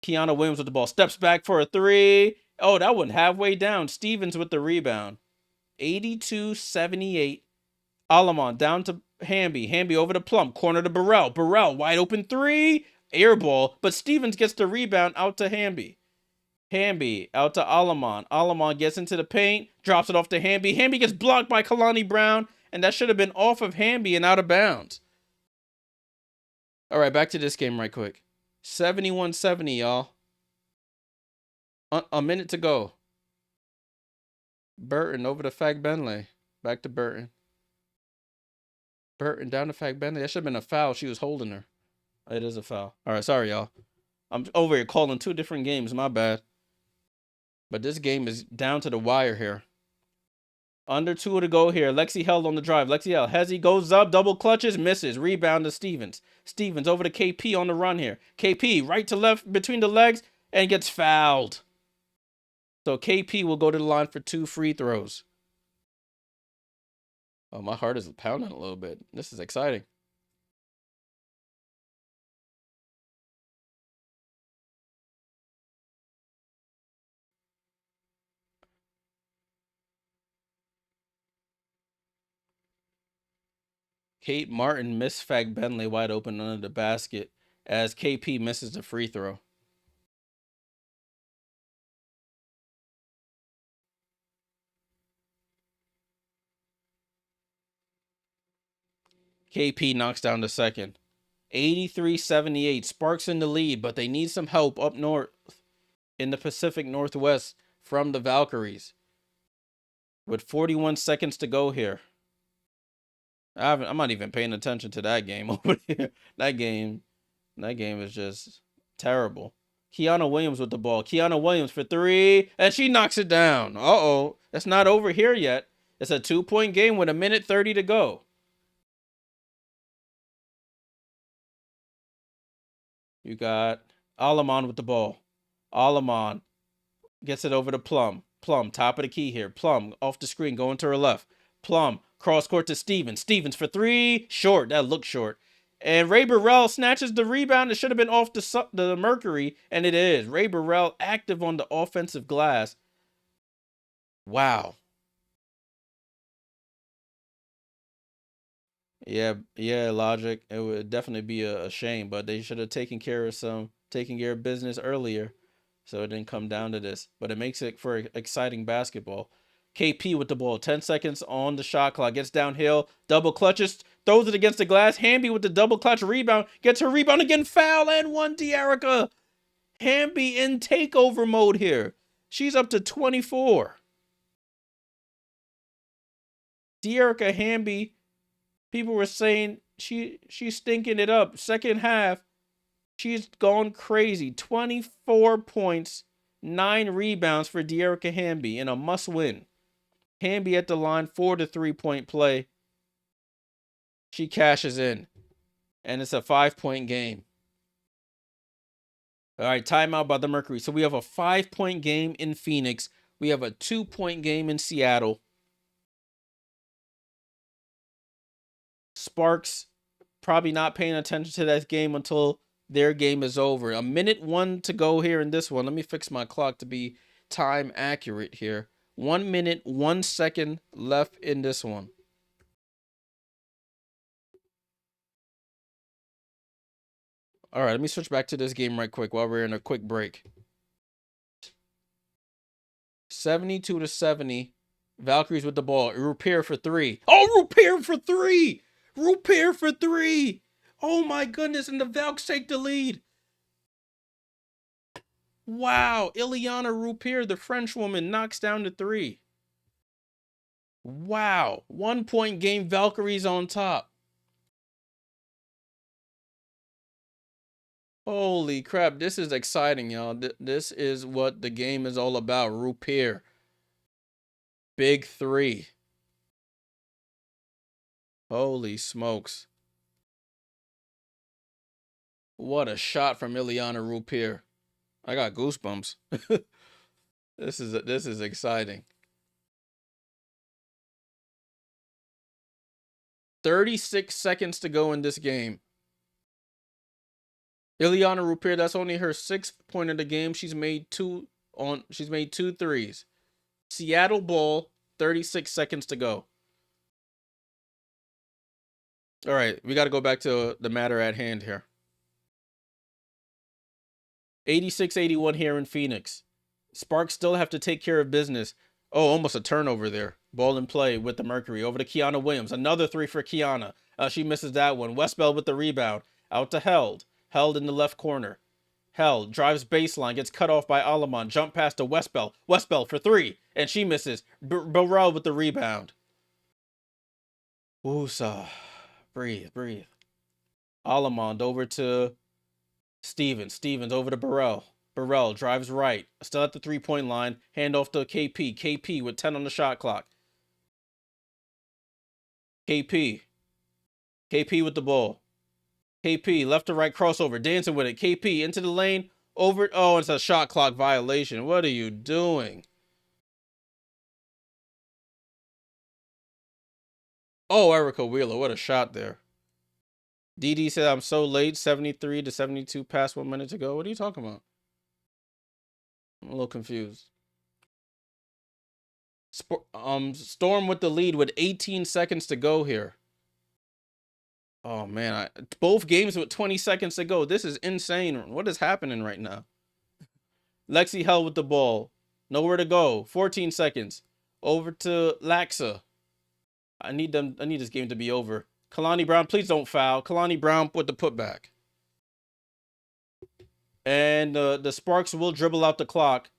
Kiana Williams with the ball. Steps back for a 3. Oh, that one halfway down. Stevens with the rebound. 82-78. Alamon down to Hamby. Hamby over to Plum. Corner to Burrell. Burrell wide open 3. Air ball. But Stevens gets the rebound out to Hamby. Hamby out to Alamon. Alamon gets into the paint. Drops it off to Hamby. Hamby gets blocked by Kalani Brown. And that should have been off of Hamby and out of bounds. All right, back to this game right quick. 71-70, y'all. A minute to go. Burton over to Fagbenle. Back to Burton. Burton down to Fagbenle. That should have been a foul. She was holding her. It is a foul. All right, sorry, y'all. I'm over here calling 2 different games. My bad. But this game is down to the wire here. Under 2 to go here. Lexi held on the drive. Lexi held. Hezzy goes up, double clutches, misses. Rebound to Stevens. Stevens over to KP on the run here. KP right to left between the legs and gets fouled. So KP will go to the line for 2 free throws. Oh, my heart is pounding a little bit. This is exciting. Kate Martin missed Fag Bentley wide open under the basket as KP misses the free throw. KP knocks down the second. 83-78. Sparks in the lead, but they need some help up north in the Pacific Northwest from the Valkyries. With 41 seconds to go here. I'm not even paying attention to that game over here. That game is just terrible. Kiana Williams with the ball. Kiana Williams for 3, and she knocks it down. Uh-oh. It's not over here yet. It's a 2-point game with 1:30 to go. You got Alamon with the ball. Alamon gets it over to Plum. Plum, top of the key here. Plum off the screen, going to her left. Plum, cross court to Stevens. Stevens for 3, short. That looked short. And Ray Burrell snatches the rebound. It should have been off the Mercury, and it is. Ray Burrell active on the offensive glass. Wow. Yeah, Logic. It would definitely be a shame, but they should have taken care of business earlier, so it didn't come down to this. But it makes it for exciting basketball. KP with the ball, 10 seconds on the shot clock, gets downhill, double clutches, throws it against the glass. Hamby with the double clutch rebound, gets her rebound again, foul and 1. Dearica Hamby in takeover mode here. She's up to 24. Dearica Hamby. People were saying she's stinking it up. Second half, she's gone crazy. 24 points, 9 rebounds for Dearica Hamby in a must-win. Hamby at the line for the 3-point play. She cashes in, and it's a 5-point game. All right, timeout by the Mercury. So we have a 5-point game in Phoenix. We have a 2-point game in Seattle. Sparks probably not paying attention to that game until their game is over. 1:01 to go here in this one. Let me fix my clock to be time accurate here. 1 minute, 1 second left in this one. All right, let me switch back to this game right quick while we're in a quick break. 72-70. Valkyries with the ball. Rupier for 3. Oh, Rupier for 3! Rupier for 3! Oh my goodness, and the Valks take the lead. Wow, Ileana Rupier, the French woman, knocks down the 3. Wow, 1-point game, Valkyries on top. Holy crap, this is exciting, y'all. This is what the game is all about. Rupier. Big 3. Holy smokes. What a shot from Ileana Rupier. I got goosebumps. This is exciting. 36 seconds to go in this game. Ileana Rupier, that's only her 6th point of the game. She's made 2 threes. Seattle ball, 36 seconds to go. All right, we got to go back to the matter at hand here. 86-81 here in Phoenix. Sparks still have to take care of business. Oh, almost a turnover there. Ball in play with the Mercury. Over to Kiana Williams. Another 3 for Kiana. She misses that one. Westbell with the rebound. Out to Held. Held in the left corner. Held drives baseline. Gets cut off by Alamon. Jump pass to Westbell. Westbell for 3. And she misses. Burrell with the rebound. Woosa. Breathe. Alamond over to Stevens. Stevens over to Burrell. Burrell drives right. Still at the 3-point line. Hand off to KP. KP with 10 on the shot clock. KP. KP with the ball. KP, left to right crossover. Dancing with it. KP into the lane. Over. Oh, it's a shot clock violation. What are you doing? Oh, Erica Wheeler. What a shot there. DD said, I'm so late. 73 to 72 past 1 minute to go. What are you talking about? I'm a little confused. Storm with the lead with 18 seconds to go here. Oh, man. Both games with 20 seconds to go. This is insane. What is happening right now? Lexi Hell with the ball. Nowhere to go. 14 seconds. Over to Laxa. I need this game to be over. Kalani Brown, please don't foul. Kalani Brown with the putback. And the Sparks will dribble out the clock.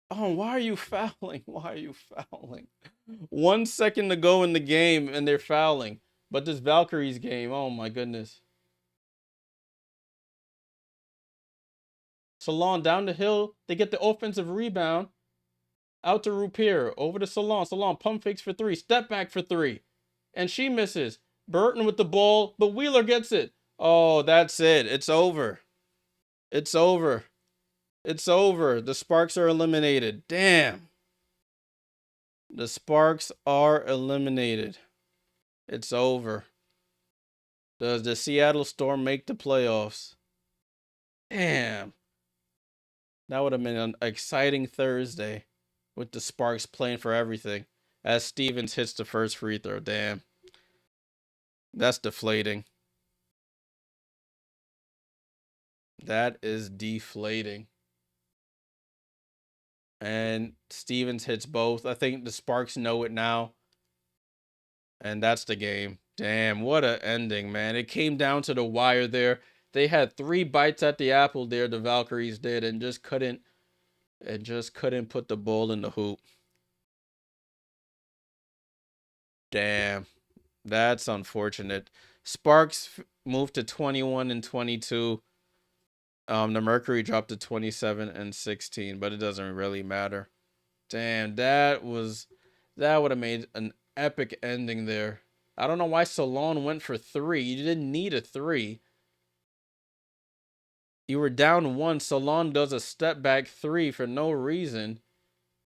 Oh, why are you fouling? Why are you fouling? 1 second to go in the game, and they're fouling. But this Valkyries game, oh my goodness. Salon down the hill. They get the offensive rebound. Out to Rupier. Over to Salon. Salon pump fakes for 3. Step back for 3. And she misses. Burton with the ball, but Wheeler gets it. Oh, that's it. It's over. It's over. It's over. The Sparks are eliminated. Damn. The Sparks are eliminated. It's over. Does the Seattle Storm make the playoffs? Damn. That would have been an exciting Thursday with the Sparks playing for everything. As Stevens hits the first free throw. Damn. That's deflating. That is deflating. And Stevens hits both. I think the Sparks know it now. And that's the game. Damn, what a ending, man. It came down to the wire there. They had 3 bites at the apple there, the Valkyries did, and just couldn't put the ball in the hoop. Damn. That's unfortunate. Sparks moved to 21 and 22. The Mercury dropped to 27 and 16, but it doesn't really matter. Damn, that would have made an epic ending there. I don't know why Salon went for 3. You didn't need a 3. You were down 1. Salon does a step back 3 for no reason.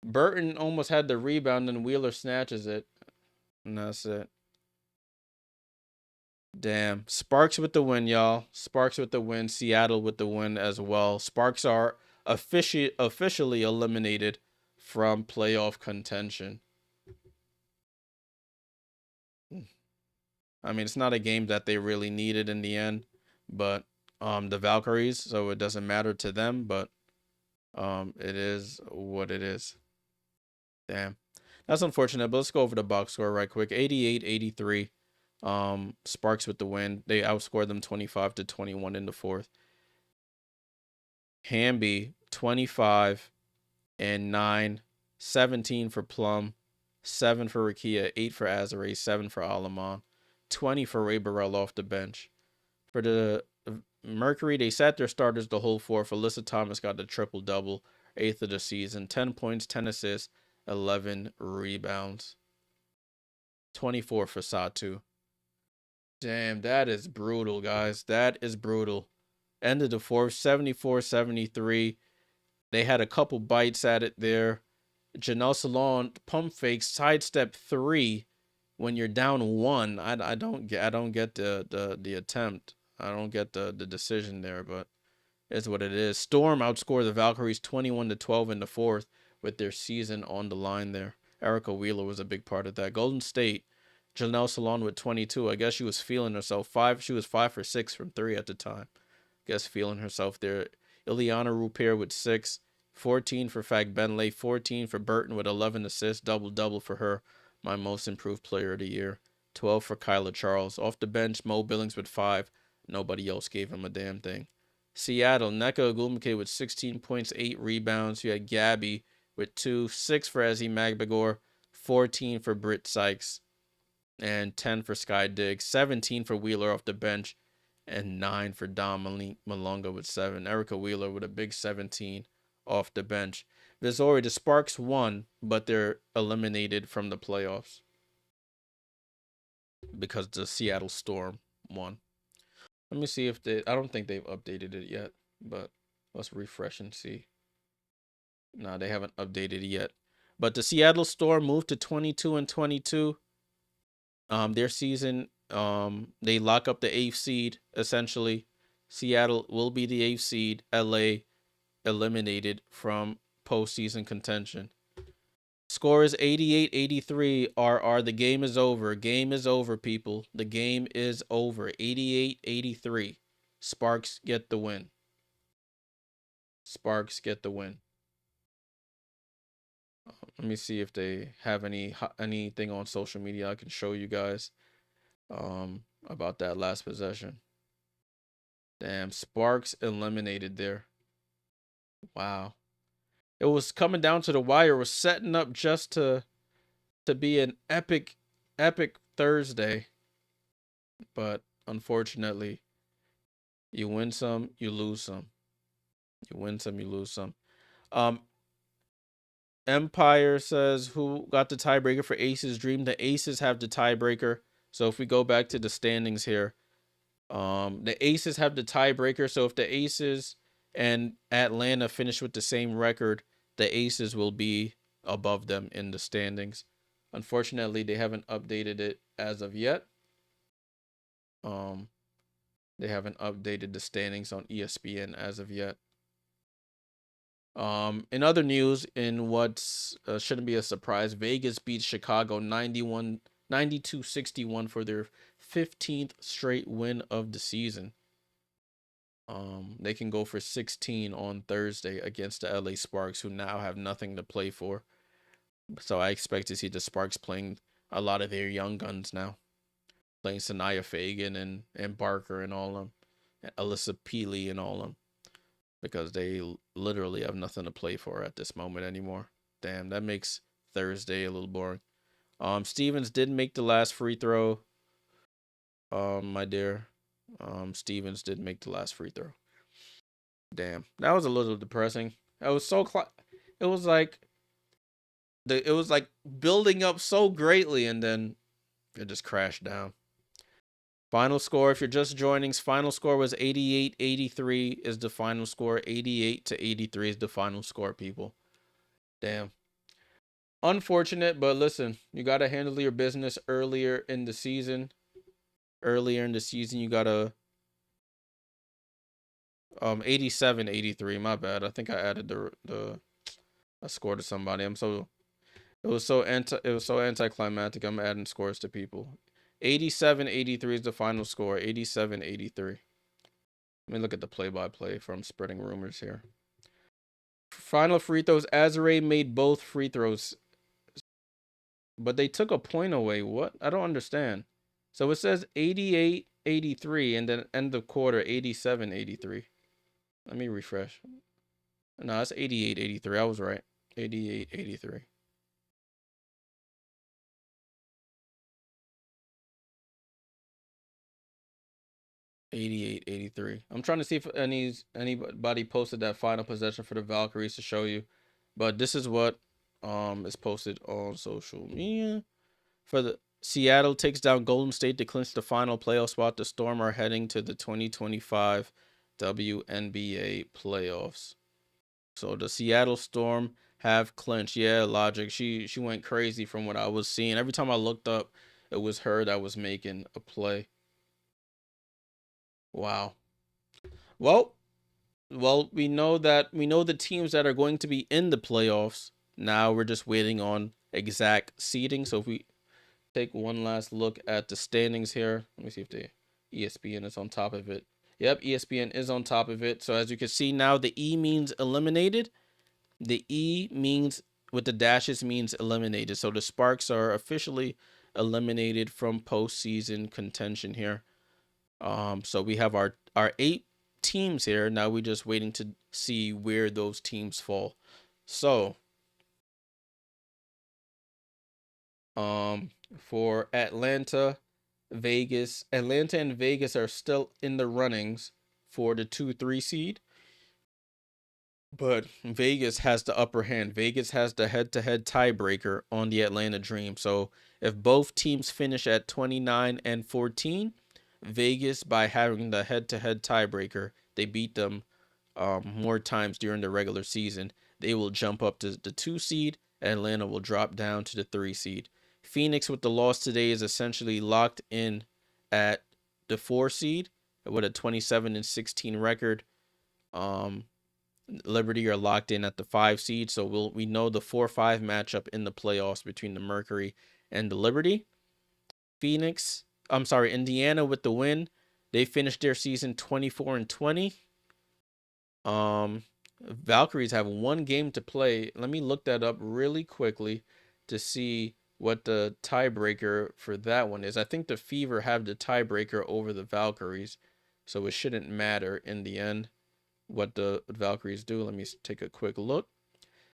Burton almost had the rebound and Wheeler snatches it. And that's it. Damn. Sparks with the win, y'all. Sparks with the win. Seattle with the win as well. Sparks are officially eliminated from playoff contention. I mean, it's not a game that they really needed in the end, but the Valkyries, so it doesn't matter to them, but it is what it is. Damn. That's unfortunate, but let's go over the box score right quick. 88-83. Sparks with the win. They outscored them 25 to 21 in the fourth. Hamby 25 and 9, 17 for Plum, 7 for Rakia, 8 for Azare, 7 for Alamon, 20 for Ray Burrell off the bench. For the Mercury, they sat their starters the whole fourth. Alyssa Thomas got the triple-double, 8th of the season, 10 points, 10 assists, 11 rebounds, 24 for Satou. Damn, that is brutal, guys. That is brutal. End of the fourth, 74-73. They had a couple bites at it there. Janelle Salon pump fake sidestep 3 when you're down 1. I don't get the attempt. I don't get the decision there, but it's what it is. Storm outscored the Valkyries 21 to 12 in the fourth with their season on the line there. Erica Wheeler was a big part of that. Golden State, Janelle Salon with 22. I guess she was feeling herself. She was 5 for 6 from 3 at the time. Guess feeling herself there. Ileana Rupier with 6. 14 for Fag Benley. 14 for Burton with 11 assists. Double-double for her. My most improved player of the year. 12 for Kyla Charles. Off the bench, Mo Billings with 5. Nobody else gave him a damn thing. Seattle, Nneka Ogwumike with 16 points, 8 rebounds. You had Gabby with 2. 6 for Ezzy Magbagor. 14 for Britt Sykes. And 10 for Sky Diggs. 17 for Wheeler off the bench. and 9 for Dom Malonga with 7. Erica Wheeler with a big 17 off the bench. Missouri, the Sparks won, but they're eliminated from the playoffs because the Seattle Storm won. Let me see if I don't think they've updated it yet, but let's refresh and see. No, they haven't updated it yet. But the Seattle Storm moved to 22-22. Their season, they lock up the 8th seed, essentially. Seattle will be the 8th seed. LA eliminated from postseason contention. Score is 88-83. RR, the game is over. Game is over, people. The game is over. 88-83. Sparks get the win. Sparks get the win. Let me see if they have anything on social media I can show you guys about that last possession. Damn, Sparks eliminated there. Wow. It was coming down to the wire. It was setting up just to be an epic Thursday. But unfortunately, you win some, you lose some. You win some, you lose some. Empire says, who got the tiebreaker for Aces Dream? The Aces have the tiebreaker. So if we go back to the standings here, the Aces have the tiebreaker. So if the Aces and Atlanta finish with the same record, the Aces will be above them in the standings. Unfortunately, they haven't updated it as of yet. They haven't updated the standings on ESPN as of yet. In other news, in what shouldn't be a surprise, Vegas beats Chicago 92-61 for their 15th straight win of the season. They can go for 16 on Thursday against the LA Sparks, who now have nothing to play for. So I expect to see the Sparks playing a lot of their young guns now, playing Sanaya Fagan and Barker and all of them, and Alyssa Peely and all of them, because they literally have nothing to play for at this moment anymore. Damn, that makes Thursday a little boring. Stevens did make the last free throw. My dear. Stevens did make the last free throw. Damn, that was a little depressing. It was so it was like building up so greatly, and then it just crashed down. Final score, if you're just joining, final score was 88-83 is the final score. 88-83 is the final score, people. Damn. Unfortunate, but listen, you got to handle your business earlier in the season. Earlier in the season, you got to 87-83, my bad. I think I added the score to somebody. It was so anticlimactic. I'm adding scores to people. 87-83 is the final score. 87-83. Let me look at the play-by-play from Spreading Rumors here. Final free throws. Azare made both free throws, but they took a point away. What? I don't understand. So it says 88-83, and then end of quarter 87-83. Let me refresh. No, it's 88-83. I was right. 88-83. 88-83. I'm trying to see if anybody posted that final possession for the Valkyries to show you, but this is what is posted on social media. For the Seattle takes down Golden State to clinch the final playoff spot. The Storm are heading to the 2025 WNBA playoffs. So the Seattle Storm have clinched. Yeah, Logic. She went crazy from what I was seeing. Every time I looked up, it was her that was making a play. Wow. Well, we know the teams that are going to be in the playoffs. Now we're just waiting on exact seeding. So if we take one last look at the standings here, let me see if the ESPN is on top of it. Yep, ESPN is on top of it. So as you can see now, the E means eliminated. The E means with the dashes means eliminated. So the Sparks are officially eliminated from postseason contention here. So we have our 8 teams here. Now we're just waiting to see where those teams fall. So for Atlanta, Atlanta and Vegas are still in the runnings for the 2-3 seed, but Vegas has the upper hand. Vegas has the head-to-head tiebreaker on the Atlanta Dream. So if both teams finish at 29 and 14, Vegas, by having the head-to-head tiebreaker, they beat them more times during the regular season, they will jump up to the 2 seed. Atlanta will drop down to the 3 seed. Phoenix, with the loss today, is essentially locked in at the 4 seed with a 27-16 record. Liberty are locked in at the 5 seed, so we know the 4-5 matchup in the playoffs between the Mercury and the Liberty. Indiana with the win. They finished their season 24-20. Valkyries have one game to play. Let me look that up really quickly to see what the tiebreaker for that one is. I think the Fever have the tiebreaker over the Valkyries, so it shouldn't matter in the end what the Valkyries do. Let me take a quick look.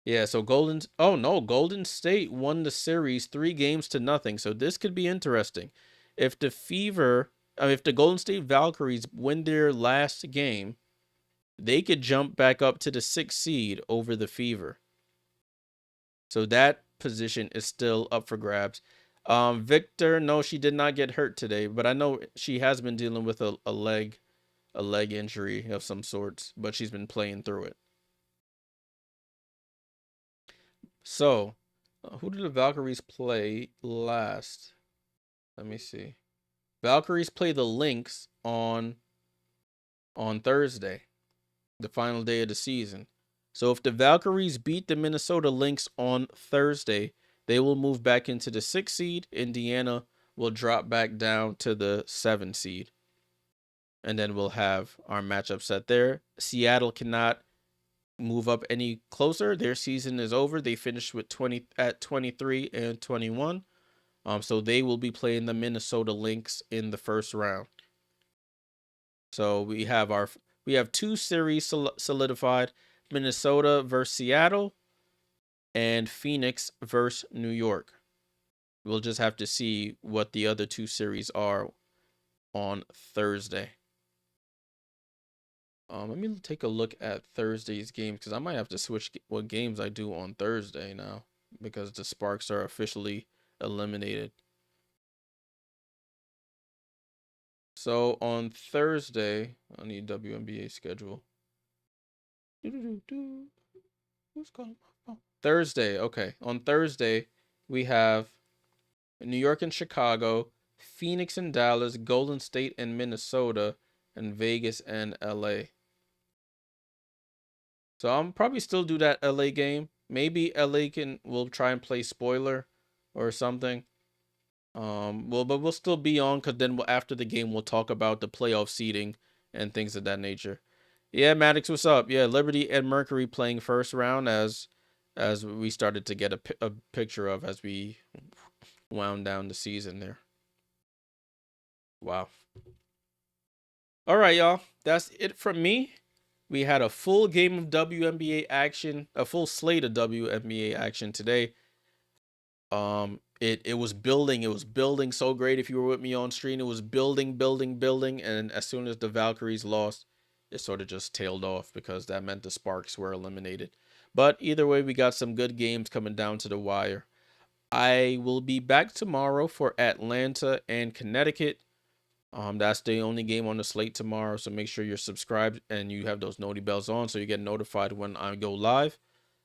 Yeah, so Golden State won the series 3-0. So this could be interesting. If the Golden State Valkyries win their last game, they could jump back up to the 6th seed over the Fever. So that position is still up for grabs. Victor, no, she did not get hurt today, but I know she has been dealing with a leg injury of some sorts, but she's been playing through it. So, who did the Valkyries play last? Let me see. Valkyries play the Lynx on Thursday, the final day of the season. So if the Valkyries beat the Minnesota Lynx on Thursday, they will move back into the 6th seed. Indiana will drop back down to the 7th seed. And then we'll have our matchup set there. Seattle cannot move up any closer. Their season is over. They finished with 23 and 21. So they will be playing the Minnesota Lynx in the first round. So we have 2 series solidified: Minnesota versus Seattle and Phoenix versus New York. We'll just have to see what the other 2 series are on Thursday. Let me take a look at Thursday's games, because I might have to switch what games I do on Thursday now, because the Sparks are officially eliminated. So on Thursday, I need WNBA schedule. Who's calling my phone? Thursday, okay. On Thursday, we have New York and Chicago, Phoenix and Dallas, Golden State and Minnesota, and Vegas and LA. So I'll probably still do that LA game. Maybe LA will try and play spoiler or something. But we'll still be on, because then after the game we'll talk about the playoff seeding and things of that nature. Yeah, Maddox, what's up? Yeah, Liberty and Mercury playing first round, as we started to get a picture of as we wound down the season there. Wow. All right, y'all. That's it from me. We had a full game of WNBA action, a full slate of WNBA action today. It was building so great. If you were with me on stream, it was building, and as soon as the Valkyries lost, it sort of just tailed off, because that meant the Sparks were eliminated. But either way, we got some good games coming down to the wire. I will be back tomorrow for Atlanta and Connecticut. That's the only game on the slate tomorrow, so make sure you're subscribed and you have those noti bells on so you get notified when I go live.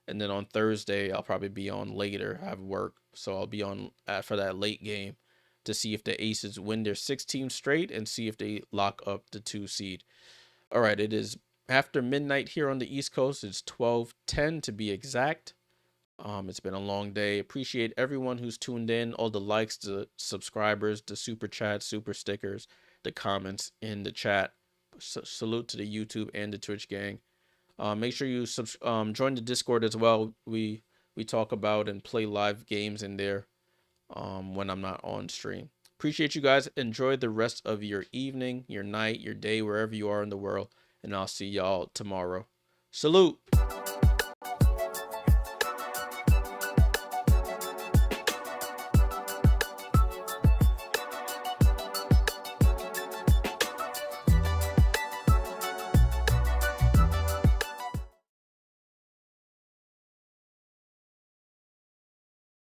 And then on Thursday, I'll probably be on later. I have work, so I'll be on for that late game to see if the Aces win their 16th straight and see if they lock up the 2 seed. All right, it is after midnight here on the East Coast. It's 12:10 to be exact. It's been a long day. Appreciate everyone who's tuned in, all the likes, the subscribers, the super chats, super stickers, the comments in the chat. Salute to the YouTube and the Twitch gang. Make sure you join the Discord as well. We talk about and play live games in there when I'm not on stream. Appreciate you guys. Enjoy the rest of your evening, your night, your day, wherever you are in the world, and I'll see y'all tomorrow. Salute.